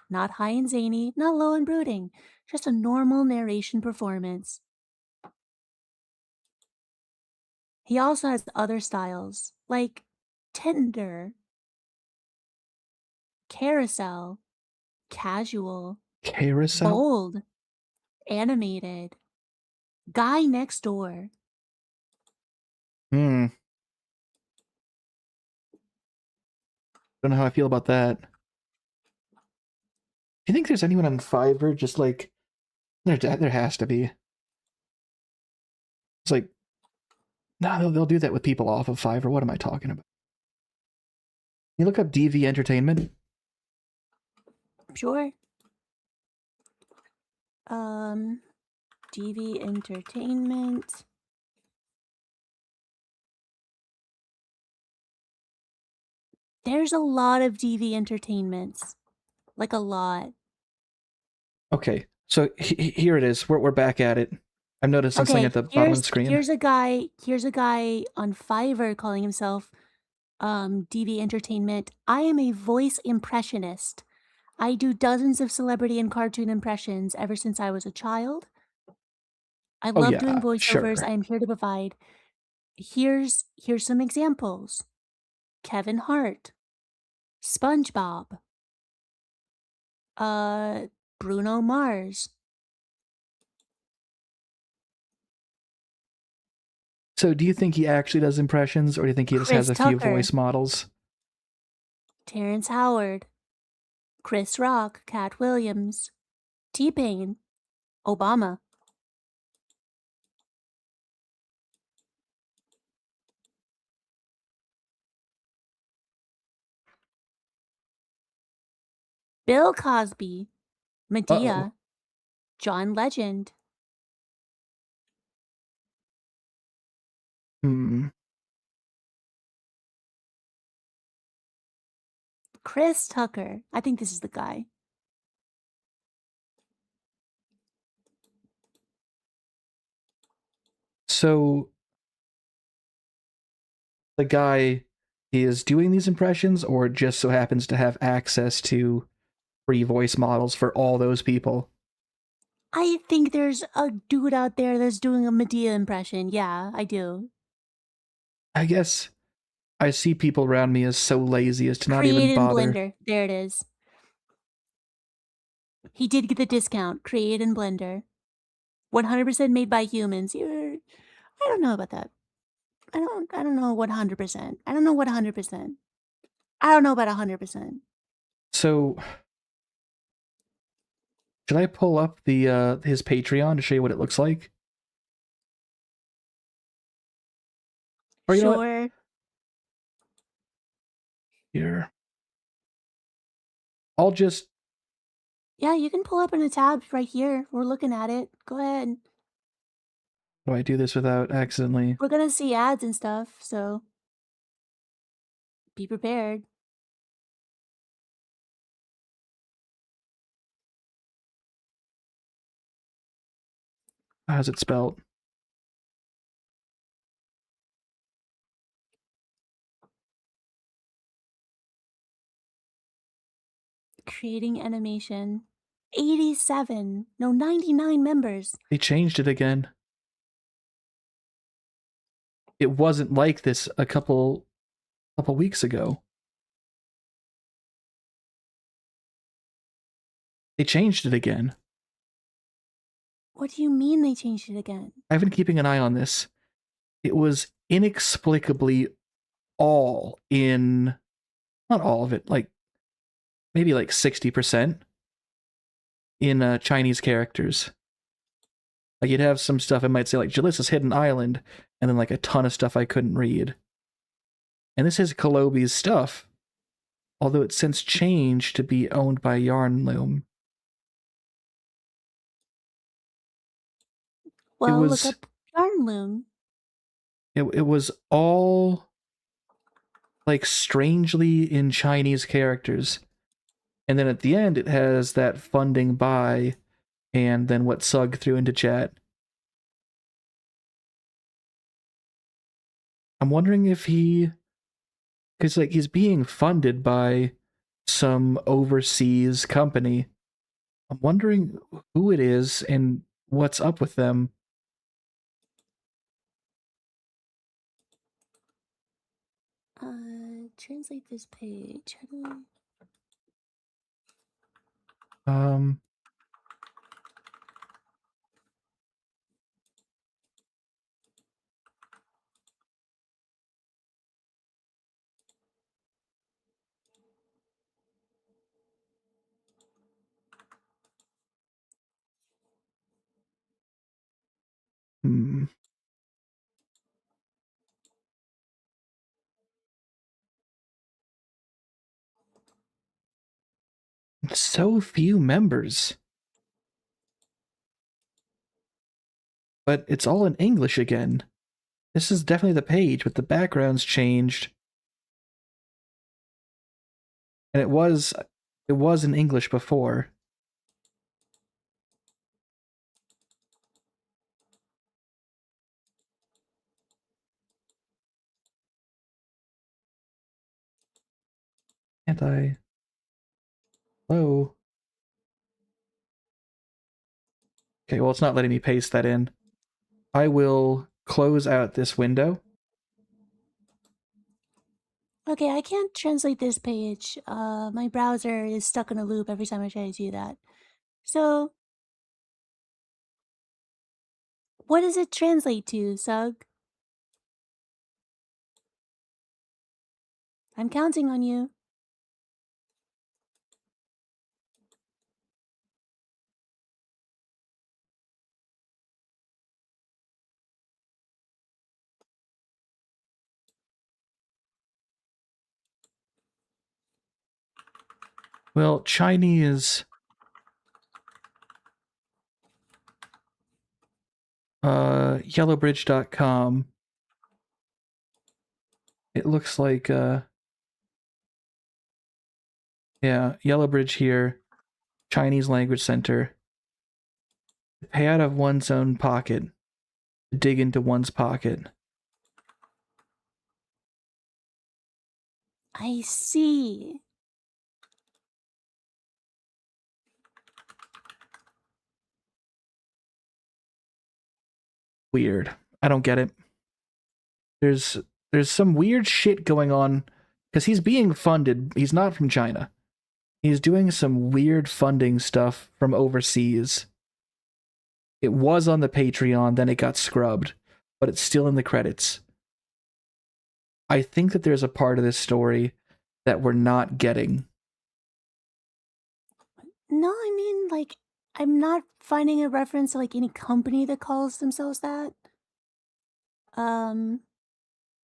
Not high and zany, not low and brooding. Just a normal narration performance. He also has other styles, like Tinder, Carousel, Casual, Carousel? Bold, Animated, Guy Next Door. Don't know how I feel about that. Do you think there's anyone on Fiverr just like... There has to be. It's like... No, they'll do that with people off of Fiverr. What am I talking about? You look up DV Entertainment? Sure. DV Entertainment. There's a lot of DV Entertainments. Like a lot. Okay, so here it is. We're back at it. I'm noticing something at the bottom of the screen. Here's a guy on Fiverr calling himself DV Entertainment. I am a voice impressionist. I do dozens of celebrity and cartoon impressions ever since I was a child. I love doing voiceovers. Sure. I am here to provide. Here's some examples. Kevin Hart, SpongeBob, Bruno Mars. So do you think he actually does impressions, or do you think he just has a few voice models? Terrence Howard, Chris Rock, Cat Williams, T-Pain, Obama. Bill Cosby, Medea, John Legend. Chris Tucker. I think this is the guy. So the guy is doing these impressions, or just so happens to have access to free voice models for all those people? I think there's a dude out there that's doing a Medea impression. Yeah, I do. I guess I see people around me as so lazy as to not Create even bother. in Blender. There it is. He did get the discount. Create in Blender. 100% made by humans. I don't know about that. I don't know what 100%. I don't know what 100%. I don't know about 100%. So should I pull up the his Patreon to show you what it looks like? Or you know what? Here. I'll just... Yeah, you can pull up in a tab right here. We're looking at it. Go ahead. Do I do this without accidentally... We're gonna see ads and stuff, so be prepared. How's it spelled? Creating animation. 87. No, 99 members. They changed it again. It wasn't like this a couple weeks ago. They changed it again. What do you mean they changed it again? I've been keeping an eye on this. It was inexplicably all in... Not all of it, like maybe like 60% in Chinese characters. Like you'd have some stuff, I might say like Julissa's Hidden Island, and then like a ton of stuff I couldn't read. And this is Kolobi's stuff, although it's since changed to be owned by Yarnloom. Well, look up Yarnloom. It was all like strangely in Chinese characters. And then at the end it has that funding by, and then what Sug threw into chat. I'm wondering if he Because like he's being funded by some overseas company. I'm wondering who it is and what's up with them. Translate this page. How do I... So few members. But it's all in English again. This is definitely the page, but the background's changed. And it was in English before. Can't I? Hello? Okay, well, it's not letting me paste that in. I will close out this window. Okay, I can't translate this page. My browser is stuck in a loop every time I try to do that. So, what does it translate to, Sug? I'm counting on you. Well, Chinese... Yellowbridge.com. It looks like, yeah, Yellowbridge here. Chinese Language Center. Pay out of one's own pocket. Dig into one's pocket. I see. Weird. I don't get it. There's some weird shit going on because he's being funded. He's not from China. He's doing some weird funding stuff from overseas. It was on the Patreon, then it got scrubbed, but it's still in the credits. I think that there's a part of this story that we're not getting. No, I mean, like, I'm not finding a reference to, like, any company that calls themselves that.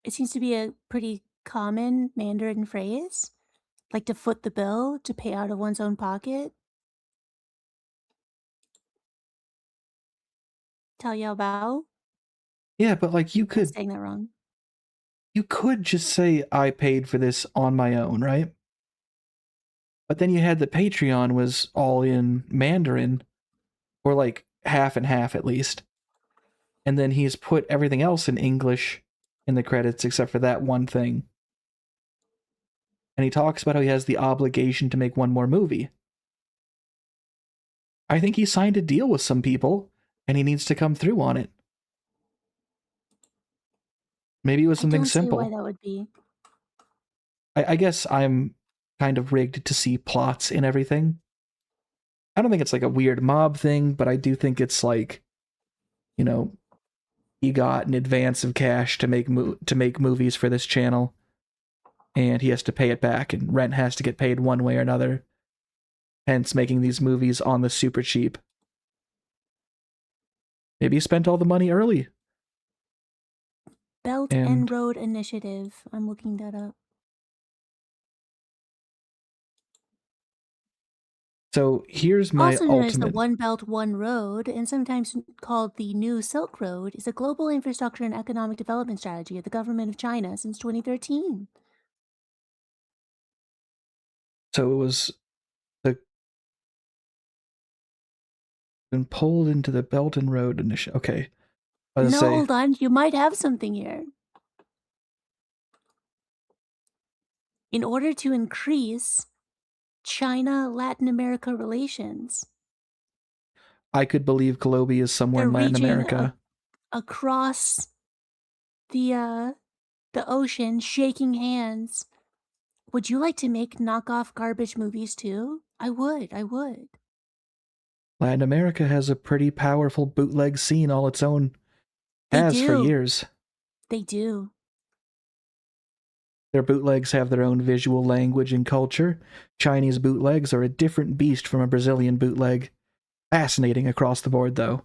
It seems to be a pretty common Mandarin phrase. Like to foot the bill, to pay out of one's own pocket. Tao Yao Bao? Yeah, but like you could... I'm saying that wrong. You could just say, I paid for this on my own, right? But then you had the Patreon was all in Mandarin, or like half and half at least. And then he's put everything else in English in the credits except for that one thing. And he talks about how he has the obligation to make one more movie. I think he signed a deal with some people, and he needs to come through on it. Maybe it was something simple. I don't see why that would be. I guess I'm kind of rigged to see plots in everything. I don't think it's like a weird mob thing, but I do think it's like, you know, he got an advance of cash to make movies for this channel, and he has to pay it back, and rent has to get paid one way or another. Hence making these movies on the super cheap. Maybe he spent all the money early. Belt and Road Initiative. I'm looking that up. So here's my also known as the ultimate... One Belt, One Road, and sometimes called the New Silk Road, is a global infrastructure and economic development strategy of the government of China since 2013. So it was been pulled into the Belt and Road Initiative. Okay. Hold on. You might have something here. in order to increase China-Latin America relations. I could believe Kolobi is somewhere in Latin America. Across the ocean, shaking hands. Would you like to make knockoff garbage movies too? I would. Latin America has a pretty powerful bootleg scene all its own. Has for years. They do. Their bootlegs have their own visual language and culture. Chinese bootlegs are a different beast from a Brazilian bootleg. Fascinating across the board, though.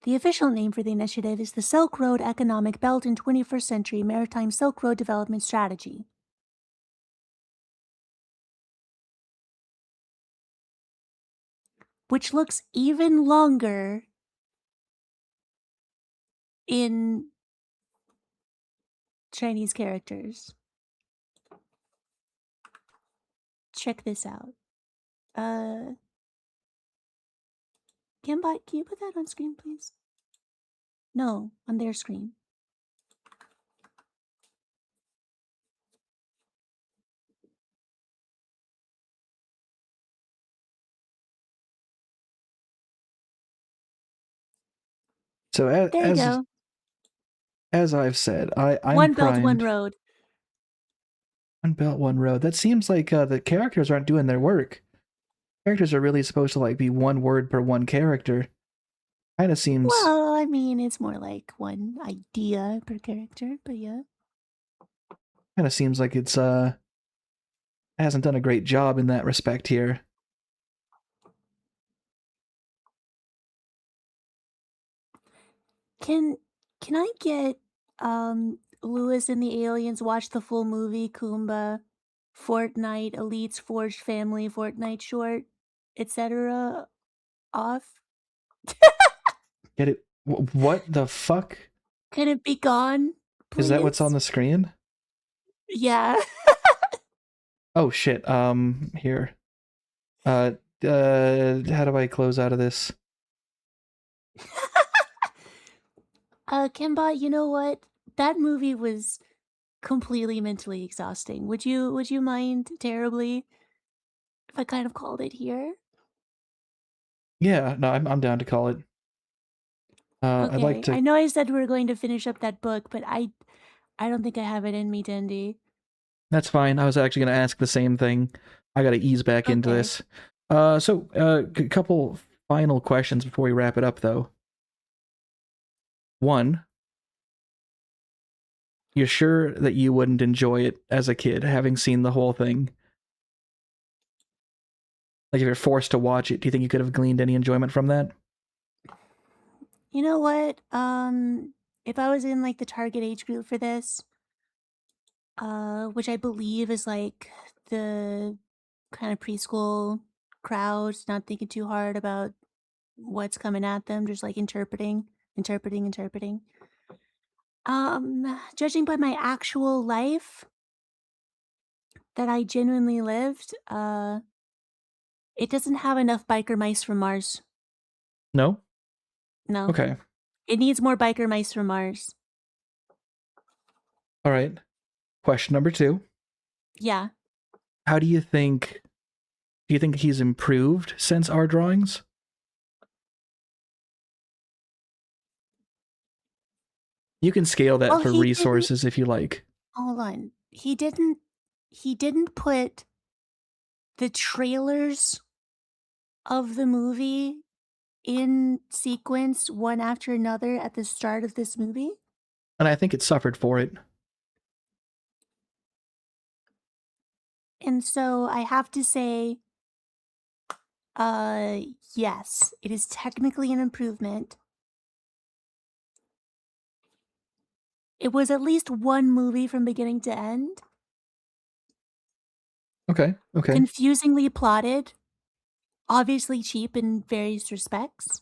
The official name for the initiative is the Silk Road Economic Belt and 21st Century Maritime Silk Road Development Strategy. Which looks even longer in Chinese characters. Check this out. Gambot, can you put that on screen, please? No, on their screen. So as I've said, I'm one primed. belt, one road. One belt, one road. That seems like the characters aren't doing their work. Characters are really supposed to like be one word per one character. Kind of seems. Well, I mean, it's more like one idea per character, but yeah. Kind of seems like it's hasn't done a great job in that respect here. Can I get Lewis and the Aliens watch the full movie, Kumba, Fortnite, Elites, Forged Family, Fortnite Short, etc. off? Get it? What the fuck? Can it be gone, please? Is that what's on the screen? Yeah. Oh shit. Here. How do I close out of this? Kimbot, you know what? That movie was completely mentally exhausting. Would you mind terribly if I kind of called it here? Yeah, no, I'm down to call it. Okay. I'd like to. I know I said we were going to finish up that book, but I don't think I have it in me, Dendi. That's fine. I was actually going to ask the same thing. I got to ease back into this. So a couple final questions before we wrap it up, though. One, you're sure that you wouldn't enjoy it as a kid, having seen the whole thing? Like, if you're forced to watch it, do you think you could have gleaned any enjoyment from that? You know what? If I was in like the target age group for this, which I believe is like the kind of preschool crowd, not thinking too hard about what's coming at them, just like interpreting. Judging by my actual life that I genuinely lived, it doesn't have enough biker mice from Mars. No? No. Okay. It needs more biker mice from Mars. All right. Question number 2. Yeah. How do you think he's improved since our drawings? You can scale that for resources if you like. Hold on. He didn't put the trailers of the movie in sequence one after another at the start of this movie. And I think it suffered for it. And so I have to say, yes, it is technically an improvement. It was at least one movie from beginning to end. Okay. Confusingly plotted. Obviously cheap in various respects.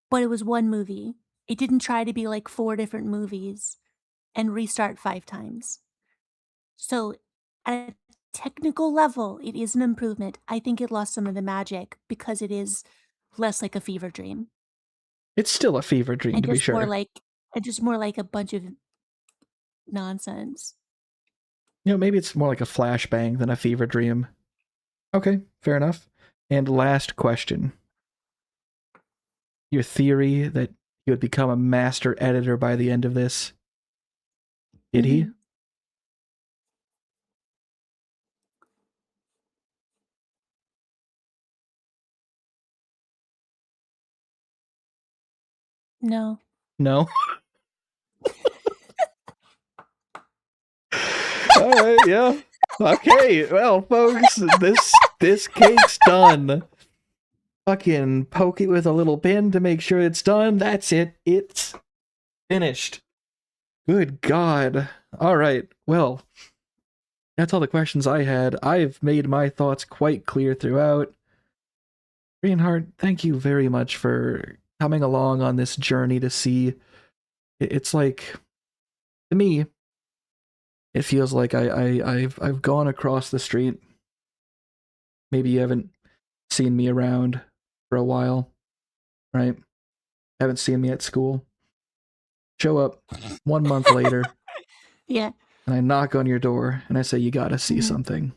But it was one movie. It didn't try to be like 4 different movies and restart 5 times. So at a technical level, it is an improvement. I think it lost some of the magic because it is less like a fever dream. It's still a fever dream, to be sure. More like And just more like a bunch of nonsense. Maybe it's more like a flashbang than a fever dream. Okay, fair enough. And last question. Your theory that he would become a master editor by the end of this. Did he? No. No? All right, yeah. Okay, well, folks, this cake's done. Fucking poke it with a little pin to make sure it's done. That's it. It's finished. Good God. All right, well, that's all the questions I had. I've made my thoughts quite clear throughout. Reinhardt, thank you very much for coming along on this journey to see. It's like, to me, it feels like I've gone across the street. Maybe you haven't seen me around for a while, right? Haven't seen me at school. Show up 1 month later. Yeah. And I knock on your door and I say, you gotta see something.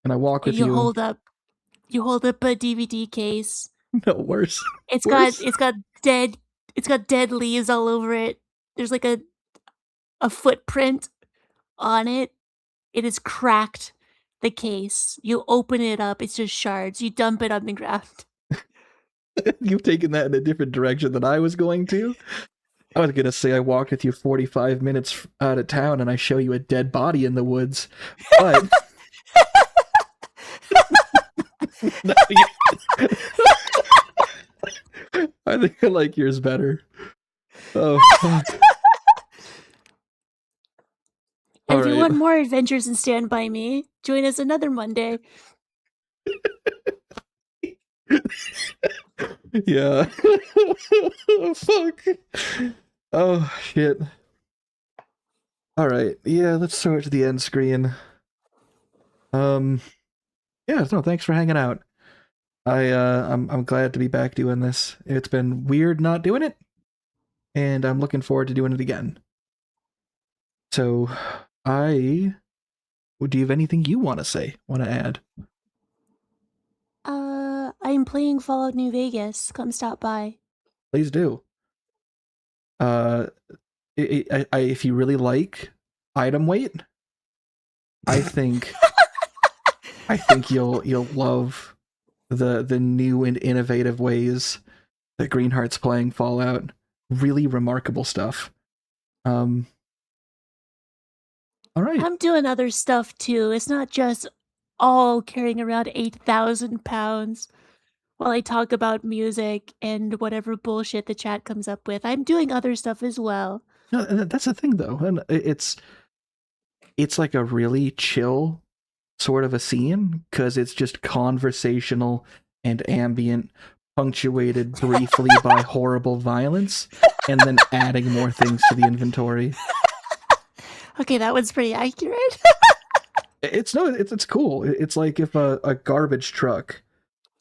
And I walk with you. You hold up a DVD case. No, worse. It's worse. got dead leaves all over it. There's like a footprint on it. It is cracked, the case. You open it up, it's just shards. You dump it on the ground. You've taken that in a different direction than I was going to. I was gonna say I walked with you 45 minutes out of town and I show you a dead body in the woods, but no, I think I like yours better. Oh, fuck. And if you want more adventures in Stand By Me, join us another Monday. Yeah. Fuck. Oh, shit. Alright, yeah, let's throw it to the end screen. Yeah, no, thanks for hanging out. I'm glad to be back doing this. It's been weird not doing it, and I'm looking forward to doing it again. So, do you have anything you want to say, want to add? I'm playing Fallout New Vegas. Come stop by. Please do. If you really like item weight, I think you'll love the new and innovative ways that Greenheart's playing Fallout. Really remarkable stuff. All right. I'm doing other stuff too. It's not just all carrying around 8,000 pounds while I talk about music and whatever bullshit the chat comes up with. I'm doing other stuff as well. No, that's the thing though. And it's like a really chill sort of a scene because it's just conversational and ambient, punctuated briefly by horrible violence, and then adding more things to the inventory. Okay, that one's pretty accurate. It's cool. It's like if a garbage truck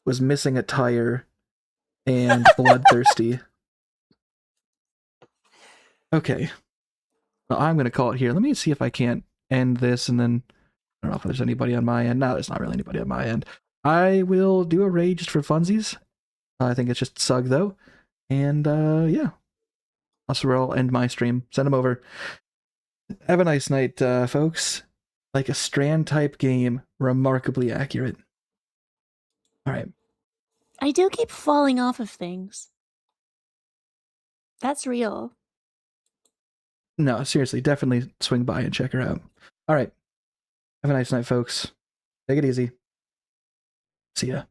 was missing a tire and bloodthirsty. Okay. Well, I'm going to call it here. Let me see if I can't end this, and then I don't know if there's anybody on my end. No, there's not really anybody on my end. I will do a raid just for funsies. I think it's just Sug, though. And, yeah. Also, I'll end my stream. Send them over. Have a nice night, folks. Like a Strand-type game. Remarkably accurate. Alright. I do keep falling off of things. That's real. No, seriously, definitely swing by and check her out. Alright. Have a nice night, folks. Take it easy. See ya.